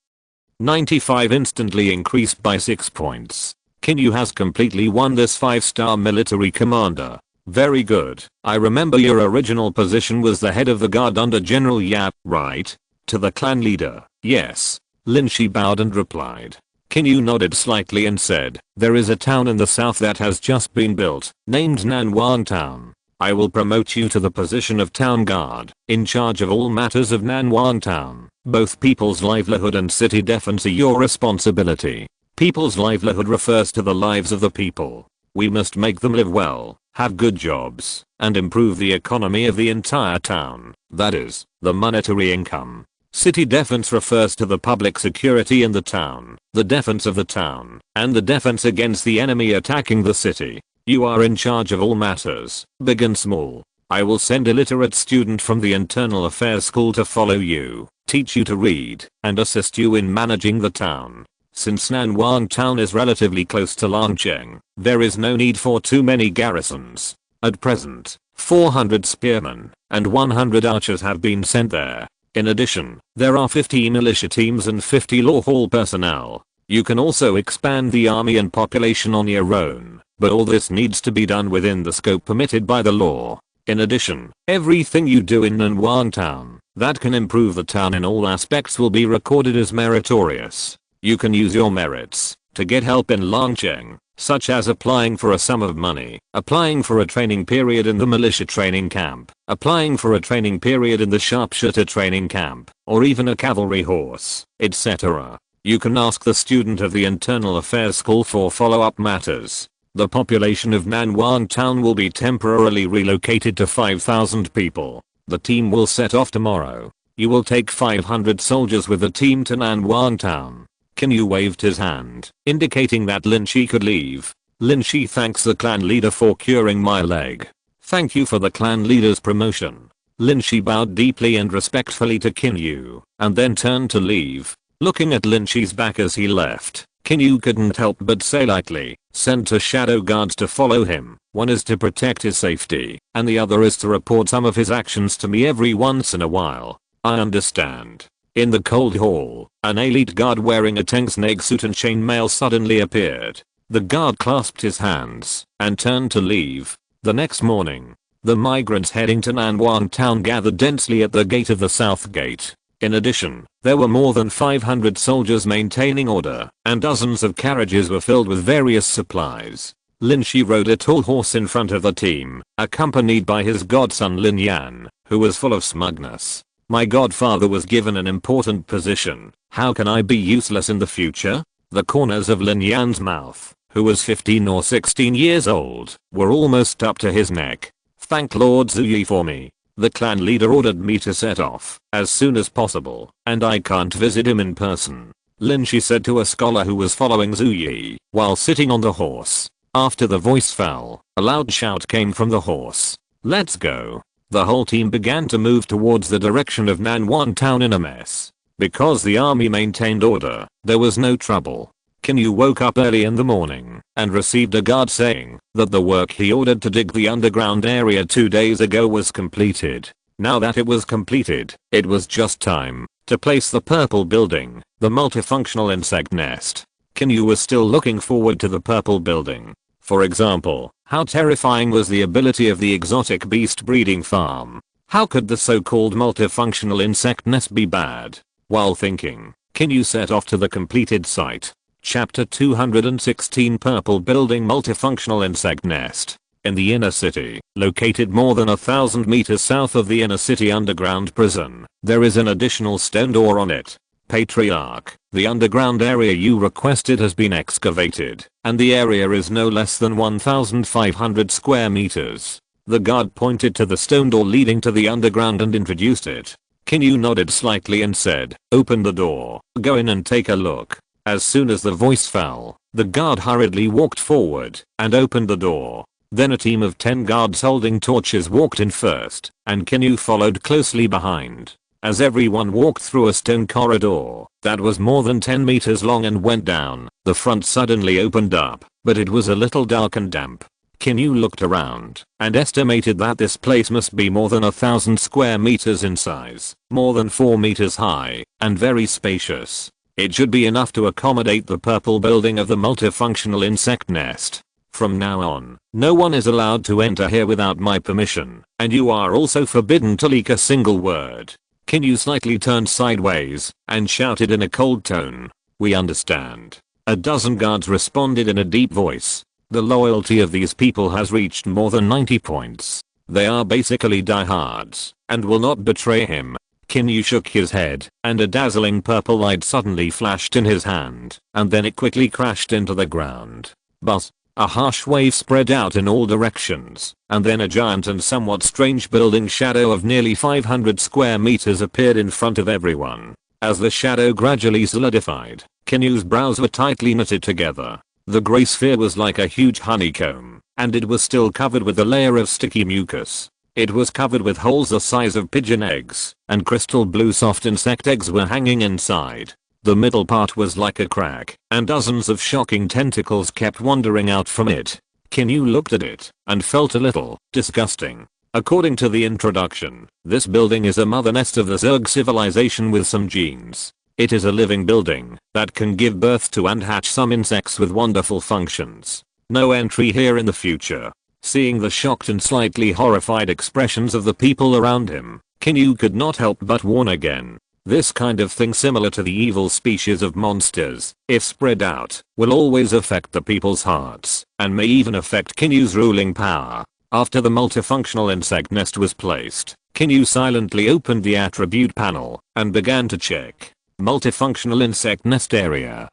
95 instantly increased by 6 points. Qin Yu has completely won this 5-star military commander. Very good. I remember your original position was the head of the guard under General Yap, right? To the clan leader, yes. Lin Shi bowed and replied. Qin Yu nodded slightly and said, there is a town in the south that has just been built, named Nanwang Town. I will promote you to the position of town guard, in charge of all matters of Nanwang Town. Both people's livelihood and city defense are your responsibility. People's livelihood refers to the lives of the people. We must make them live well, have good jobs, and improve the economy of the entire town, that is, the monetary income. City defense refers to the public security in the town, the defense of the town, and the defense against the enemy attacking the city. You are in charge of all matters, big and small. I will send a literate student from the internal affairs school to follow you, teach you to read, and assist you in managing the town. Since Nanwang Town is relatively close to Langcheng, there is no need for too many garrisons. At present, 400 spearmen and 100 archers have been sent there. In addition, there are 50 militia teams and 50 law hall personnel. You can also expand the army and population on your own, but all this needs to be done within the scope permitted by the law. In addition, everything you do in Nanwang Town that can improve the town in all aspects will be recorded as meritorious. You can use your merits to get help in launching, such as applying for a sum of money, applying for a training period in the militia training camp, applying for a training period in the sharpshooter training camp, or even a cavalry horse, etc. You can ask the student of the Internal Affairs School for follow-up matters. The population of Nanwang Town will be temporarily relocated to 5,000 people. The team will set off tomorrow. You will take 500 soldiers with the team to Nanwang Town. Qin Yu waved his hand, indicating that Lin Shi could leave. Lin Shi thanks the clan leader for curing my leg. Thank you for the clan leader's promotion. Lin Shi bowed deeply and respectfully to Qin Yu, and then turned to leave. Looking at Lin Shi's back as he left, Qin Yu couldn't help but say lightly, send 2 shadow guards to follow him. One is to protect his safety, and the other is to report some of his actions to me every once in a while. I understand. In the cold hall, an elite guard wearing a Tengsneg suit and chainmail suddenly appeared. The guard clasped his hands and turned to leave. The next morning, the migrants heading to Nanwang Town gathered densely at the gate of the south gate. In addition, there were more than 500 soldiers maintaining order, and dozens of carriages were filled with various supplies. Lin Shi rode a tall horse in front of the team, accompanied by his godson Lin Yan, who was full of smugness. My godfather was given an important position. How can I be useless in the future? The corners of Lin Yan's mouth, who was 15 or 16 years old, were almost up to his neck. Thank Lord Zuyi for me. The clan leader ordered me to set off as soon as possible, and I can't visit him in person. Lin Shi said to a scholar who was following Zuyi while sitting on the horse. After the voice fell, a loud shout came from the horse. Let's go. The whole team began to move towards the direction of Nanwang Town in a mess. Because the army maintained order, there was no trouble. Qin Yu woke up early in the morning and received a guard saying that the work he ordered to dig the underground area 2 days ago was completed. Now that it was completed, it was just time to place the purple building, the multifunctional insect nest. Qin Yu was still looking forward to the purple building. For example, how terrifying was the ability of the exotic beast breeding farm? How could the so-called multifunctional insect nest be bad? While thinking, Qin Yu set off to the completed site. Chapter 216 Purple Building Multifunctional Insect Nest. In the inner city, located more than 1,000 meters south of the inner city underground prison, there is an additional stone door on it. Patriarch, the underground area you requested has been excavated, and the area is no less than 1,500 square meters. The guard pointed to the stone door leading to the underground and introduced it. Qin Yu nodded slightly and said, open the door, go in and take a look. As soon as the voice fell, the guard hurriedly walked forward and opened the door. Then a team of 10 guards holding torches walked in first, and Qin Yu followed closely behind. As everyone walked through a stone corridor that was more than 10 meters long and went down, the front suddenly opened up, but it was a little dark and damp. Qin Yu looked around and estimated that this place must be more than 1,000 square meters in size, more than 4 meters high, and very spacious. It should be enough to accommodate the purple building of the multifunctional insect nest. From now on, no one is allowed to enter here without my permission, and you are also forbidden to leak a single word. Qin Yu slightly turned sideways and shouted in a cold tone, we understand. A dozen guards responded in a deep voice. The loyalty of these people has reached more than 90 points. They are basically diehards and will not betray him. Qin Yu shook his head, and a dazzling purple light suddenly flashed in his hand, and then it quickly crashed into the ground. But a harsh wave spread out in all directions, and then a giant and somewhat strange building shadow of nearly 500 square meters appeared in front of everyone. As the shadow gradually solidified, Qin Yu's brows were tightly knitted together. The gray sphere was like a huge honeycomb, and it was still covered with a layer of sticky mucus. It was covered with holes the size of pigeon eggs, and crystal blue soft insect eggs were hanging inside. The middle part was like a crack, and dozens of shocking tentacles kept wandering out from it. Qin Yu looked at it and felt a little disgusting. According to the introduction, this building is a mother nest of the Zerg civilization with some genes. It is a living building that can give birth to and hatch some insects with wonderful functions. No entry here in the future. Seeing the shocked and slightly horrified expressions of the people around him, Qin Yu could not help but warn again. This kind of thing, similar to the evil species of monsters, if spread out, will always affect the people's hearts, and may even affect Qin Yu's ruling power. After the multifunctional insect nest was placed, Qin Yu silently opened the attribute panel, and began to check. Multifunctional insect nest area.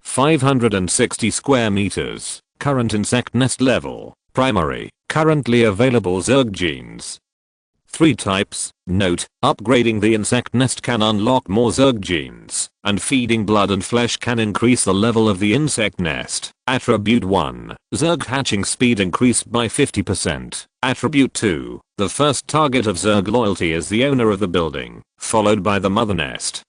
560 square meters, current insect nest level, primary, currently available Zerg genes. 3 types. Note, upgrading the insect nest can unlock more Zerg genes, and feeding blood and flesh can increase the level of the insect nest. Attribute 1, Zerg hatching speed increased by 50%. Attribute 2, the first target of Zerg loyalty is the owner of the building, followed by the mother nest,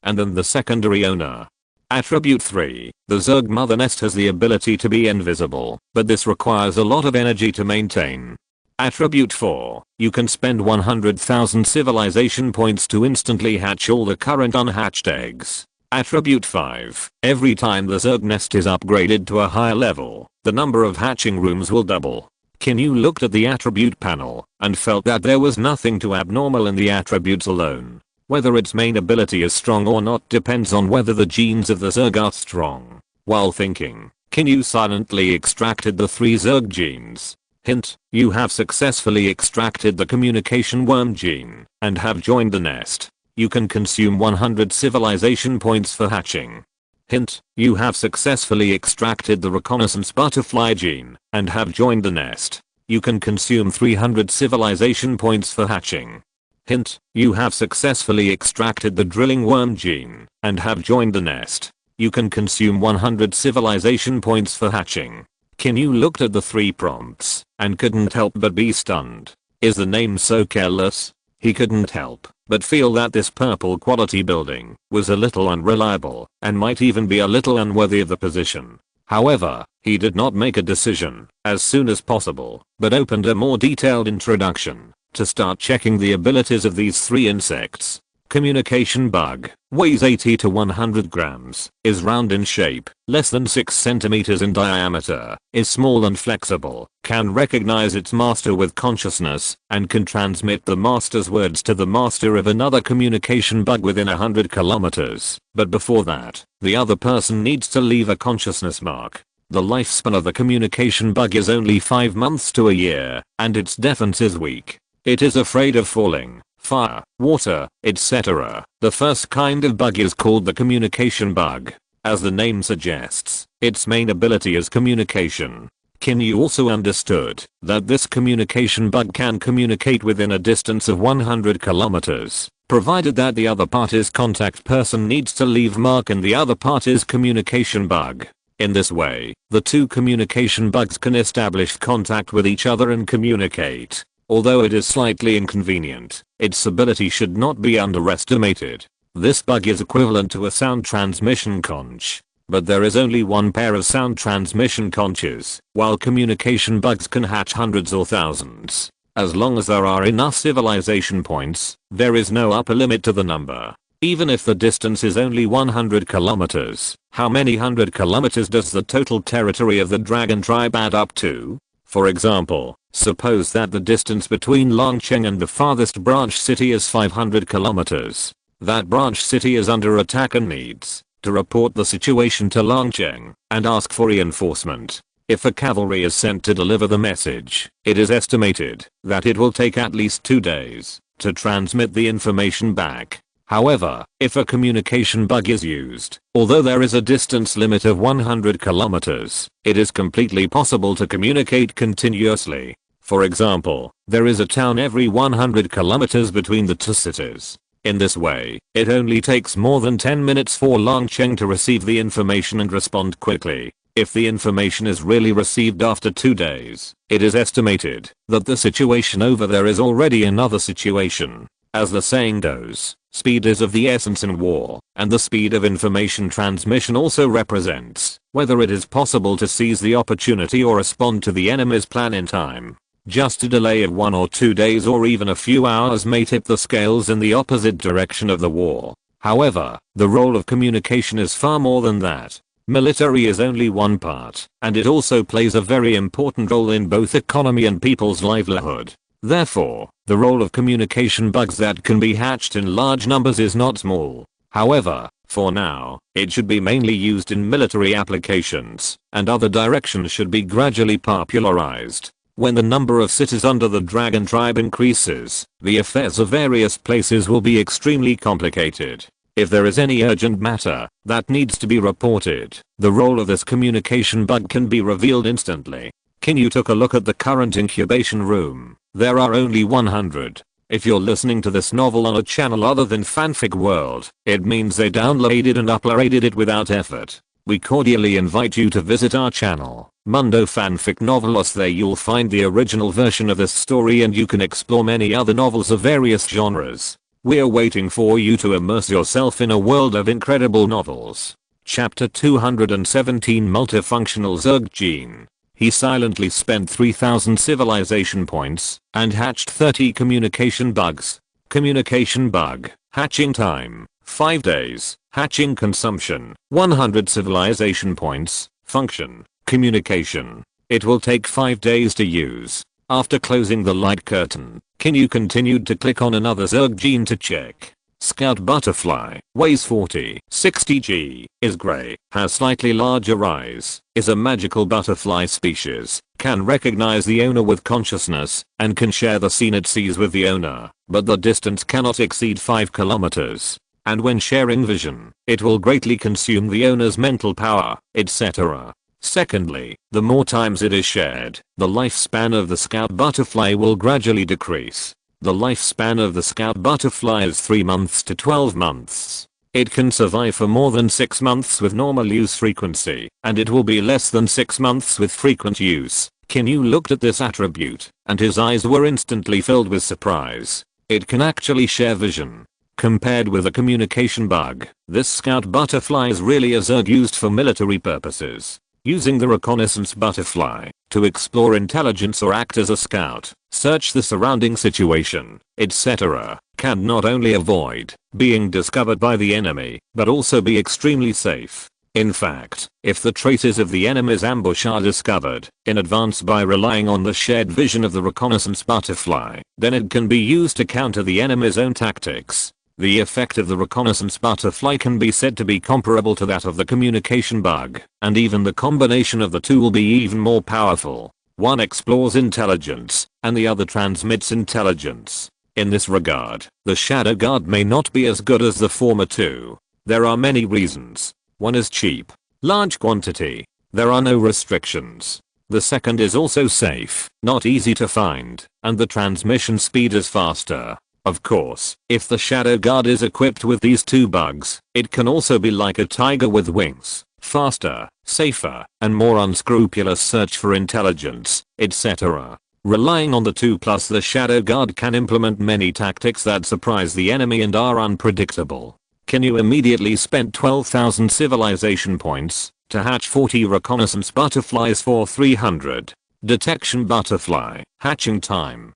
and then the secondary owner. Attribute 3, the Zerg mother nest has the ability to be invisible, but this requires a lot of energy to maintain. Attribute 4, you can spend 100,000 civilization points to instantly hatch all the current unhatched eggs. Attribute 5, every time the Zerg nest is upgraded to a higher level, the number of hatching rooms will double. Qin Yu looked at the attribute panel, and felt that there was nothing too abnormal in the attributes alone. Whether its main ability is strong or not depends on whether the genes of the Zerg are strong. While thinking, Qin Yu silently extracted the 3 Zerg genes. Hint, you have successfully extracted the communication worm gene, and have joined the nest. You can consume 100 civilization points for hatching. Hint, you have successfully extracted the reconnaissance butterfly gene, and have joined the nest. You can consume 300 civilization points for hatching. Hint, you have successfully extracted the drilling worm gene, and have joined the nest. You can consume 100 civilization points for hatching. Qin Yu looked at the 3 prompts, and couldn't help but be stunned. Is the name so careless? He couldn't help but feel that this purple quality building was a little unreliable, and might even be a little unworthy of the position. However, he did not make a decision as soon as possible, but opened a more detailed introduction to start checking the abilities of these 3 insects. Communication bug, weighs 80 to 100 grams, is round in shape, less than 6 centimeters in diameter, is small and flexible, can recognize its master with consciousness, and can transmit the master's words to the master of another communication bug within 100 kilometers, but before that, the other person needs to leave a consciousness mark. The lifespan of the communication bug is only 5 months to a year, and its defense is weak. It is afraid of falling, fire, water, etc. The first kind of bug is called the communication bug. As the name suggests, its main ability is communication. Qin Yu also understood that this communication bug can communicate within a distance of 100 kilometers, provided that the other party's contact person needs to leave mark in the other party's communication bug. In this way, the 2 communication bugs can establish contact with each other and communicate. Although it is slightly inconvenient, its ability should not be underestimated. This bug is equivalent to a sound transmission conch, but there is only 1 pair of sound transmission conches, while communication bugs can hatch hundreds or thousands. As long as there are enough civilization points, there is no upper limit to the number. Even if the distance is only 100 kilometers, how many 100 kilometers does the total territory of the dragon tribe add up to? For example, suppose that the distance between Longcheng and the farthest branch city is 500 kilometers. That branch city is under attack and needs to report the situation to Longcheng and ask for reinforcement. If a cavalry is sent to deliver the message, it is estimated that it will take at least 2 days to transmit the information back. However, if a communication bug is used, although there is a distance limit of 100 kilometers, it is completely possible to communicate continuously. For example, there is a town every 100 kilometers between the 2 cities. In this way, it only takes more than 10 minutes for Longcheng to receive the information and respond quickly. If the information is really received after 2 days, it is estimated that the situation over there is already another situation. As the saying goes, speed is of the essence in war, and the speed of information transmission also represents whether it is possible to seize the opportunity or respond to the enemy's plan in time. Just a delay of 1 or 2 days or even a few hours may tip the scales in the opposite direction of the war. However, the role of communication is far more than that. Military is only one part, and it also plays a very important role in both economy and people's livelihood. Therefore, the role of communication bugs that can be hatched in large numbers is not small. However, for now, it should be mainly used in military applications, and other directions should be gradually popularized. When the number of cities under the dragon tribe increases, the affairs of various places will be extremely complicated. If there is any urgent matter that needs to be reported, the role of this communication bug can be revealed instantly. Qin Yu took a look at the current incubation room. There are only 100. If you're listening to this novel on a channel other than Fanfic World, it means they downloaded and uploaded it without effort. We cordially invite you to visit our channel, Mundo Fanfic Novelos. There you'll find the original version of this story and you can explore many other novels of various genres. We're waiting for you to immerse yourself in a world of incredible novels. Chapter 217 Multifunctional Zerg Gene. He silently spent 3000 civilization points and hatched 30 communication bugs. Communication bug. Hatching time. 5 days. Hatching consumption. 100 civilization points. Function. Communication. It will take 5 days to use. After closing the light curtain, Qin Yu continued to click on another Zerg gene to check. Scout butterfly, weighs 40-60 g, is grey, has slightly larger eyes, is a magical butterfly species, can recognize the owner with consciousness, and can share the scene it sees with the owner, but the distance cannot exceed 5 kilometers. And when sharing vision, it will greatly consume the owner's mental power, etc. Secondly, the more times it is shared, the lifespan of the scout butterfly will gradually decrease. The lifespan of the scout butterfly is 3 months to 12 months. It can survive for more than 6 months with normal use frequency, and it will be less than 6 months with frequent use. Qin Yu looked at this attribute, and his eyes were instantly filled with surprise. It can actually share vision. Compared with a communication bug, this scout butterfly is really a Zerg used for military purposes. Using the reconnaissance butterfly to explore intelligence or act as a scout, search the surrounding situation, etc., can not only avoid being discovered by the enemy, but also be extremely safe. In fact, if the traces of the enemy's ambush are discovered in advance by relying on the shared vision of the reconnaissance butterfly, then it can be used to counter the enemy's own tactics. The effect of the reconnaissance butterfly can be said to be comparable to that of the communication bug, and even the combination of the two will be even more powerful. One explores intelligence, and the other transmits intelligence. In this regard, the Shadow Guard may not be as good as the former two. There are many reasons. One is cheap. Large quantity. There are no restrictions. The second is also safe, not easy to find, and the transmission speed is faster. Of course, if the Shadow Guard is equipped with these two bugs, it can also be like a tiger with wings, faster, safer, and more unscrupulous search for intelligence, etc. Relying on the two plus the Shadow Guard can implement many tactics that surprise the enemy and are unpredictable. Qin Yu immediately spent 12,000 civilization points to hatch 40 reconnaissance butterflies for 300. Detection butterfly, hatching time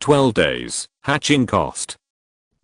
12 days, hatching cost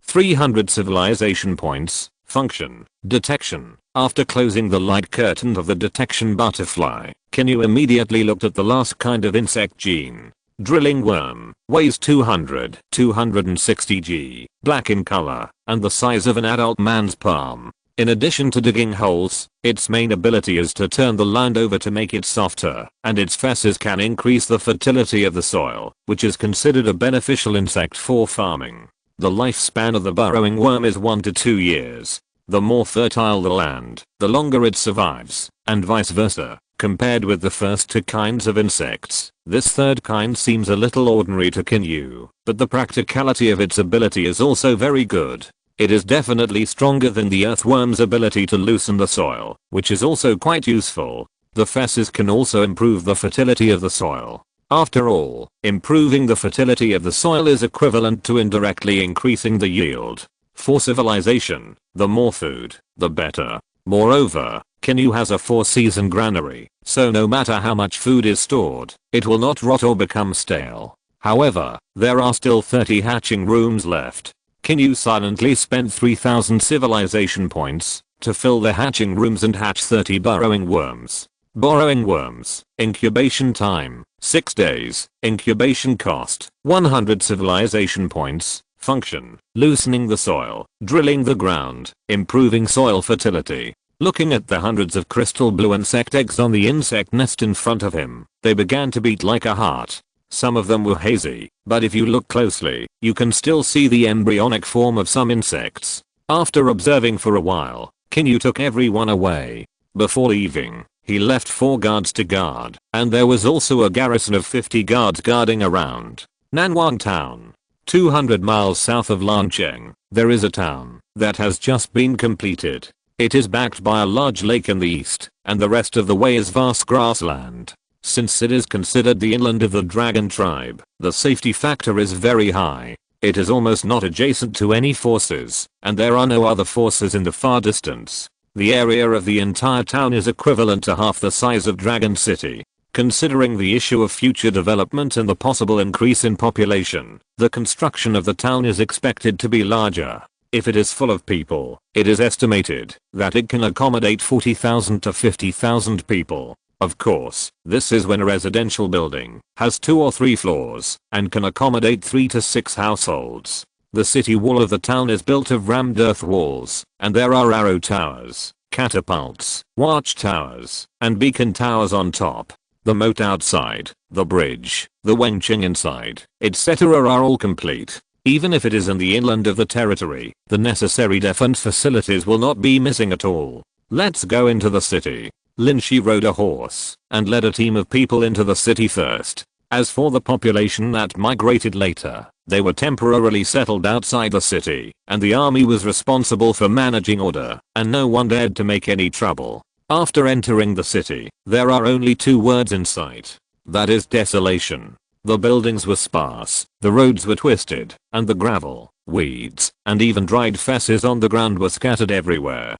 300 civilization points, function, detection. After closing the light curtain of the detection butterfly, Qin Yu immediately looked at the last kind of insect gene. Drilling worm, weighs 260 g, black in color, and the size of an adult man's palm. In addition to digging holes, its main ability is to turn the land over to make it softer, and its feces can increase the fertility of the soil, which is considered a beneficial insect for farming. The lifespan of the burrowing worm is 1 to 2 years. The more fertile the land, the longer it survives, and vice versa. Compared with the first two kinds of insects, this third kind seems a little ordinary to Qin Yu, but the practicality of its ability is also very good. It is definitely stronger than the earthworm's ability to loosen the soil, which is also quite useful. The feces can also improve the fertility of the soil. After all, improving the fertility of the soil is equivalent to indirectly increasing the yield. For civilization, the more food, the better. Moreover, Qin Yu has a 4-season granary, so no matter how much food is stored, it will not rot or become stale. However, there are still 30 hatching rooms left. Qin Yu silently spent 3,000 civilization points to fill the hatching rooms and hatch 30 burrowing worms. Borrowing worms. Incubation time, 6 days. Incubation cost, 100 civilization points. Function, loosening the soil, drilling the ground, improving soil fertility. Looking at the hundreds of crystal blue insect eggs on the insect nest in front of him, they began to beat like a heart. Some of them were hazy, but if you look closely, you can still see the embryonic form of some insects. After observing for a while, Qin Yu took everyone away. Before leaving, he left 4 guards to guard, and there was also a garrison of 50 guards guarding around. Nanwang Town. 200 miles south of Lancheng, there is a town that has just been completed. It is backed by a large lake in the east, and the rest of the way is vast grassland. Since it is considered the inland of the dragon tribe, the safety factor is very high. It is almost not adjacent to any forces, and there are no other forces in the far distance. The area of the entire town is equivalent to half the size of Dragon City. Considering the issue of future development and the possible increase in population, the construction of the town is expected to be larger. If it is full of people, it is estimated that it can accommodate 40,000 to 50,000 people. Of course, this is when a residential building has 2 or 3 floors and can accommodate 3 to 6 households. The city wall of the town is built of rammed earth walls, and there are arrow towers, catapults, watchtowers, and beacon towers on top. The moat outside, the bridge, the Wenqing inside, etc. are all complete. Even if it is in the inland of the territory, the necessary defense facilities will not be missing at all. Let's go into the city. Lin Shi rode a horse and led a team of people into the city first. As for the population that migrated later, they were temporarily settled outside the city, and the army was responsible for managing order, and no one dared to make any trouble. After entering the city, there are only 2 words in sight. That is desolation. The buildings were sparse, the roads were twisted, and the gravel, weeds, and even dried fesses on the ground were scattered everywhere.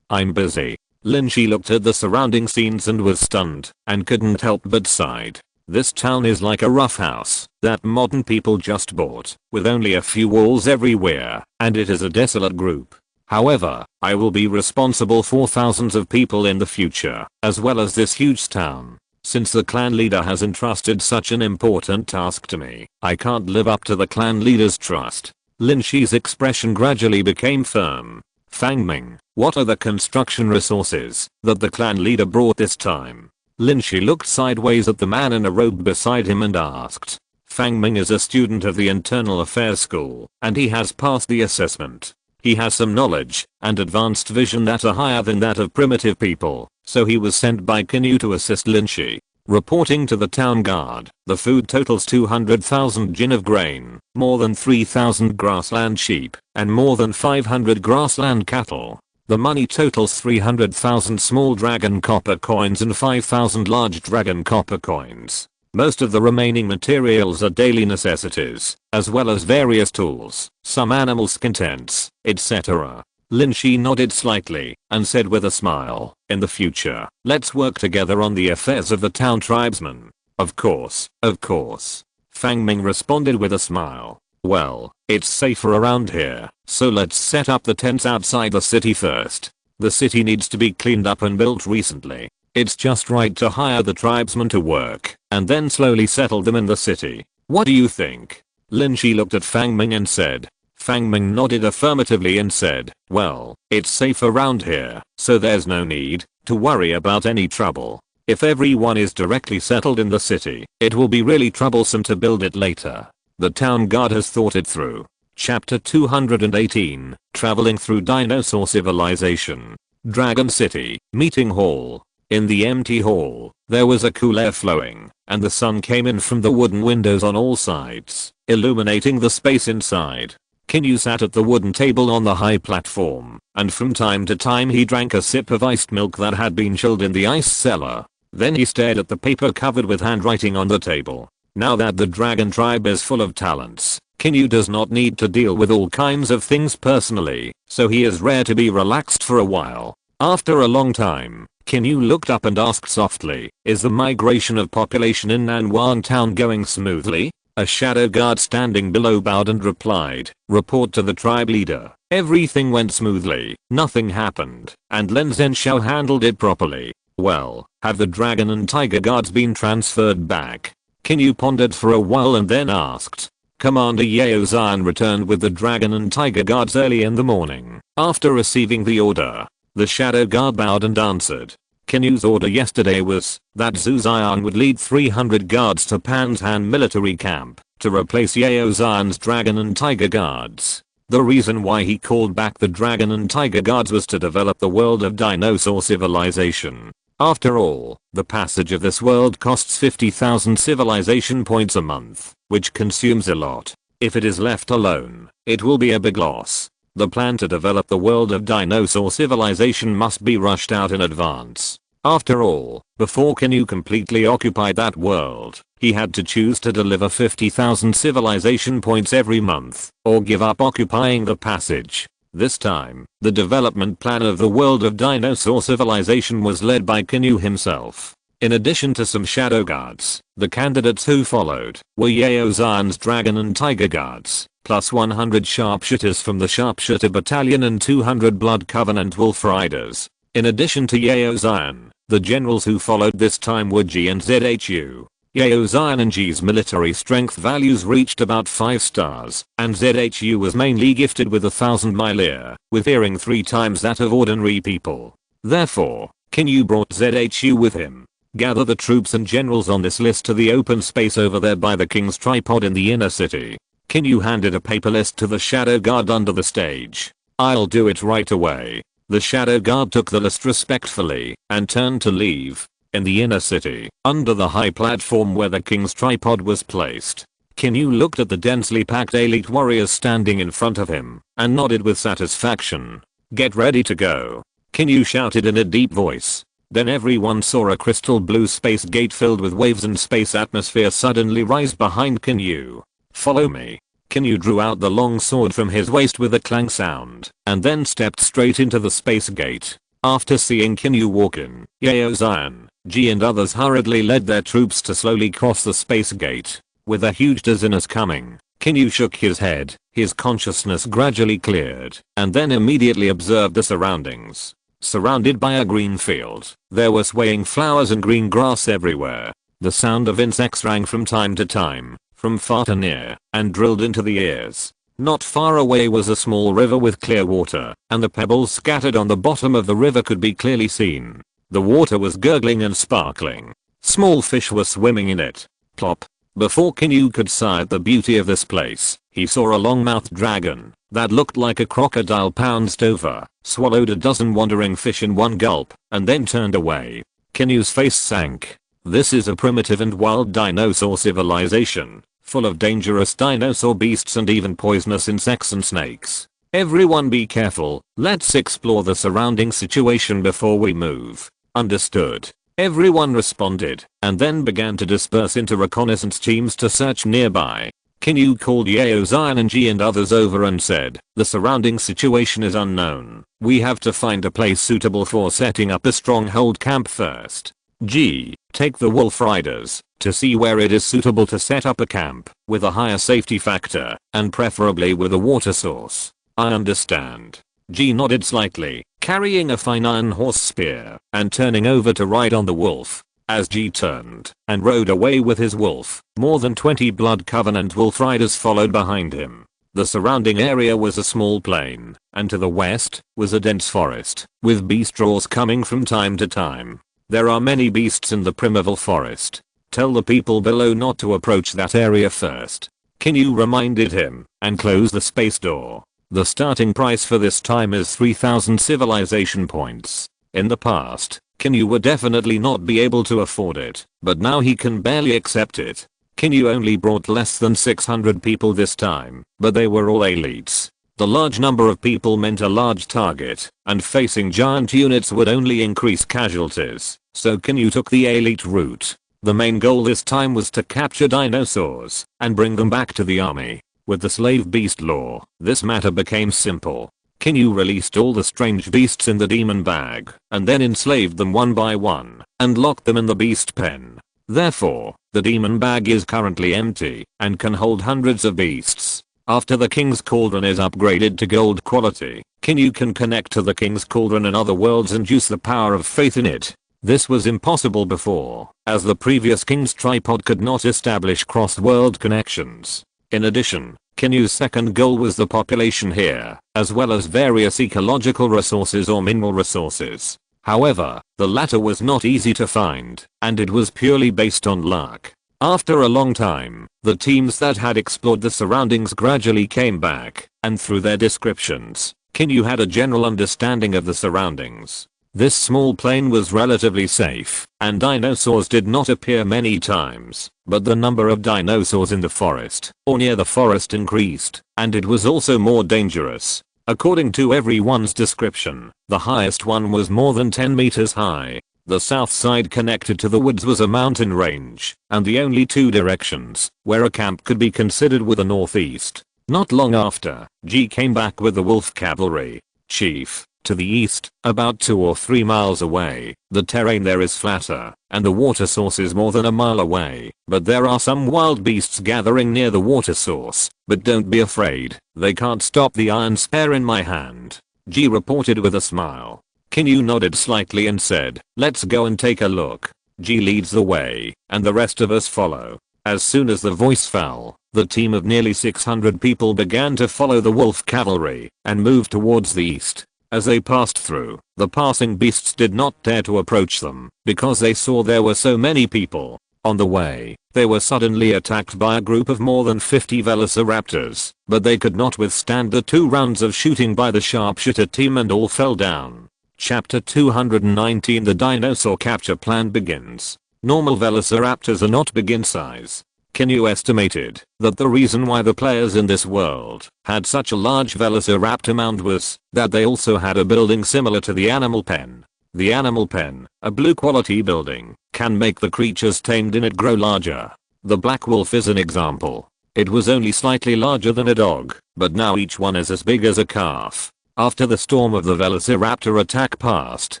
I'm busy. Lin Shi looked at the surrounding scenes and was stunned, and couldn't help but sighed. This town is like a rough house that modern people just bought, with only a few walls everywhere, and it is a desolate group. However, I will be responsible for thousands of people in the future, as well as this huge town. Since the clan leader has entrusted such an important task to me, I can't live up to the clan leader's trust. Lin Shi's expression gradually became firm. Fang Ming, what are the construction resources that the clan leader brought this time? Lin Shi looked sideways at the man in a robe beside him and asked. Fang Ming is a student of the Internal Affairs School, and he has passed the assessment. He has some knowledge and advanced vision that are higher than that of primitive people, so he was sent by Qin Yu to assist Lin Shi. Reporting to the town guard, the food totals 200,000 jin of grain, more than 3,000 grassland sheep, and more than 500 grassland cattle. The money totals 300,000 small dragon copper coins and 5,000 large dragon copper coins. Most of the remaining materials are daily necessities, as well as various tools, some animal skin tents, etc. Lin Shi nodded slightly and said with a smile, in the future, let's work together on the affairs of the town tribesmen. Of course, of course. Fang Ming responded with a smile. Well, it's safer around here, so let's set up the tents outside the city first. The city needs to be cleaned up and built recently. It's just right to hire the tribesmen to work, and then slowly settle them in the city. What do you think? Lin Shi looked at Fang Ming and said. Fang Ming nodded affirmatively and said, well, it's safe around here, so there's no need to worry about any trouble. If everyone is directly settled in the city, it will be really troublesome to build it later. The town guard has thought it through. Chapter 218, Traveling Through Dinosaur Civilization. Dragon City, Meeting Hall. In the empty hall, there was a cool air flowing, and the sun came in from the wooden windows on all sides, illuminating the space inside. Qin Yu sat at the wooden table on the high platform, and from time to time he drank a sip of iced milk that had been chilled in the ice cellar. Then he stared at the paper covered with handwriting on the table. Now that the dragon tribe is full of talents, Qin Yu does not need to deal with all kinds of things personally, so he is rare to be relaxed for a while. After a long time, Qin Yu looked up and asked softly, is the migration of population in Nanwang town going smoothly? A shadow guard standing below bowed and replied, report to the tribe leader. Everything went smoothly, nothing happened, and Len Zhenshao handled it properly. Well, have the dragon and tiger guards been transferred back? Qin Yu pondered for a while and then asked. Commander Yao Zhan returned with the dragon and tiger guards early in the morning. After receiving the order, the shadow guard bowed and answered. Qin Yu's order yesterday was that Zhu Zian would lead 300 guards to Pan's Han military camp to replace Yao Zhan's dragon and tiger guards. The reason why he called back the dragon and tiger guards was to develop the world of dinosaur civilization. After all, the passage of this world costs 50,000 civilization points a month, which consumes a lot. If it is left alone, it will be a big loss. The plan to develop the world of dinosaur civilization must be rushed out in advance. After all, before Qin Yu completely occupied that world, he had to choose to deliver 50,000 civilization points every month, or give up occupying the passage. This time, the development plan of the world of dinosaur civilization was led by Qin Yu himself. In addition to some shadow guards, the candidates who followed were Yao Zhan's dragon and tiger guards, plus 100 sharpshooters from the sharpshooter battalion and 200 blood covenant wolf riders. In addition to Yao Zhan, the generals who followed this time were G and ZHU. Yao Zhan and G's military strength values reached about 5 stars, and ZHU was mainly gifted with 1,000-mile ear, with hearing 3 times that of ordinary people. Therefore, Qin Yu brought ZHU with him. Gather the troops and generals on this list to the open space over there by the king's tripod in the inner city. Qin Yu handed a paper list to the shadow guard under the stage. I'll do it right away. The shadow guard took the list respectfully and turned to leave. In the inner city, under the high platform where the king's tripod was placed, Qin Yu looked at the densely packed elite warriors standing in front of him and nodded with satisfaction. Get ready to go. Qin Yu shouted in a deep voice. Then everyone saw a crystal blue space gate filled with waves and space atmosphere suddenly rise behind Qin Yu. Follow me. Qin Yu drew out the long sword from his waist with a clang sound and then stepped straight into the space gate. After seeing Qin Yu walk in, Yao Zhan, G and others hurriedly led their troops to slowly cross the space gate. With a huge dizziness coming, Qin Yu shook his head, his consciousness gradually cleared, and then immediately observed the surroundings. Surrounded by a green field, there were swaying flowers and green grass everywhere. The sound of insects rang from time to time, from far to near, and drilled into the ears. Not far away was a small river with clear water, and the pebbles scattered on the bottom of the river could be clearly seen. The water was gurgling and sparkling. Small fish were swimming in it. Plop. Before Qin Yu could sigh at the beauty of this place, he saw a long-mouthed dragon that looked like a crocodile pounced over, swallowed a dozen wandering fish in one gulp, and then turned away. Qin Yu's face sank. This is a primitive and wild dinosaur civilization, full of dangerous dinosaur beasts and even poisonous insects and snakes. Everyone be careful, let's explore the surrounding situation before we move. Understood. Everyone responded, and then began to disperse into reconnaissance teams to search nearby. Qin Yu called Yao Zhan and Ji and others over and said, the surrounding situation is unknown. We have to find a place suitable for setting up a stronghold camp first. Ji, take the wolf riders to see where it is suitable to set up a camp with a higher safety factor and preferably with a water source. I understand. Ji nodded slightly, carrying a fine iron horse spear and turning over to ride on the wolf. As Ji turned and rode away with his wolf, more than 20 blood covenant wolf riders followed behind him. The surrounding area was a small plain, and to the west was a dense forest, with beast roars coming from time to time. There are many beasts in the primeval forest. Tell the people below not to approach that area first. Qin Yu reminded him and closed the space door. The starting price for this time is 3,000 civilization points. In the past, Qin Yu would definitely not be able to afford it, but now he can barely accept it. Qin Yu only brought less than 600 people this time, but they were all elites. The large number of people meant a large target, and facing giant units would only increase casualties, so Qin Yu took the elite route. The main goal this time was to capture dinosaurs and bring them back to the army. With the slave beast law, this matter became simple. Qin Yu released all the strange beasts in the demon bag, and then enslaved them one by one, and locked them in the beast pen. Therefore, the demon bag is currently empty, and can hold hundreds of beasts. After the king's cauldron is upgraded to gold quality, Qin Yu can connect to the king's cauldron in other worlds and use the power of faith in it. This was impossible before, as the previous king's tripod could not establish cross-world connections. In addition, Qin Yu's second goal was the population here, as well as various ecological resources or mineral resources. However, the latter was not easy to find, and it was purely based on luck. After a long time, the teams that had explored the surroundings gradually came back, and through their descriptions, Qin Yu had a general understanding of the surroundings. This small plain was relatively safe, and dinosaurs did not appear many times, but the number of dinosaurs in the forest, or near the forest, increased, and it was also more dangerous. According to everyone's description, the highest one was more than 10 meters high. The south side connected to the woods was a mountain range, and the only two directions where a camp could be considered were the northeast. Not long after, G came back with the wolf cavalry. Chief, to the east, about 2 or 3 miles away, the terrain there is flatter, and the water source is more than a mile away, but there are some wild beasts gathering near the water source, but don't be afraid, they can't stop the iron spear in my hand, G reported with a smile. Qin Yu nodded slightly and said, let's go and take a look. G leads the way, and the rest of us follow. As soon as the voice fell, the team of nearly 600 people began to follow the wolf cavalry, and move towards the east. As they passed through, the passing beasts did not dare to approach them, because they saw there were so many people. On the way, they were suddenly attacked by a group of more than 50 velociraptors, but they could not withstand the 2 rounds of shooting by the sharpshooter team and all fell down. Chapter 219 The Dinosaur Capture Plan begins. Normal velociraptors are not big in size. Qin Yu estimated that the reason why the players in this world had such a large velociraptor mound was that they also had a building similar to the animal pen. The animal pen, a blue quality building, can make the creatures tamed in it grow larger. The black wolf is an example. It was only slightly larger than a dog, but now each one is as big as a calf. After the storm of the velociraptor attack passed,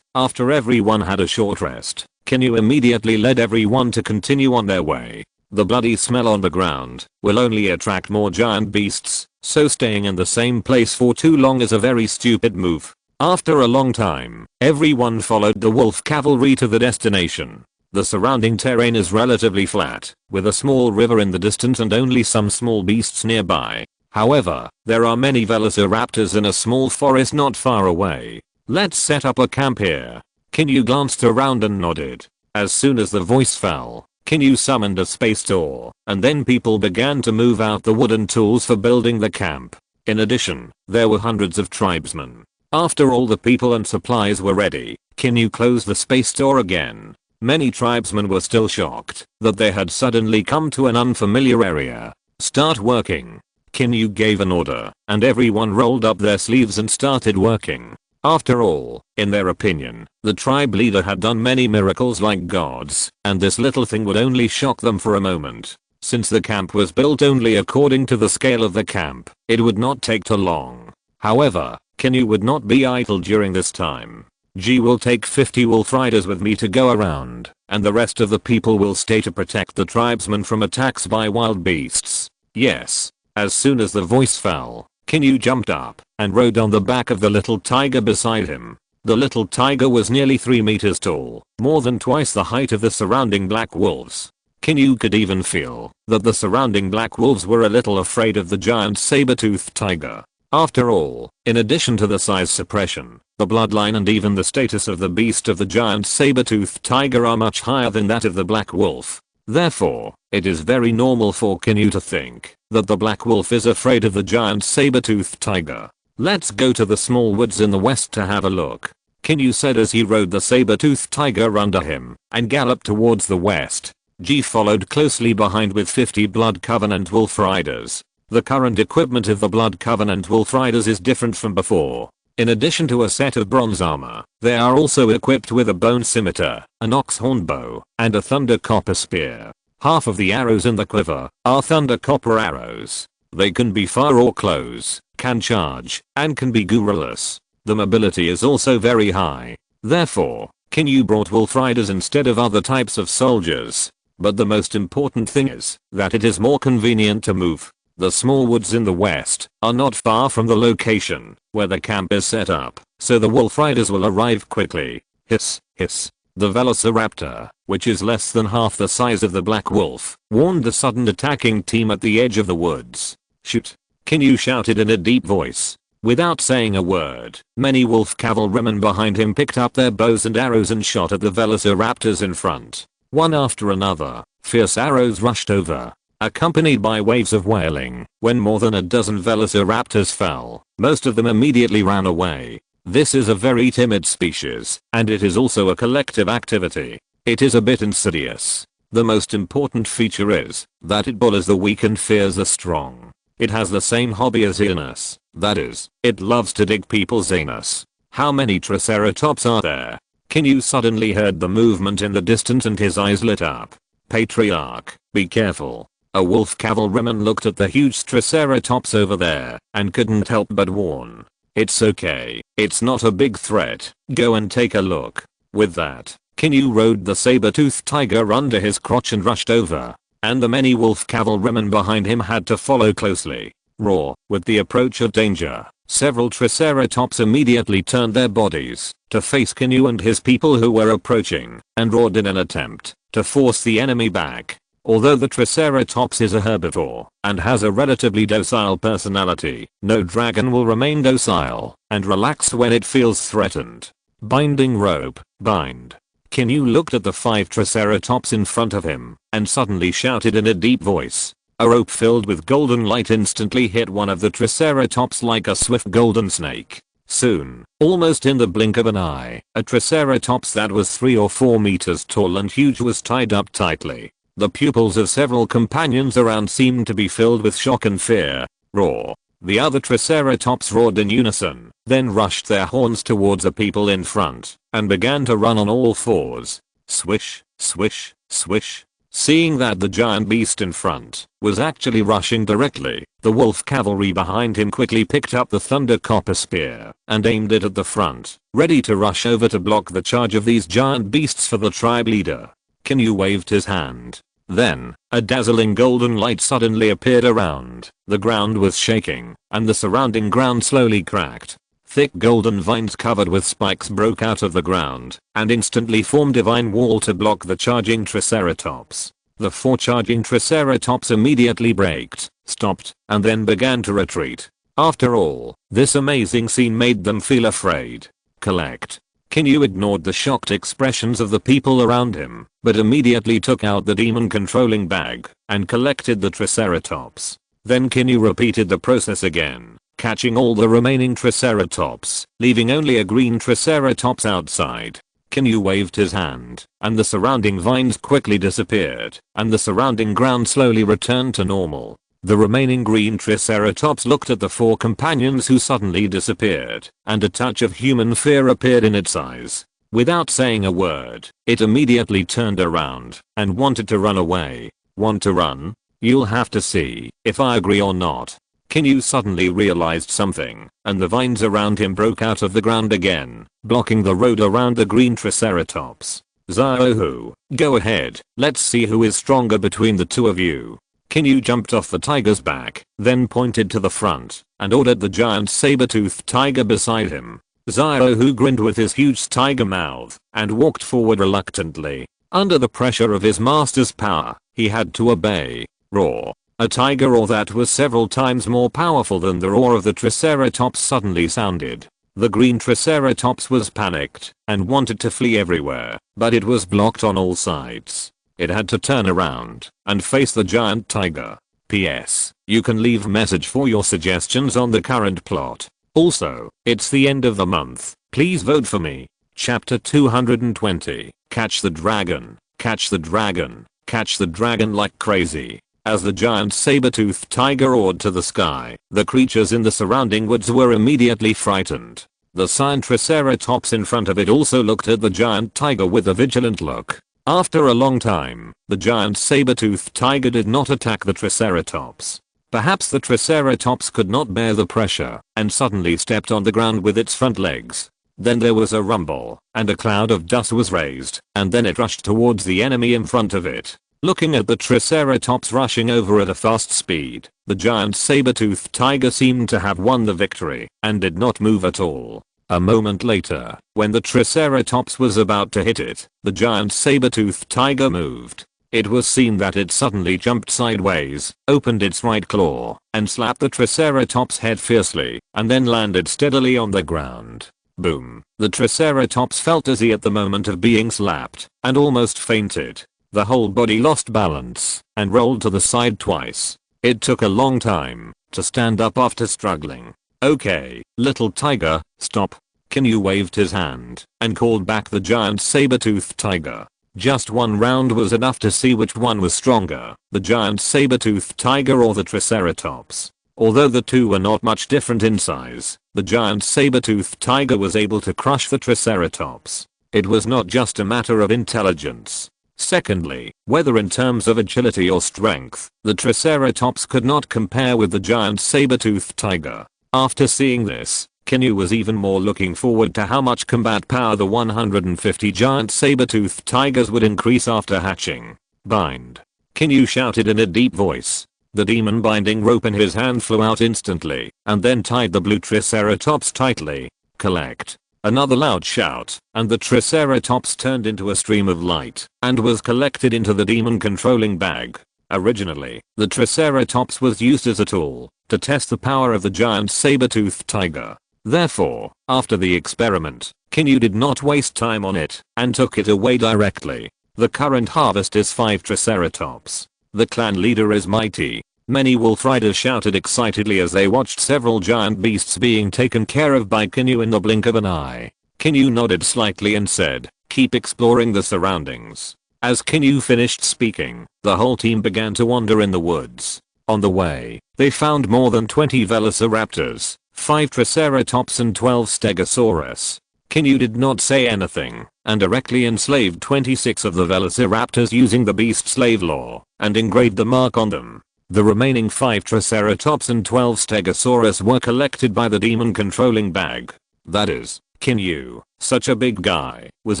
after everyone had a short rest, Qin Yu immediately led everyone to continue on their way. The bloody smell on the ground will only attract more giant beasts, so staying in the same place for too long is a very stupid move. After a long time, everyone followed the wolf cavalry to the destination. The surrounding terrain is relatively flat, with a small river in the distance and only some small beasts nearby. However, there are many velociraptors in a small forest not far away. Let's set up a camp here. Qin Yu glanced around and nodded. As soon as the voice fell, Qin Yu summoned a space door, and then people began to move out the wooden tools for building the camp. In addition, there were hundreds of tribesmen. After all the people and supplies were ready, Qin Yu closed the space door again. Many tribesmen were still shocked that they had suddenly come to an unfamiliar area. Start working. Qin Yu gave an order, and everyone rolled up their sleeves and started working. After all, in their opinion, the tribe leader had done many miracles like gods, and this little thing would only shock them for a moment. Since the camp was built only according to the scale of the camp, it would not take too long. However, Qin Yu would not be idle during this time. G will take 50 wolf riders with me to go around, and the rest of the people will stay to protect the tribesmen from attacks by wild beasts. Yes. As soon as the voice fell, Qin Yu jumped up and rode on the back of the little tiger beside him. The little tiger was nearly 3 meters tall, more than twice the height of the surrounding black wolves. Qin Yu could even feel that the surrounding black wolves were a little afraid of the giant saber-toothed tiger. After all, in addition to the size suppression, the bloodline and even the status of the beast of the giant saber-toothed tiger are much higher than that of the black wolf. Therefore, it is very normal for Qin Yu to think that the black wolf is afraid of the giant saber-toothed tiger. Let's go to the small woods in the west to have a look, Qin Yu said as he rode the saber-toothed tiger under him and galloped towards the west. G followed closely behind with 50 Blood Covenant wolf riders. The current equipment of the Blood Covenant wolf riders is different from before. In addition to a set of bronze armor, they are also equipped with a bone scimitar, an ox-horn bow, and a thunder copper spear. Half of the arrows in the quiver are thunder copper arrows. They can be fire or close, can charge, and can be guerrillas. The mobility is also very high. Therefore, Qin Yu brought wolf riders instead of other types of soldiers. But the most important thing is that it is more convenient to move. The small woods in the west are not far from the location where the camp is set up, so the wolf riders will arrive quickly. Hiss, hiss. The velociraptor, which is less than half the size of the black wolf, warned the sudden attacking team at the edge of the woods. "Shoot!" Qin Yu shouted in a deep voice. Without saying a word, many wolf cavalrymen behind him picked up their bows and arrows and shot at the velociraptors in front. One after another, fierce arrows rushed over, accompanied by waves of wailing. When more than a dozen velociraptors fell, most of them immediately ran away. This is a very timid species, and it is also a collective activity. It is a bit insidious. The most important feature is that it bullies the weak and fears the strong. It has the same hobby as anus, that is, it loves to dig people's anus. How many triceratops are there? Qin Yu suddenly heard the movement in the distance and his eyes lit up. Patriarch, be careful. A wolf cavalryman looked at the huge triceratops over there and couldn't help but warn. It's okay, it's not a big threat, go and take a look. With that, Qin Yu rode the saber-toothed tiger under his crotch and rushed over, and the many wolf cavalrymen behind him had to follow closely. Raw, with the approach of danger, several triceratops immediately turned their bodies to face Qin Yu and his people who were approaching, and roared in an attempt to force the enemy back. Although the triceratops is a herbivore and has a relatively docile personality, no dragon will remain docile and relax when it feels threatened. Binding rope, bind. Qin Yu looked at the 5 triceratops in front of him and suddenly shouted in a deep voice. A rope filled with golden light instantly hit one of the triceratops like a swift golden snake. Soon, almost in the blink of an eye, a triceratops that was 3 or 4 meters tall and huge was tied up tightly. The pupils of several companions around seemed to be filled with shock and fear. Roar. The other triceratops roared in unison, then rushed their horns towards the people in front and began to run on all fours. Swish, swish, swish. Seeing that the giant beast in front was actually rushing directly, the wolf cavalry behind him quickly picked up the thunder copper spear and aimed it at the front, ready to rush over to block the charge of these giant beasts for the tribe leader. Qin Yu waved his hand. Then, a dazzling golden light suddenly appeared around. The ground was shaking, and the surrounding ground slowly cracked. Thick golden vines covered with spikes broke out of the ground, and instantly formed a vine wall to block the charging triceratops. The 4 charging triceratops immediately braked, stopped, and then began to retreat. After all, this amazing scene made them feel afraid. Collect. Qin Yu ignored the shocked expressions of the people around him, but immediately took out the demon controlling bag and collected the triceratops. Then Qin Yu repeated the process again, catching all the remaining triceratops, leaving only a green triceratops outside. Qin Yu waved his hand, and the surrounding vines quickly disappeared, and the surrounding ground slowly returned to normal. The remaining green triceratops looked at the 4 companions who suddenly disappeared, and a touch of human fear appeared in its eyes. Without saying a word, it immediately turned around and wanted to run away. Want to run? You'll have to see if I agree or not. Qin Yu suddenly realized something, and the vines around him broke out of the ground again, blocking the road around the green triceratops. Xiaohu, go ahead, let's see who is stronger between the 2 of you. Qin Yu jumped off the tiger's back, then pointed to the front, and ordered the giant saber-toothed tiger beside him. Xiaohu grinned with his huge tiger mouth, and walked forward reluctantly. Under the pressure of his master's power, he had to obey. Roar. A tiger roar that was several times more powerful than the roar of the triceratops suddenly sounded. The green triceratops was panicked, and wanted to flee everywhere, but it was blocked on all sides. It had to turn around and face the giant tiger. P.S. You can leave message for your suggestions on the current plot. Also, it's the end of the month. Please vote for me. Chapter 220. Catch the dragon. Catch the dragon. Catch the dragon like crazy. As the giant saber-toothed tiger roared to the sky, the creatures in the surrounding woods were immediately frightened. The cyan triceratops in front of it also looked at the giant tiger with a vigilant look. After a long time, the giant saber-toothed tiger did not attack the triceratops. Perhaps the triceratops could not bear the pressure and suddenly stepped on the ground with its front legs. Then there was a rumble, and a cloud of dust was raised, and then it rushed towards the enemy in front of it. Looking at the triceratops rushing over at a fast speed, the giant saber-toothed tiger seemed to have won the victory and did not move at all. A moment later, when the Triceratops was about to hit it, the giant saber-toothed tiger moved. It was seen that it suddenly jumped sideways, opened its right claw, and slapped the Triceratops' head fiercely, and then landed steadily on the ground. Boom. The Triceratops felt dizzy at the moment of being slapped, and almost fainted. The whole body lost balance, and rolled to the side twice. It took a long time to stand up after struggling. Okay, little tiger, stop. Qin Yu waved his hand and called back the giant saber-toothed tiger. Just one round was enough to see which one was stronger, the giant saber-toothed tiger or the Triceratops. Although the two were not much different in size, the giant saber-toothed tiger was able to crush the Triceratops. It was not just a matter of intelligence. Secondly, whether in terms of agility or strength, the Triceratops could not compare with the giant saber-toothed tiger. After seeing this, Qin Yu was even more looking forward to how much combat power the 150 giant saber-toothed tigers would increase after hatching. Bind. Qin Yu shouted in a deep voice. The demon binding rope in his hand flew out instantly, and then tied the blue Triceratops tightly. Collect. Another loud shout, and the Triceratops turned into a stream of light, and was collected into the demon controlling bag. Originally, the Triceratops was used as a tool to test the power of the giant saber-toothed tiger. Therefore, after the experiment, Qin Yu did not waste time on it, and took it away directly. The current harvest is 5 Triceratops. The clan leader is mighty. Many wolf riders shouted excitedly as they watched several giant beasts being taken care of by Qin Yu in the blink of an eye. Qin Yu nodded slightly and said, keep exploring the surroundings. As Qin Yu finished speaking, the whole team began to wander in the woods. On the way, they found more than 20 velociraptors, 5 triceratops and 12 stegosaurus. Qin Yu did not say anything, and directly enslaved 26 of the velociraptors using the beast slave law, and engraved the mark on them. The remaining 5 triceratops and 12 stegosaurus were collected by the demon controlling bag. That is, Qin Yu, such a big guy, was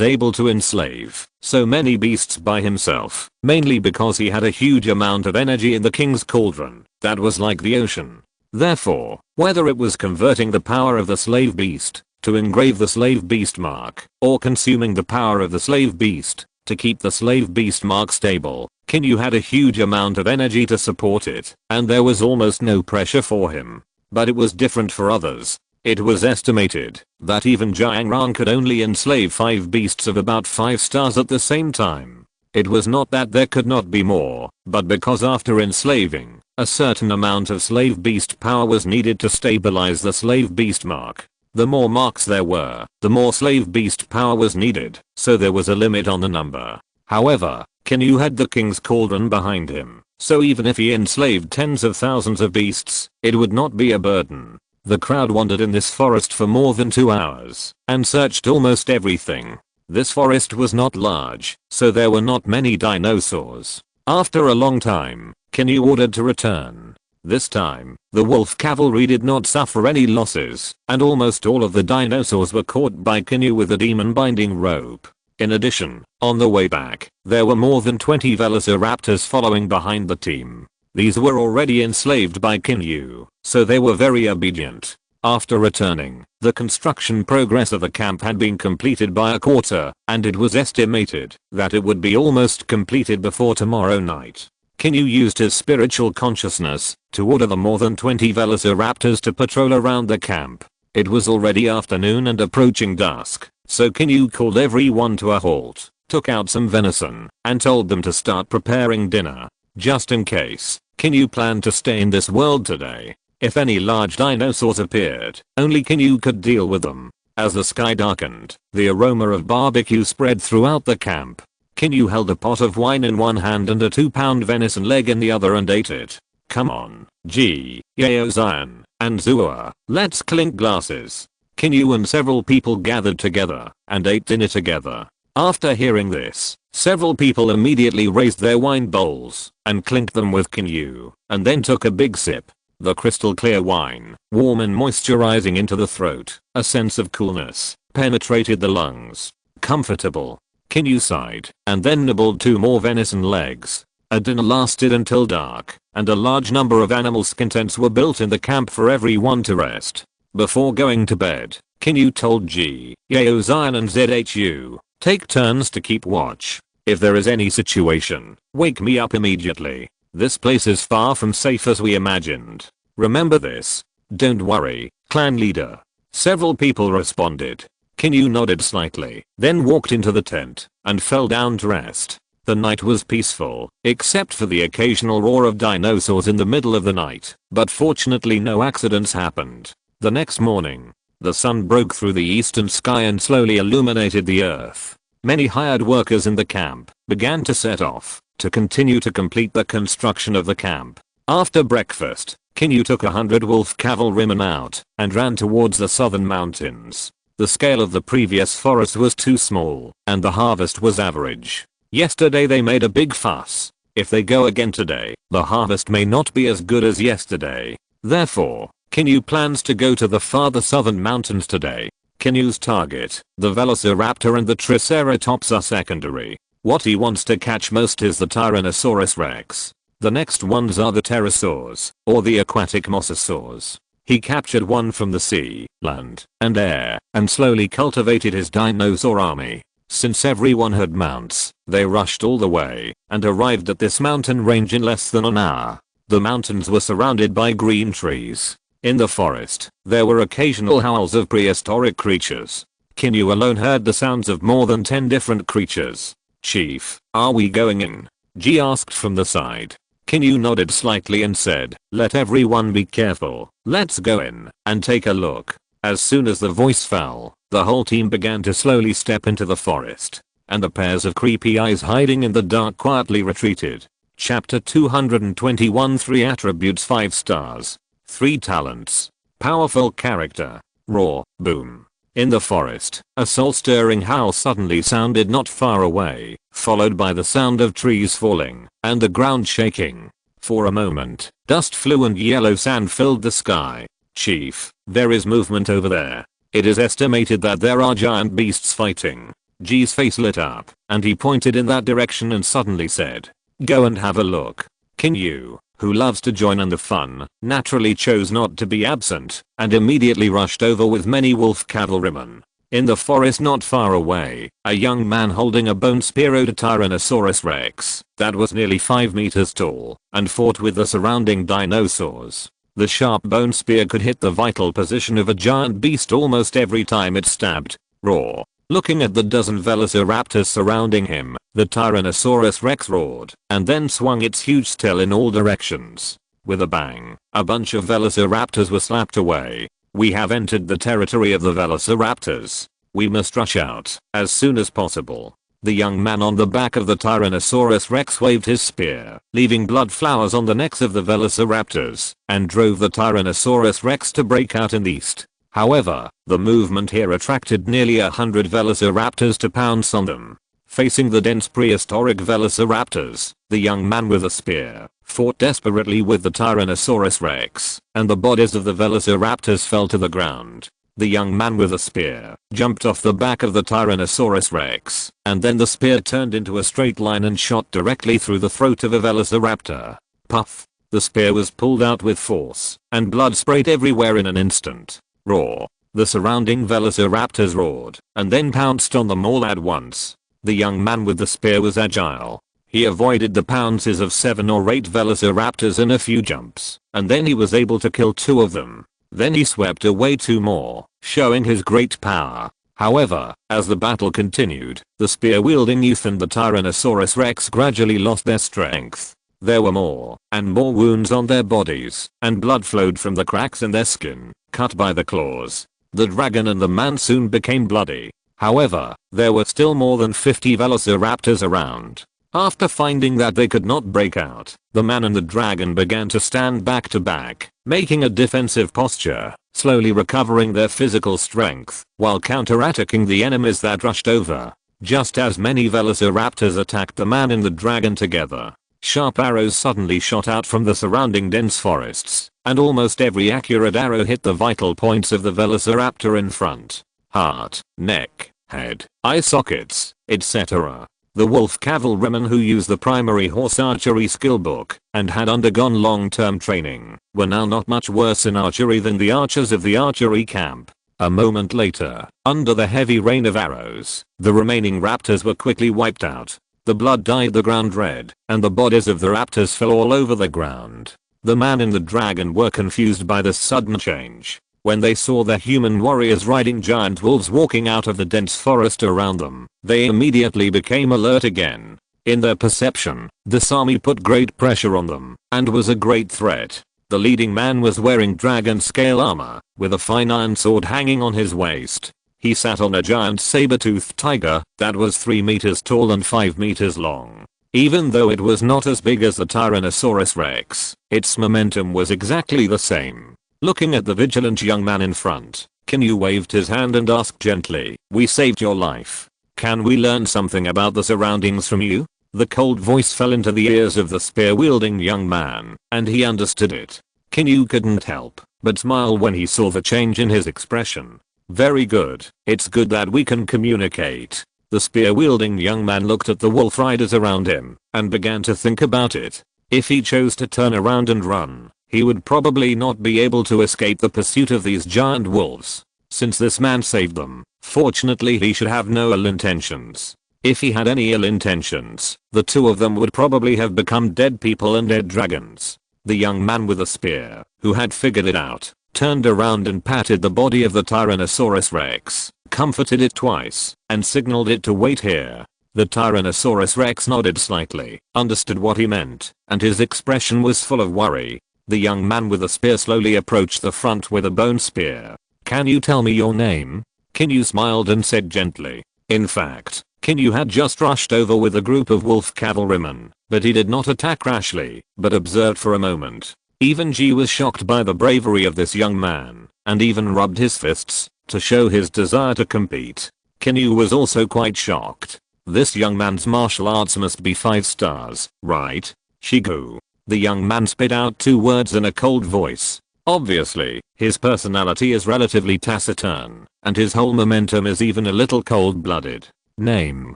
able to enslave so many beasts by himself, mainly because he had a huge amount of energy in the king's cauldron that was like the ocean. Therefore, whether it was converting the power of the slave beast to engrave the slave beast mark, or consuming the power of the slave beast to keep the slave beast mark stable, Qin Yu had a huge amount of energy to support it, and there was almost no pressure for him. But it was different for others. It was estimated that even Jiang Ran could only enslave 5 beasts of about 5 stars at the same time. It was not that there could not be more, but because after enslaving, a certain amount of slave beast power was needed to stabilize the slave beast mark. The more marks there were, the more slave beast power was needed, so there was a limit on the number. However, Qin Yu had the king's cauldron behind him, so even if he enslaved tens of thousands of beasts, it would not be a burden. The crowd wandered in this forest for more than 2 hours, and searched almost everything. This forest was not large, so there were not many dinosaurs. After a long time, Qin Yu ordered to return. This time, the wolf cavalry did not suffer any losses, and almost all of the dinosaurs were caught by Qin Yu with the demon binding rope. In addition, on the way back, there were more than 20 velociraptors following behind the team. These were already enslaved by Qin Yu, so they were very obedient. After returning, the construction progress of the camp had been completed by a quarter, and it was estimated that it would be almost completed before tomorrow night. Qin Yu used his spiritual consciousness to order the more than 20 velociraptors to patrol around the camp. It was already afternoon and approaching dusk, so Qin Yu called everyone to a halt, took out some venison, and told them to start preparing dinner. Just in case, Qin Yu planned to stay in this world today. If any large dinosaurs appeared, only Qin Yu could deal with them. As the sky darkened, the aroma of barbecue spread throughout the camp. Qin Yu held a pot of wine in one hand and a 2-pound venison leg in the other and ate it. Come on, Ji, Yao Zion, and Zua, let's clink glasses. Qin Yu and several people gathered together and ate dinner together. After hearing this, several people immediately raised their wine bowls and clinked them with Qin Yu, and then took a big sip. The crystal clear wine, warm and moisturizing into the throat, a sense of coolness penetrated the lungs. Comfortable. Qin Yu sighed, and then nibbled 2 more venison legs. A dinner lasted until dark, and a large number of animal skin tents were built in the camp for everyone to rest. Before going to bed, Qin Yu told G, Yao Zion and ZHU, take turns to keep watch. If there is any situation, wake me up immediately. This place is far from safe as we imagined. Remember this. Don't worry, clan leader. Several people responded. Qin Yu nodded slightly, then walked into the tent and fell down to rest. The night was peaceful, except for the occasional roar of dinosaurs in the middle of the night, but fortunately no accidents happened. The next morning, the sun broke through the eastern sky and slowly illuminated the earth. Many hired workers in the camp began to set off to continue to complete the construction of the camp. After breakfast, Qin Yu took 100 wolf cavalrymen out and ran towards the southern mountains. The scale of the previous forest was too small and the harvest was average. Yesterday they made a big fuss. If they go again today, the harvest may not be as good as yesterday. Therefore, Qin Yu plans to go to the farther southern mountains today. Qin Yu's target, the Velociraptor and the Triceratops, are secondary. What he wants to catch most is the Tyrannosaurus Rex. The next ones are the pterosaurs, or the aquatic mosasaurs. He captured one from the sea, land, and air, and slowly cultivated his dinosaur army. Since everyone had mounts, they rushed all the way, and arrived at this mountain range in less than an hour. The mountains were surrounded by green trees. In the forest, there were occasional howls of prehistoric creatures. Qin Yu alone heard the sounds of more than 10 different creatures. Chief, are we going in? G asked from the side. Qin Yu nodded slightly and said, let everyone be careful. Let's go in and take a look. As soon as the voice fell, the whole team began to slowly step into the forest, and the pairs of creepy eyes hiding in the dark quietly retreated. Chapter 221. 3 attributes 5 stars. 3 talents. Powerful character. Roar, boom. In the forest, a soul-stirring howl suddenly sounded not far away, followed by the sound of trees falling and the ground shaking. For a moment, dust flew and yellow sand filled the sky. Chief, there is movement over there. It is estimated that there are giant beasts fighting. G's face lit up, and he pointed in that direction and suddenly said, go and have a look. Qin Yu, who loves to join in the fun, naturally chose not to be absent, and immediately rushed over with many wolf cavalrymen. In the forest not far away, a young man holding a bone spear rode a Tyrannosaurus Rex that was nearly 5 meters tall and fought with the surrounding dinosaurs. The sharp bone spear could hit the vital position of a giant beast almost every time it stabbed. Roar. Looking at the dozen velociraptors surrounding him, the Tyrannosaurus Rex roared and then swung its huge tail in all directions. With a bang, a bunch of velociraptors were slapped away. We have entered the territory of the velociraptors. We must rush out as soon as possible. The young man on the back of the Tyrannosaurus Rex waved his spear, leaving blood flowers on the necks of the velociraptors, and drove the Tyrannosaurus Rex to break out in the east. However, the movement here attracted nearly 100 velociraptors to pounce on them. Facing the dense prehistoric velociraptors, the young man with a spear fought desperately with the Tyrannosaurus Rex, and the bodies of the velociraptors fell to the ground. The young man with a spear jumped off the back of the Tyrannosaurus Rex, and then the spear turned into a straight line and shot directly through the throat of a velociraptor. Puff! The spear was pulled out with force, and blood sprayed everywhere in an instant. Roar! The surrounding velociraptors roared, and then pounced on them all at once. The young man with the spear was agile. He avoided the pounces of 7 or 8 velociraptors in a few jumps, and then he was able to kill 2 of them. Then he swept away 2 more, showing his great power. However, as the battle continued, the spear-wielding youth and the Tyrannosaurus Rex gradually lost their strength. There were more and more wounds on their bodies, and blood flowed from the cracks in their skin, cut by the claws. The dragon and the man soon became bloody. However, there were still more than 50 velociraptors around. After finding that they could not break out, the man and the dragon began to stand back to back, making a defensive posture, slowly recovering their physical strength, while counterattacking the enemies that rushed over. Just as many velociraptors attacked the man and the dragon together, sharp arrows suddenly shot out from the surrounding dense forests, and almost every accurate arrow hit the vital points of the velociraptor in front. Heart, neck, head, eye sockets, etc. The wolf cavalrymen who used the primary horse archery skill book and had undergone long-term training were now not much worse in archery than the archers of the archery camp. A moment later, under the heavy rain of arrows, the remaining raptors were quickly wiped out. The blood dyed the ground red, and the bodies of the raptors fell all over the ground. The man and the dragon were confused by this sudden change. When they saw the human warriors riding giant wolves walking out of the dense forest around them, they immediately became alert again. In their perception, this army put great pressure on them, and was a great threat. The leading man was wearing dragon scale armor, with a fine iron sword hanging on his waist. He sat on a giant saber-toothed tiger that was 3 meters tall and 5 meters long. Even though it was not as big as the Tyrannosaurus Rex, its momentum was exactly the same. Looking at the vigilant young man in front, Qin Yu waved his hand and asked gently, "We saved your life. Can we learn something about the surroundings from you?" The cold voice fell into the ears of the spear-wielding young man, and he understood it. Qin Yu couldn't help but smile when he saw the change in his expression. "Very good. It's good that we can communicate." The spear-wielding young man looked at the wolf riders around him and began to think about it. If he chose to turn around and run, he would probably not be able to escape the pursuit of these giant wolves. Since this man saved them, fortunately he should have no ill intentions. If he had any ill intentions, the two of them would probably have become dead people and dead dragons. The young man with a spear, who had figured it out, turned around and patted the body of the Tyrannosaurus Rex, comforted it twice, and signaled it to wait here. The Tyrannosaurus Rex nodded slightly, understood what he meant, and his expression was full of worry. The young man with the spear slowly approached the front with a bone spear. "Can you tell me your name?" Qin Yu smiled and said gently. In fact, Qin Yu had just rushed over with a group of wolf cavalrymen, but he did not attack rashly, but observed for a moment. Even Ji was shocked by the bravery of this young man, and even rubbed his fists to show his desire to compete. Qin Yu was also quite shocked. This young man's martial arts must be 5 stars, right? Shigu. The young man spit out 2 words in a cold voice. Obviously, his personality is relatively taciturn, and his whole momentum is even a little cold-blooded. Name,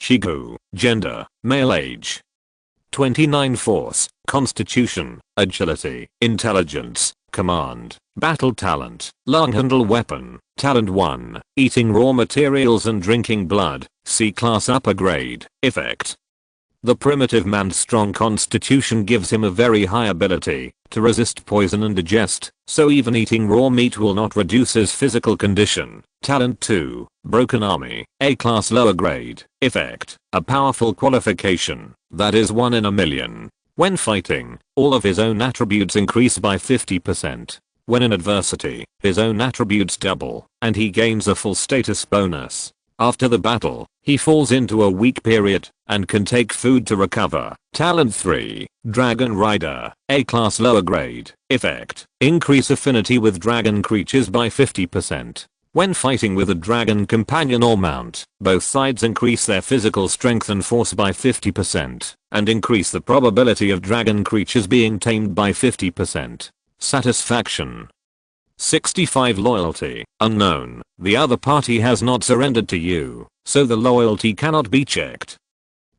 Shigu. Gender, male. Age, 29. Force, Constitution, Agility, Intelligence, Command, Battle Talent, Long Handle Weapon, Talent 1, Eating Raw Materials and Drinking Blood, C-Class Upper Grade, Effect. The primitive man's strong constitution gives him a very high ability to resist poison and digest, so even eating raw meat will not reduce his physical condition. Talent 2, Broken Army, A-Class Lower Grade, Effect, a powerful qualification, that is 1 in a million. When fighting, all of his own attributes increase by 50%. When in adversity, his own attributes double, and he gains a full status bonus. After the battle, he falls into a weak period and can take food to recover. Talent 3, Dragon Rider, A-Class Lower Grade, Effect, increase affinity with dragon creatures by 50%. When fighting with a dragon companion or mount, both sides increase their physical strength and force by 50%, and increase the probability of dragon creatures being tamed by 50%. Satisfaction. 65. Loyalty, unknown. The other party has not surrendered to you, so the loyalty cannot be checked.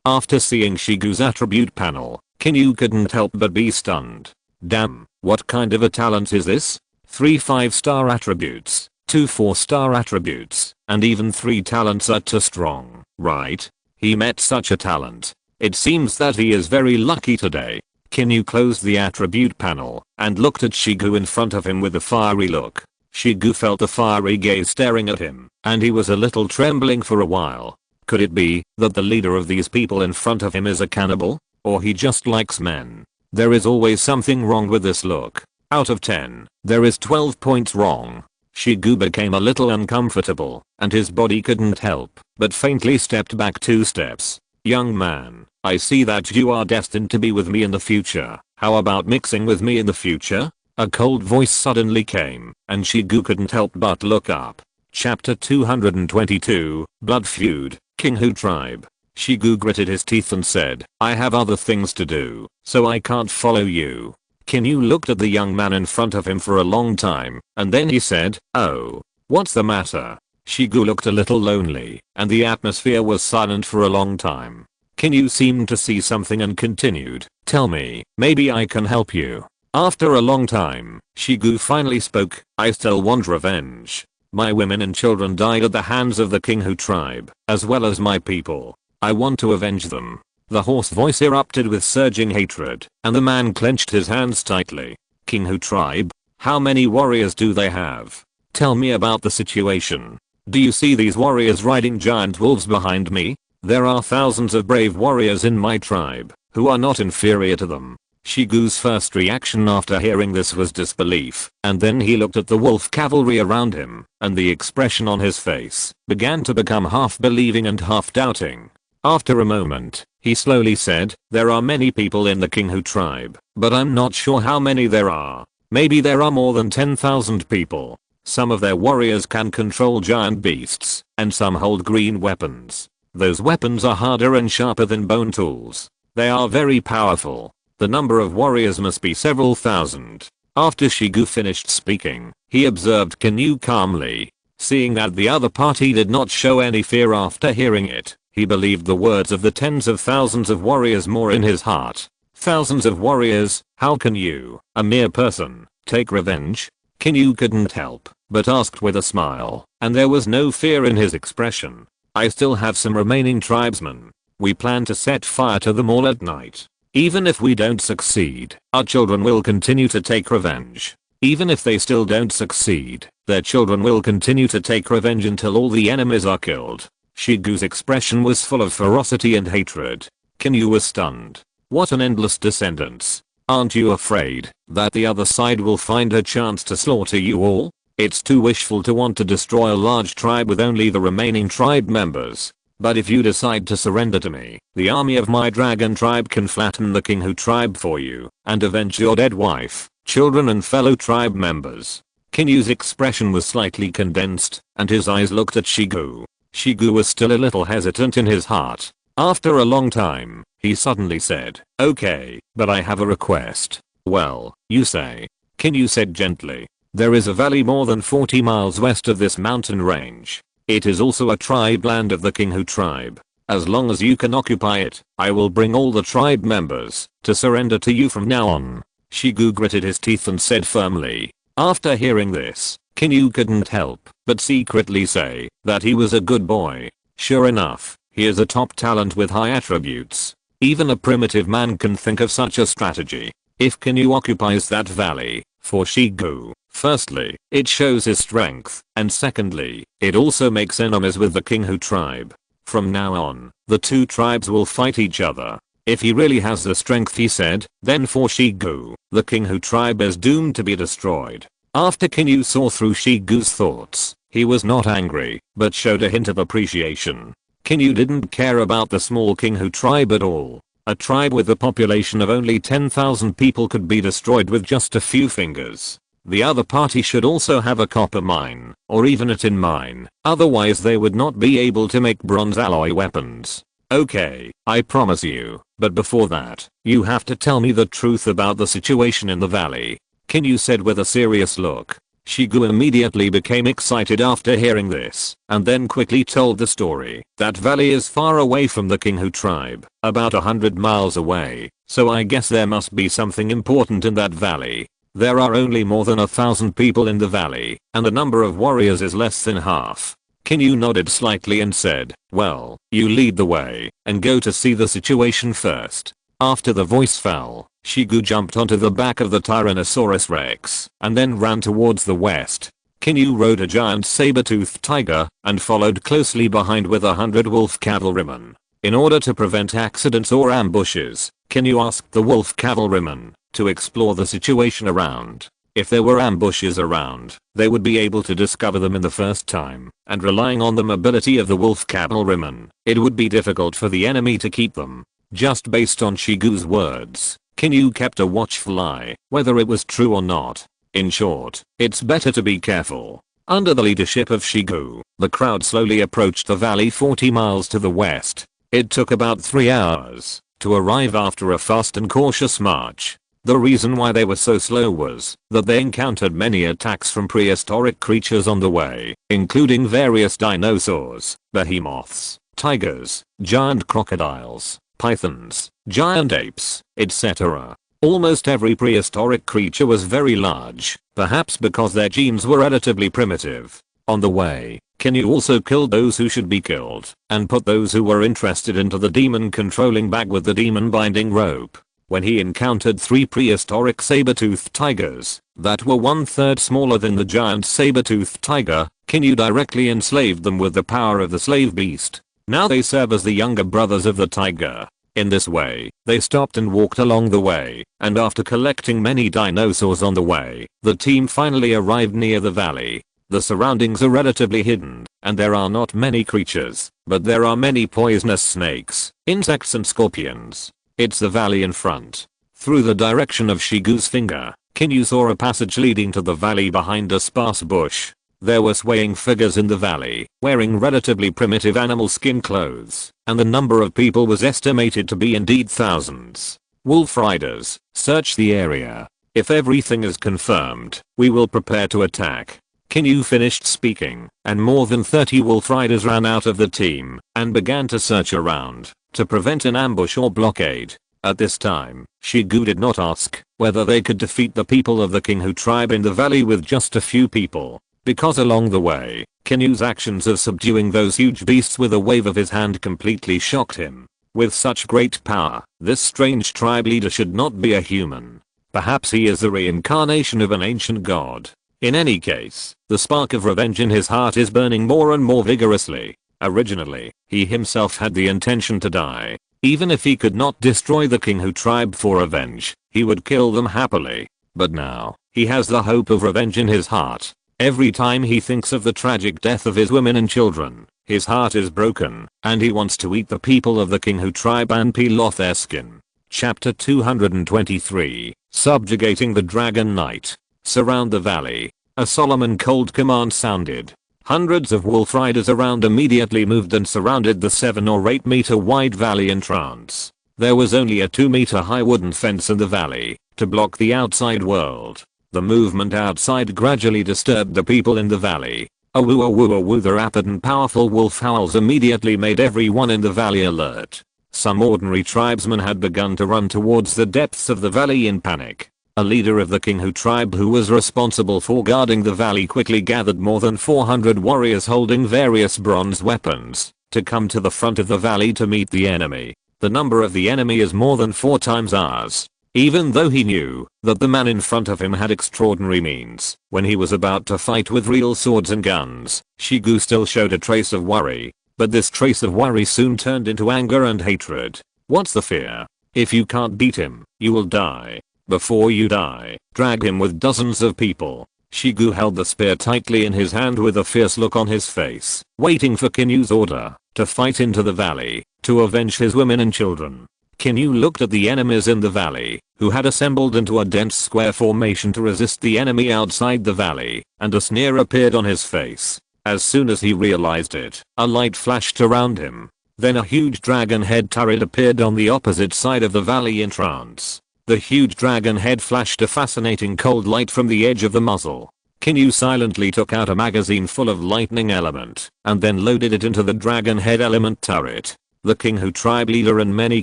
After seeing Shigu's attribute panel, Qin Yu couldn't help but be stunned. Damn, what kind of a talent is this? 3 5-star attributes, 2 4-star attributes, and even 3 talents are too strong, right? He met such a talent. It seems that he is very lucky today. Qin Yu closed the attribute panel and looked at Shigu in front of him with a fiery look. Shigu felt the fiery gaze staring at him, and he was a little trembling for a while. Could it be that the leader of these people in front of him is a cannibal? Or he just likes men? There is always something wrong with this look. Out of 10, there is 12 points wrong. Shigu became a little uncomfortable, and his body couldn't help but faintly stepped back 2 steps. Young man, I see that you are destined to be with me in the future. How about mixing with me in the future? A cold voice suddenly came, and Shigu couldn't help but look up. Chapter 222, Blood Feud, King Hu Tribe. Shigu gritted his teeth and said, I have other things to do, so I can't follow you. Qin Yu looked at the young man in front of him for a long time, and then he said, oh, what's the matter? Shigu looked a little lonely, and the atmosphere was silent for a long time. Qin Yu seemed to see something and continued, tell me, maybe I can help you. After a long time, Shigu finally spoke, I still want revenge. My women and children died at the hands of the Qin Yu tribe, as well as my people. I want to avenge them." The hoarse voice erupted with surging hatred, and the man clenched his hands tightly. "Qin Yu tribe? How many warriors do they have? Tell me about the situation. Do you see these warriors riding giant wolves behind me? There are thousands of brave warriors in my tribe, who are not inferior to them." Shigu's first reaction after hearing this was disbelief, and then he looked at the wolf cavalry around him, and the expression on his face began to become half believing and half doubting. After a moment, he slowly said, "There are many people in the Qin Yu tribe, but I'm not sure how many there are. Maybe there are more than 10,000 people. Some of their warriors can control giant beasts, and some hold green weapons. Those weapons are harder and sharper than bone tools. They are very powerful. The number of warriors must be several thousand." After Shigu finished speaking, he observed Qin Yu calmly. Seeing that the other party did not show any fear after hearing it, he believed the words of the tens of thousands of warriors more in his heart. Thousands of warriors? How can you, a mere person, take revenge? Qin Yu couldn't help, but asked with a smile, and there was no fear in his expression. "I still have some remaining tribesmen. We plan to set fire to them all at night. Even if we don't succeed, our children will continue to take revenge. Even if they still don't succeed, their children will continue to take revenge until all the enemies are killed." Shigu's expression was full of ferocity and hatred. Qin Yu was stunned. What an endless descendants. Aren't you afraid that the other side will find a chance to slaughter you all? It's too wishful to want to destroy a large tribe with only the remaining tribe members. But if you decide to surrender to me, the army of my dragon tribe can flatten the Qin Yu tribe for you and avenge your dead wife, children and fellow tribe members. Qin Yu's expression was slightly condensed, and his eyes looked at Shigu. Shigu was still a little hesitant in his heart. After a long time, he suddenly said, "Okay, but I have a request." "Well, you say." Qin Yu said gently. "There is a valley more than 40 miles west of this mountain range. It is also a tribe land of the Qin Yu tribe. As long as you can occupy it, I will bring all the tribe members to surrender to you from now on." Shigu gritted his teeth and said firmly. After hearing this, Qin Yu couldn't help but secretly say that he was a good boy. Sure enough, he is a top talent with high attributes. Even a primitive man can think of such a strategy. If Qin Yu occupies that valley, for Shigu, firstly, it shows his strength, and secondly, it also makes enemies with the Qin Yu tribe. From now on, the two tribes will fight each other. If he really has the strength he said, then for Shigu, the Qin Yu tribe is doomed to be destroyed. After Qin Yu saw through Shigu's thoughts, he was not angry, but showed a hint of appreciation. Qin Yu didn't care about the small Qin Yu tribe at all. A tribe with a population of only 10,000 people could be destroyed with just a few fingers. The other party should also have a copper mine, or even a tin mine, otherwise they would not be able to make bronze alloy weapons. "Okay, I promise you, but before that, you have to tell me the truth about the situation in the valley," Qin Yu said with a serious look. Shigu immediately became excited after hearing this, and then quickly told the story. "That valley is far away from the Qin Yu tribe, about 100 miles away, so I guess there must be something important in that valley. There are only more than 1,000 people in the valley, and the number of warriors is less than half." Qin Yu nodded slightly and said, "Well, you lead the way, and go to see the situation first." After the voice fell, Shigu jumped onto the back of the Tyrannosaurus Rex, and then ran towards the west. Qin Yu rode a giant saber-toothed tiger, and followed closely behind with 100 wolf cavalrymen. In order to prevent accidents or ambushes, Qin Yu asked the wolf cavalrymen to explore the situation around. If there were ambushes around, they would be able to discover them in the first time, and relying on the mobility of the wolf cavalrymen, it would be difficult for the enemy to keep them. Just based on Shigu's words, Qin Yu kept a watchful eye, whether it was true or not. In short, it's better to be careful. Under the leadership of Shigu, the crowd slowly approached the valley 40 miles to the west. It took about 3 hours to arrive after a fast and cautious march. The reason why they were so slow was that they encountered many attacks from prehistoric creatures on the way, including various dinosaurs, behemoths, tigers, giant crocodiles, pythons, giant apes, etc. Almost every prehistoric creature was very large, perhaps because their genes were relatively primitive. On the way, Qin Yu also killed those who should be killed, and put those who were interested into the demon controlling bag with the demon binding rope. When he encountered 3 prehistoric saber-toothed tigers that were 1/3 smaller than the giant saber-toothed tiger, Qin Yu directly enslaved them with the power of the slave beast. Now they serve as the younger brothers of the tiger. In this way, they stopped and walked along the way, and after collecting many dinosaurs on the way, the team finally arrived near the valley. The surroundings are relatively hidden, and there are not many creatures, but there are many poisonous snakes, insects and scorpions. It's the valley in front. Through the direction of Shigu's finger, Qin Yu saw a passage leading to the valley behind a sparse bush. There were swaying figures in the valley, wearing relatively primitive animal skin clothes, and the number of people was estimated to be indeed thousands. Wolf riders, search the area. If everything is confirmed, we will prepare to attack. Qin Yu finished speaking, and more than 30 wolf riders ran out of the team, and began to search around, to prevent an ambush or blockade. At this time, Shigu did not ask whether they could defeat the people of the Qin Yu tribe in the valley with just a few people, because along the way, Qin Yu's actions of subduing those huge beasts with a wave of his hand completely shocked him. With such great power, this strange tribe leader should not be a human. Perhaps he is the reincarnation of an ancient god. In any case, the spark of revenge in his heart is burning more and more vigorously. Originally, he himself had the intention to die. Even if he could not destroy the Qin Yu tribe for revenge, he would kill them happily. But now, he has the hope of revenge in his heart. Every time he thinks of the tragic death of his women and children, his heart is broken, and he wants to eat the people of the Qin Yu tribe and peel off their skin. Chapter 223, Subjugating the Dragon Knight. Surround the valley. A solemn and cold command sounded. Hundreds of wolf riders around immediately moved and surrounded the 7 or 8 meter wide valley in trance. There was only a 2 meter high wooden fence in the valley to block the outside world. The movement outside gradually disturbed the people in the valley. A woo a woo a woo, the rapid and powerful wolf howls immediately made everyone in the valley alert. Some ordinary tribesmen had begun to run towards the depths of the valley in panic. A leader of the Qin Yu tribe who was responsible for guarding the valley quickly gathered more than 400 warriors holding various bronze weapons to come to the front of the valley to meet the enemy. The number of the enemy is more than 4 times ours. Even though he knew that the man in front of him had extraordinary means, when he was about to fight with real swords and guns, Shigu still showed a trace of worry. But this trace of worry soon turned into anger and hatred. What's the fear? If you can't beat him, you will die. Before you die, drag him with dozens of people. Shigu held the spear tightly in his hand with a fierce look on his face, waiting for Qin Yu's order to fight into the valley, to avenge his women and children. Qin Yu looked at the enemies in the valley, who had assembled into a dense square formation to resist the enemy outside the valley, and a sneer appeared on his face. As soon as he realized it, a light flashed around him. Then a huge dragon head turret appeared on the opposite side of the valley in trance. The huge dragon head flashed a fascinating cold light from the edge of the muzzle. Qin Yu silently took out a magazine full of lightning element, and then loaded it into the dragon head element turret. The Qin Yu tribe leader and many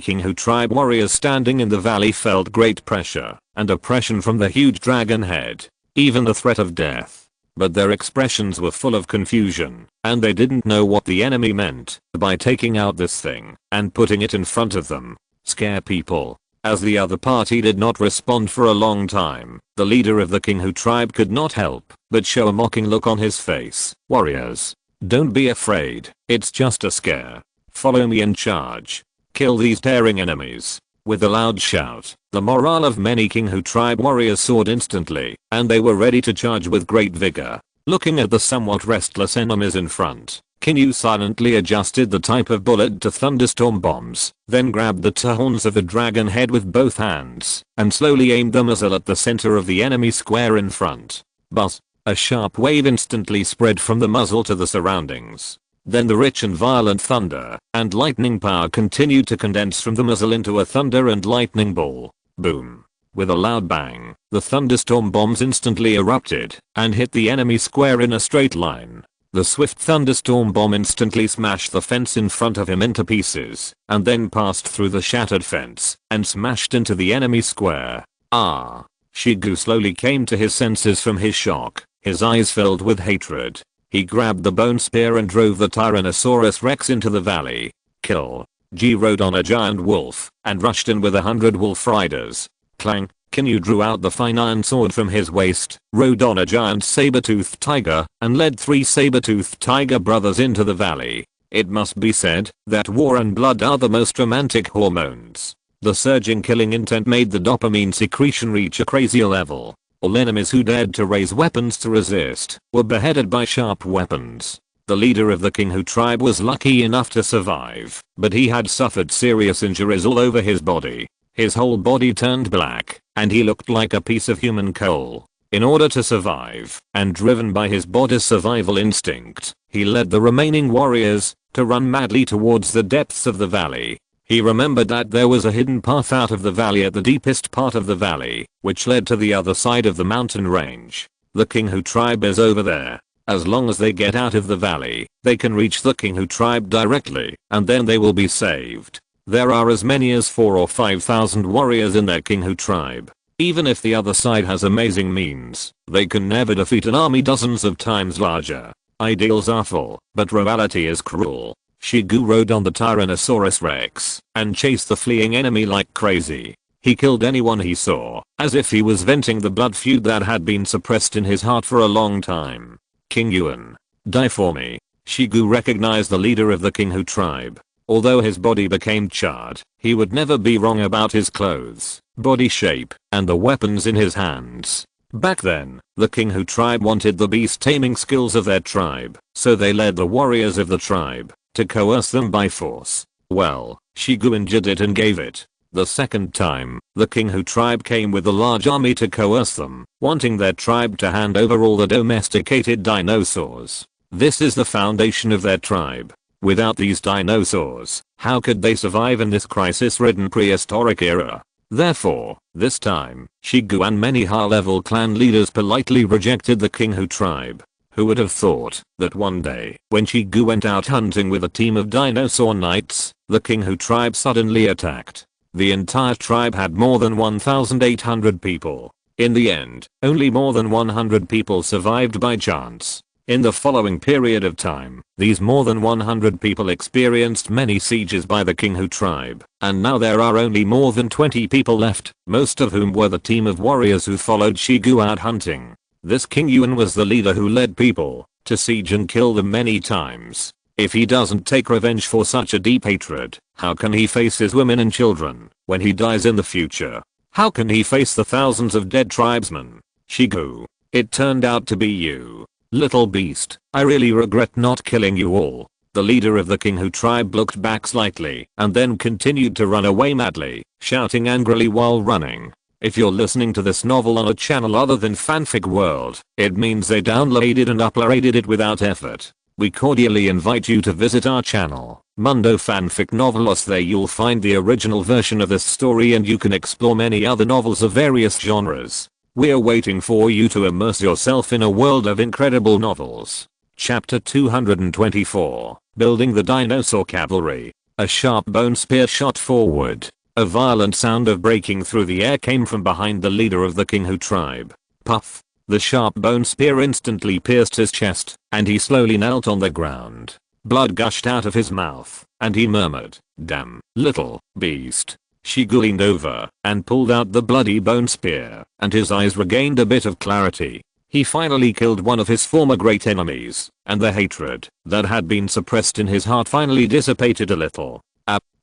Qin Yu tribe warriors standing in the valley felt great pressure and oppression from the huge dragon head, even the threat of death. But their expressions were full of confusion, and they didn't know what the enemy meant by taking out this thing and putting it in front of them. Scare people. As the other party did not respond for a long time, the leader of the Qin Yu tribe could not help but show a mocking look on his face. Warriors, don't be afraid, it's just a scare. Follow me and charge. Kill these tearing enemies. With a loud shout, the morale of many Qin Yu tribe warriors soared instantly, and they were ready to charge with great vigor. Looking at the somewhat restless enemies in front, Qin Yu silently adjusted the type of bullet to thunderstorm bombs, then grabbed the two horns of the dragon head with both hands, and slowly aimed the muzzle at the center of the enemy square in front. Buzz! A sharp wave instantly spread from the muzzle to the surroundings. Then the rich and violent thunder and lightning power continued to condense from the muzzle into a thunder and lightning ball. Boom. With a loud bang, the thunderstorm bombs instantly erupted and hit the enemy square in a straight line. The swift thunderstorm bomb instantly smashed the fence in front of him into pieces, and then passed through the shattered fence and smashed into the enemy square. Ah! Shigu slowly came to his senses from his shock, his eyes filled with hatred. He grabbed the bone spear and drove the Tyrannosaurus Rex into the valley. Kill. G rode on a giant wolf and rushed in with 100 wolf riders. Clang. Qin Yu drew out the fine iron sword from his waist, rode on a giant saber-toothed tiger, and led 3 saber-toothed tiger brothers into the valley. It must be said that war and blood are the most romantic hormones. The surging killing intent made the dopamine secretion reach a crazy level. All enemies who dared to raise weapons to resist were beheaded by sharp weapons. The leader of the Qin Yu tribe was lucky enough to survive, but he had suffered serious injuries all over his body. His whole body turned black, and he looked like a piece of human coal. In order to survive, and driven by his body's survival instinct, he led the remaining warriors to run madly towards the depths of the valley. He remembered that there was a hidden path out of the valley at the deepest part of the valley, which led to the other side of the mountain range. The Qin Yu tribe is over there. As long as they get out of the valley, they can reach the Qin Yu tribe directly, and then they will be saved. There are as many as 4,000 or 5,000 warriors in their Qin Yu tribe. Even if the other side has amazing means, they can never defeat an army dozens of times larger. Ideals are full, but reality is cruel. Shigu rode on the Tyrannosaurus Rex and chased the fleeing enemy like crazy. He killed anyone he saw, as if he was venting the blood feud that had been suppressed in his heart for a long time. King Yuan, die for me. Shigu recognized the leader of the Qin Yu tribe. Although his body became charred, he would never be wrong about his clothes, body shape, and the weapons in his hands. Back then, the Qin Yu tribe wanted the beast taming skills of their tribe, so they led the warriors of the tribe to coerce them by force. Well, Shigu injured it and gave it. The second time, the Qin Yu tribe came with a large army to coerce them, wanting their tribe to hand over all the domesticated dinosaurs. This is the foundation of their tribe. Without these dinosaurs, how could they survive in this crisis-ridden prehistoric era? Therefore, this time, Shigu and many high-level clan leaders politely rejected the Qin Yu tribe. Who would have thought that one day, when Shigu went out hunting with a team of dinosaur knights, the Qin Yu tribe suddenly attacked. The entire tribe had more than 1,800 people. In the end, only more than 100 people survived by chance. In the following period of time, these more than 100 people experienced many sieges by the Qin Yu tribe, and now there are only more than 20 people left, most of whom were the team of warriors who followed Shigu out hunting. This King Yuan was the leader who led people to siege and kill them many times. If he doesn't take revenge for such a deep hatred, how can he face his women and children when he dies in the future? How can he face the thousands of dead tribesmen? Shigu, it turned out to be you. Little beast, I really regret not killing you all. The leader of the Qin Yu tribe looked back slightly and then continued to run away madly, shouting angrily while running. If you're listening to this novel on a channel other than Fanfic World, it means they downloaded and uploaded it without effort. We cordially invite you to visit our channel, Mundo Fanfic Novelos. There you'll find the original version of this story and you can explore many other novels of various genres. We're waiting for you to immerse yourself in a world of incredible novels. Chapter 224, Building the Dinosaur Cavalry. A sharp bone spear shot forward. A violent sound of breaking through the air came from behind the leader of the Qin Yu tribe. Puff. The sharp bone spear instantly pierced his chest, and he slowly knelt on the ground. Blood gushed out of his mouth, and he murmured, "Damn, little beast." Shigu leaned over and pulled out the bloody bone spear, and his eyes regained a bit of clarity. He finally killed one of his former great enemies, and the hatred that had been suppressed in his heart finally dissipated a little.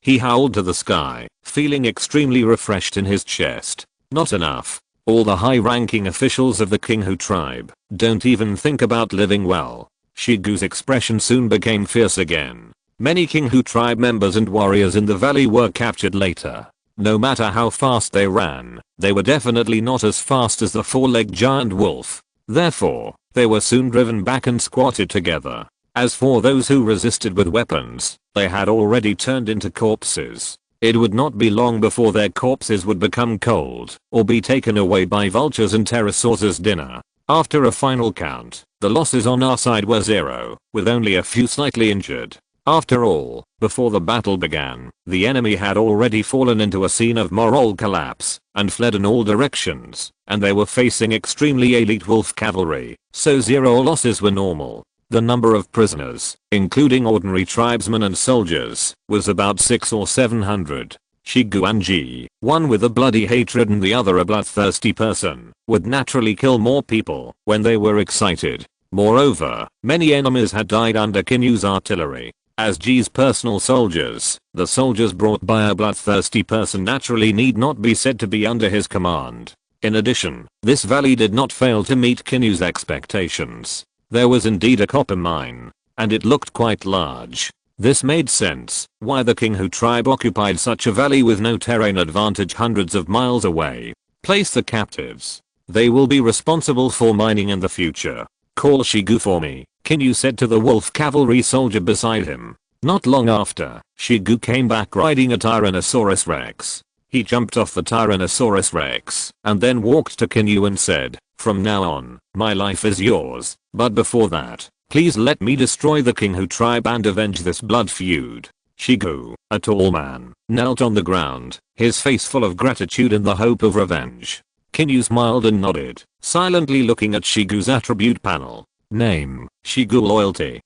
He howled to the sky, feeling extremely refreshed in his chest. Not enough. All the high-ranking officials of the Qin Yu tribe don't even think about living well. Shigu's expression soon became fierce again. Many Qin Yu tribe members and warriors in the valley were captured later. No matter how fast they ran, they were definitely not as fast as the four-legged giant wolf. Therefore, they were soon driven back and squatted together. As for those who resisted with weapons, they had already turned into corpses. It would not be long before their corpses would become cold or be taken away by vultures and pterosaurs as dinner. After a final count, the losses on our side were 0, with only a few slightly injured. After all, before the battle began, the enemy had already fallen into a scene of moral collapse and fled in all directions, and they were facing extremely elite wolf cavalry, so 0 losses were normal. The number of prisoners, including ordinary tribesmen and soldiers, was about 6 or 700. Shigu and Ji, one with a bloody hatred and the other a bloodthirsty person, would naturally kill more people when they were excited. Moreover, many enemies had died under Qin Yu's artillery. As Ji's personal soldiers, the soldiers brought by a bloodthirsty person naturally need not be said to be under his command. In addition, this valley did not fail to meet Qin Yu's expectations. There was indeed a copper mine, and it looked quite large. This made sense, why the Qin Yu tribe occupied such a valley with no terrain advantage hundreds of miles away. Place the captives. They will be responsible for mining in the future. Call Shigu for me, Qin Yu said to the wolf cavalry soldier beside him. Not long after, Shigu came back riding a Tyrannosaurus Rex. He jumped off the Tyrannosaurus Rex and then walked to Qin Yu and said, "From now on, my life is yours, but before that, please let me destroy the Qin Yu tribe and avenge this blood feud." Shigu, a tall man, knelt on the ground, his face full of gratitude and the hope of revenge. Qin Yu smiled and nodded, silently looking at Shigu's attribute panel. Name, Shigu Loyalty.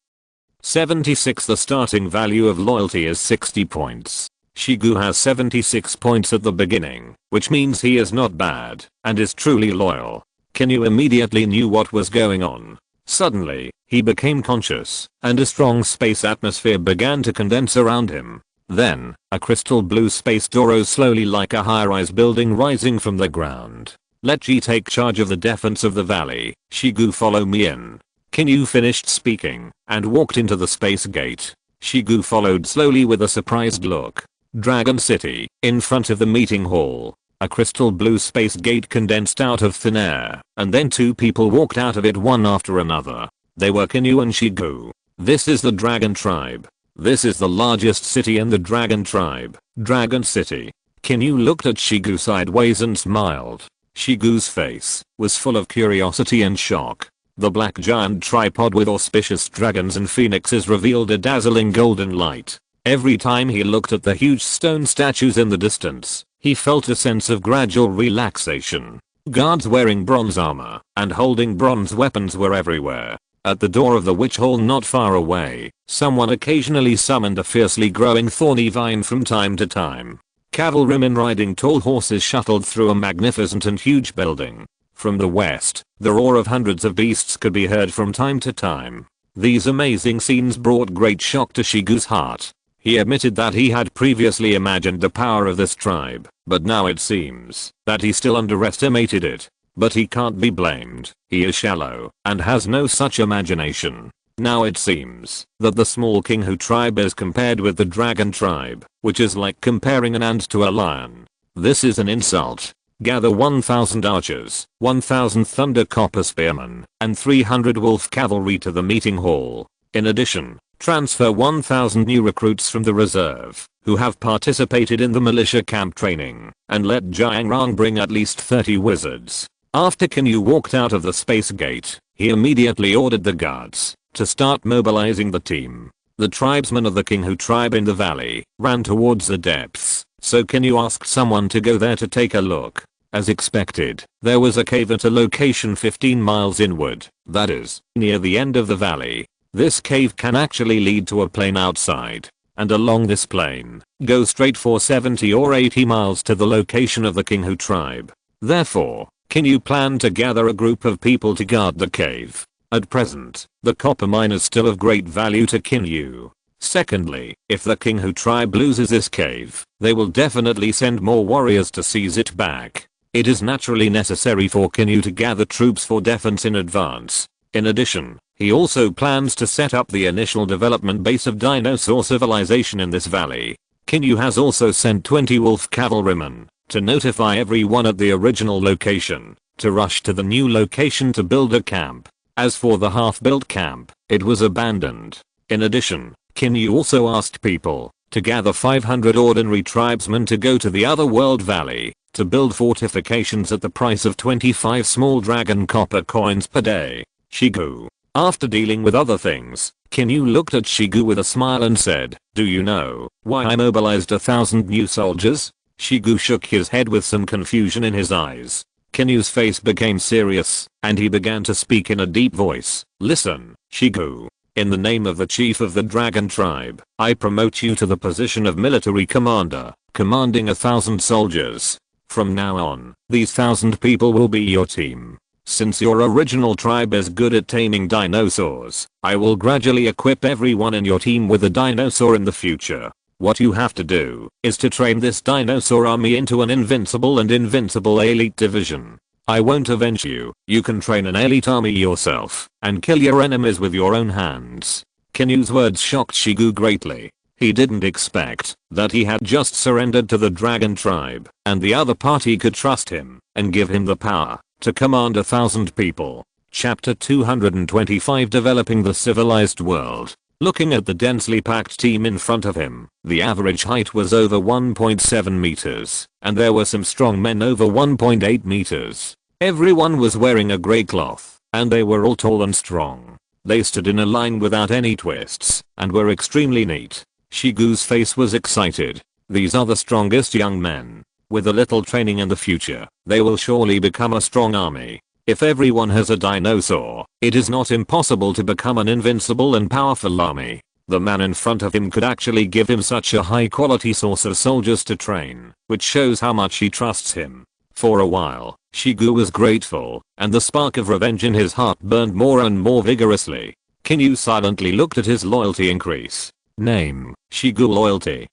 76. The starting value of loyalty is 60 points. Shigu has 76 points at the beginning, which means he is not bad, and is truly loyal. Qin Yu immediately knew what was going on. Suddenly, he became conscious, and a strong space atmosphere began to condense around him. Then, a crystal blue space door rose slowly like a high-rise building rising from the ground. Let Ji take charge of the defense of the valley. Shigu, follow me in. Qin Yu finished speaking, and walked into the space gate. Shigu followed slowly with a surprised look. Dragon City, in front of the meeting hall. A crystal blue space gate condensed out of thin air, and then two people walked out of it one after another. They were Qin Yu and Shigu. This is the Dragon Tribe. This is the largest city in the Dragon Tribe, Dragon City. Qin Yu looked at Shigu sideways and smiled. Shigu's face was full of curiosity and shock. The black giant tripod with auspicious dragons and phoenixes revealed a dazzling golden light. Every time he looked at the huge stone statues in the distance, he felt a sense of gradual relaxation. Guards wearing bronze armor and holding bronze weapons were everywhere. At the door of the witch hall not far away, someone occasionally summoned a fiercely growing thorny vine from time to time. Cavalrymen riding tall horses shuttled through a magnificent and huge building. From the west, the roar of hundreds of beasts could be heard from time to time. These amazing scenes brought great shock to Shigu's heart. He admitted that he had previously imagined the power of this tribe, but now it seems that he still underestimated it. But he can't be blamed. He is shallow and has no such imagination. Now it seems that the small Qin Yu tribe is compared with the Dragon Tribe, which is like comparing an ant to a lion. This is an insult. Gather 1,000 archers, 1,000 thunder copper spearmen, and 300 wolf cavalry to the meeting hall. In addition, transfer 1,000 new recruits from the reserve, who have participated in the militia camp training, and let Jiang Rang bring at least 30 wizards. After Qin Yu walked out of the space gate, he immediately ordered the guards to start mobilizing the team. The tribesmen of the Qin Yu tribe in the valley ran towards the depths, so Qin Yu asked someone to go there to take a look. As expected, there was a cave at a location 15 miles inward, that is, near the end of the valley. This cave can actually lead to a plain outside, and along this plain, go straight for 70 or 80 miles to the location of the Qin Yu tribe. Therefore, Qin Yu planned to gather a group of people to guard the cave. At present, the copper mine is still of great value to Qin Yu. Secondly, if the Qin Yu tribe loses this cave, they will definitely send more warriors to seize it back. It is naturally necessary for Qin Yu to gather troops for defense in advance. In addition, he also plans to set up the initial development base of dinosaur civilization in this valley. Qin Yu has also sent 20 wolf cavalrymen to notify everyone at the original location to rush to the new location to build a camp. As for the half-built camp, it was abandoned. In addition, Qin Yu also asked people to gather 500 ordinary tribesmen to go to the other world valley to build fortifications at the price of 25 small dragon copper coins per day. Shigu. After dealing with other things, Qin Yu looked at Shigu with a smile and said, "Do you know why I mobilized 1,000 new soldiers?" Shigu shook his head with some confusion in his eyes. Qin Yu's face became serious, and he began to speak in a deep voice. Listen, Shigu. In the name of the chief of the dragon tribe, I promote you to the position of military commander, commanding 1,000 soldiers. From now on, these 1,000 people will be your team. Since your original tribe is good at taming dinosaurs, I will gradually equip everyone in your team with a dinosaur in the future. What you have to do is to train this dinosaur army into an invincible and invincible elite division. I won't avenge you. You can train an elite army yourself and kill your enemies with your own hands. Qin Yu's words shocked Shigu greatly. He didn't expect that he had just surrendered to the dragon tribe and the other party could trust him and give him the power to command 1,000 people. Chapter 225 Developing the Civilized World. Looking at the densely packed team in front of him, the average height was over 1.7 meters, and there were some strong men over 1.8 meters. Everyone was wearing a grey cloth, and they were all tall and strong. They stood in a line without any twists, and were extremely neat. Shigu's face was excited. These are the strongest young men. With a little training in the future, they will surely become a strong army. If everyone has a dinosaur, it is not impossible to become an invincible and powerful army. The man in front of him could actually give him such a high quality source of soldiers to train, which shows how much he trusts him. For a while, Shigu was grateful, and the spark of revenge in his heart burned more and more vigorously. Qin Yu silently looked at his loyalty increase. Name, Shigu loyalty.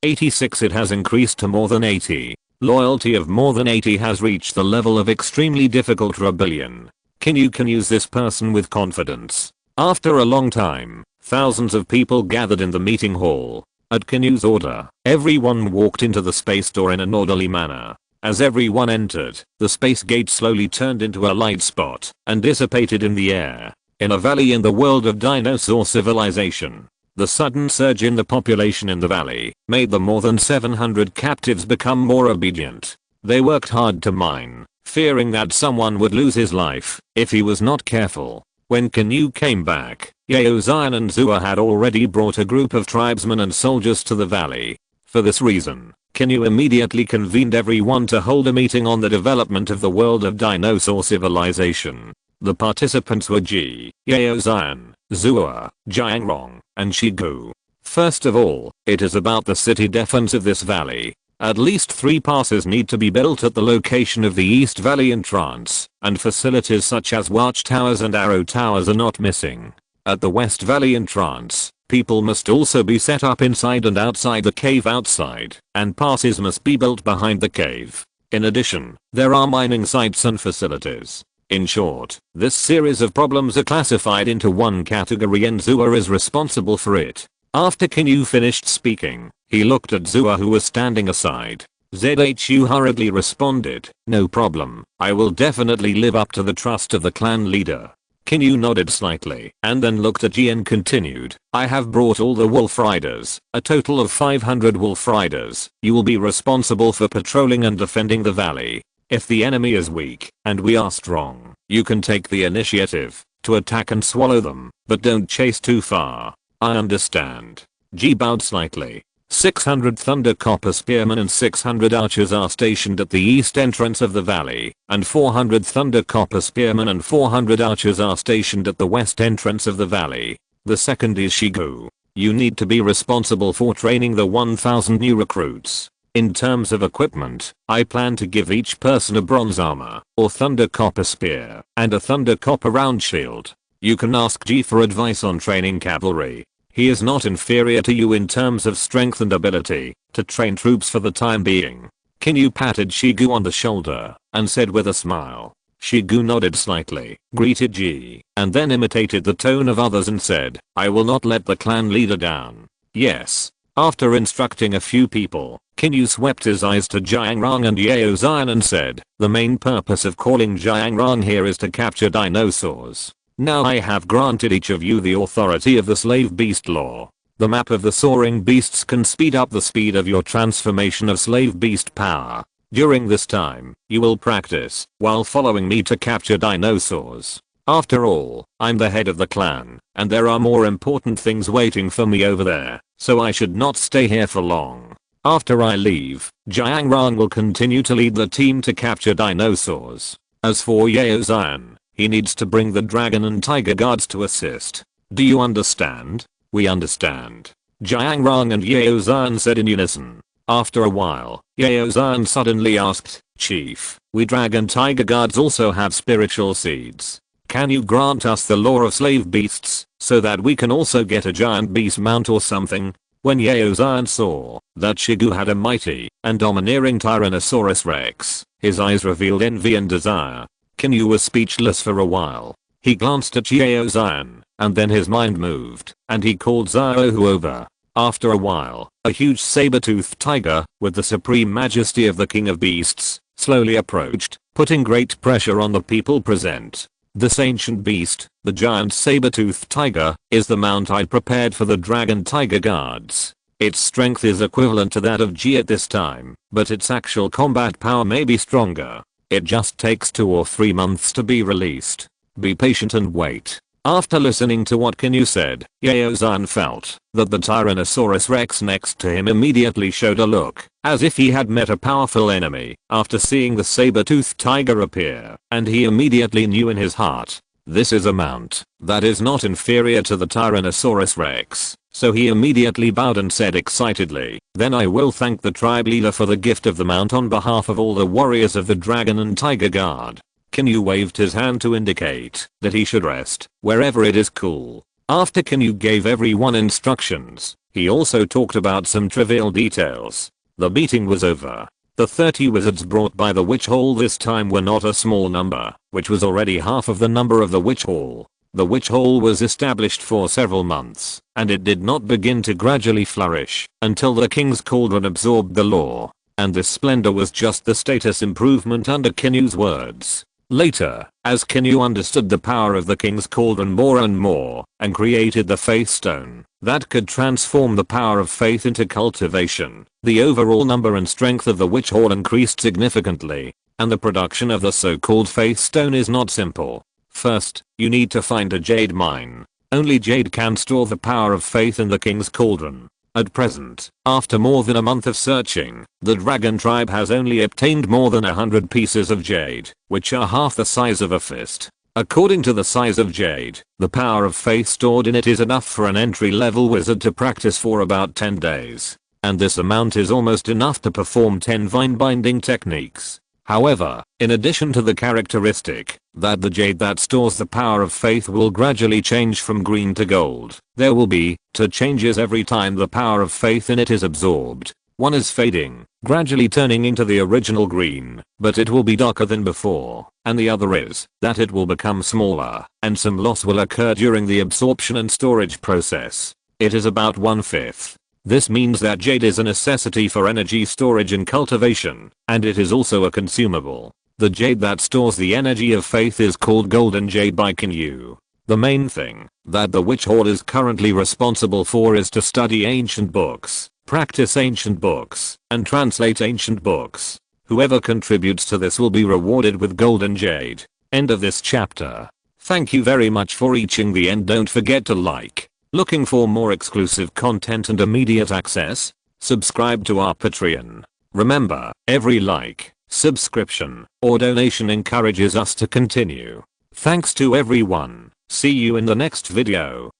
86. It has increased to more than 80. Loyalty of more than 80 has reached the level of extremely difficult rebellion. Qin Yu can use this person with confidence. After a long time, thousands of people gathered in the meeting hall. At Qin Yu's order, everyone walked into the space door in an orderly manner. As everyone entered, the space gate slowly turned into a light spot and dissipated in the air. In a valley in the world of dinosaur civilization, the sudden surge in the population in the valley made the more than 700 captives become more obedient. They worked hard to mine, fearing that someone would lose his life if he was not careful. When Qin Yu came back, Yao Zion and Zua had already brought a group of tribesmen and soldiers to the valley. For this reason, Qin Yu immediately convened everyone to hold a meeting on the development of the world of dinosaur civilization. The participants were Yao Zion, Zua, Jiangrong, and Shigu. First of all, it is about the city defense of this valley. At least 3 passes need to be built at the location of the East Valley entrance, and facilities such as watchtowers and arrow towers are not missing. At the West Valley entrance, people must also be set up inside and outside the cave outside, and passes must be built behind the cave. In addition, there are mining sites and facilities. In short, this series of problems are classified into one category and Zua is responsible for it. After Qin Yu finished speaking, he looked at Zua who was standing aside. ZHU hurriedly responded, "No problem, I will definitely live up to the trust of the clan leader." Qin Yu nodded slightly and then looked at Ji and continued, "I have brought all the wolf riders, a total of 500 wolf riders. You will be responsible for patrolling and defending the valley. If the enemy is weak and we are strong, you can take the initiative to attack and swallow them, but don't chase too far." "I understand." Ji bowed slightly. 600 Thunder Copper Spearmen and 600 archers are stationed at the east entrance of the valley, and 400 Thunder Copper Spearmen and 400 archers are stationed at the west entrance of the valley. The second is Shigu. You need to be responsible for training the 1,000 new recruits. In terms of equipment, I plan to give each person a bronze armor, or Thunder Copper Spear, and a Thunder Copper round shield. You can ask Ji for advice on training cavalry. He is not inferior to you in terms of strength and ability to train troops for the time being. Qin Yu patted Shigu on the shoulder and said with a smile. Shigu nodded slightly, greeted Ji, and then imitated the tone of others and said, "I will not let the clan leader down." "Yes." After instructing a few people, Qin Yu swept his eyes to Jiangrong and Yao Zion and said, "The main purpose of calling Jiangrong here is to capture dinosaurs. Now I have granted each of you the authority of the slave beast law. The map of the soaring beasts can speed up the speed of your transformation of slave beast power. During this time, you will practice while following me to capture dinosaurs. After all, I'm the head of the clan, and there are more important things waiting for me over there, so I should not stay here for long." After I leave, Jiang Rang will continue to lead the team to capture dinosaurs. As for Yao Zhan, he needs to bring the dragon and tiger guards to assist. Do you understand? We understand. Jiang Rang and Yao Zhan said in unison. After a while, Yao Zhan suddenly asked, Chief, we dragon tiger guards also have spiritual seeds. Can you grant us the lore of slave beasts, so that we can also get a giant beast mount or something? When Yao Zhan saw that Shigu had a mighty and domineering Tyrannosaurus Rex, his eyes revealed envy and desire. Qin Yu was speechless for a while. He glanced at Yao Zhan, and then his mind moved, and he called Xiaohu over. After a while, a huge saber-toothed tiger, with the supreme majesty of the king of beasts, slowly approached, putting great pressure on the people present. This ancient beast, the giant saber-toothed tiger, is the mount I prepared for the dragon tiger guards. Its strength is equivalent to that of G at this time, but its actual combat power may be stronger. It just takes 2 or 3 months to be released. Be patient and wait. After listening to what Qin Yu said, Yao Zhan felt that the Tyrannosaurus Rex next to him immediately showed a look, as if he had met a powerful enemy, after seeing the saber-toothed tiger appear, and he immediately knew in his heart, this is a mount that is not inferior to the Tyrannosaurus Rex, so he immediately bowed and said excitedly, then I will thank the tribe leader for the gift of the mount on behalf of all the warriors of the Dragon and Tiger Guard. Qin Yu waved his hand to indicate that he should rest wherever it is cool. After Qin Yu gave everyone instructions, he also talked about some trivial details. The meeting was over. The 30 wizards brought by the witch hall this time were not a small number, which was already half of the number of the witch hall. The witch hall was established for several months, and it did not begin to gradually flourish until the king's cauldron absorbed the law. And this splendor was just the status improvement under Qin Yu's words. Later, as Qin Yu understood the power of the king's cauldron more and more, and created the faith stone that could transform the power of faith into cultivation, the overall number and strength of the witch hall increased significantly, and the production of the so-called faith stone is not simple. First, you need to find a jade mine. Only jade can store the power of faith in the king's cauldron. At present, after more than a month of searching, the dragon tribe has only obtained more than 100 pieces of jade, which are half the size of a fist. According to the size of jade, the power of faith stored in it is enough for an entry-level wizard to practice for about 10 days. And this amount is almost enough to perform 10 vine-binding techniques. However, in addition to the characteristic that the jade that stores the power of faith will gradually change from green to gold, there will be 2 changes every time the power of faith in it is absorbed. One is fading, gradually turning into the original green, but it will be darker than before, and the other is that it will become smaller, and some loss will occur during the absorption and storage process. It is about 1/5. This means that jade is a necessity for energy storage and cultivation, and it is also a consumable. The jade that stores the energy of faith is called golden jade by Qin Yu. The main thing that the witch hall is currently responsible for is to study ancient books, practice ancient books, and translate ancient books. Whoever contributes to this will be rewarded with golden jade. End of this chapter. Thank you very much for reaching the end. Don't forget to like. Looking for more exclusive content and immediate access? Subscribe to our Patreon. Remember, every like, subscription, or donation encourages us to continue. Thanks to everyone. See you in the next video.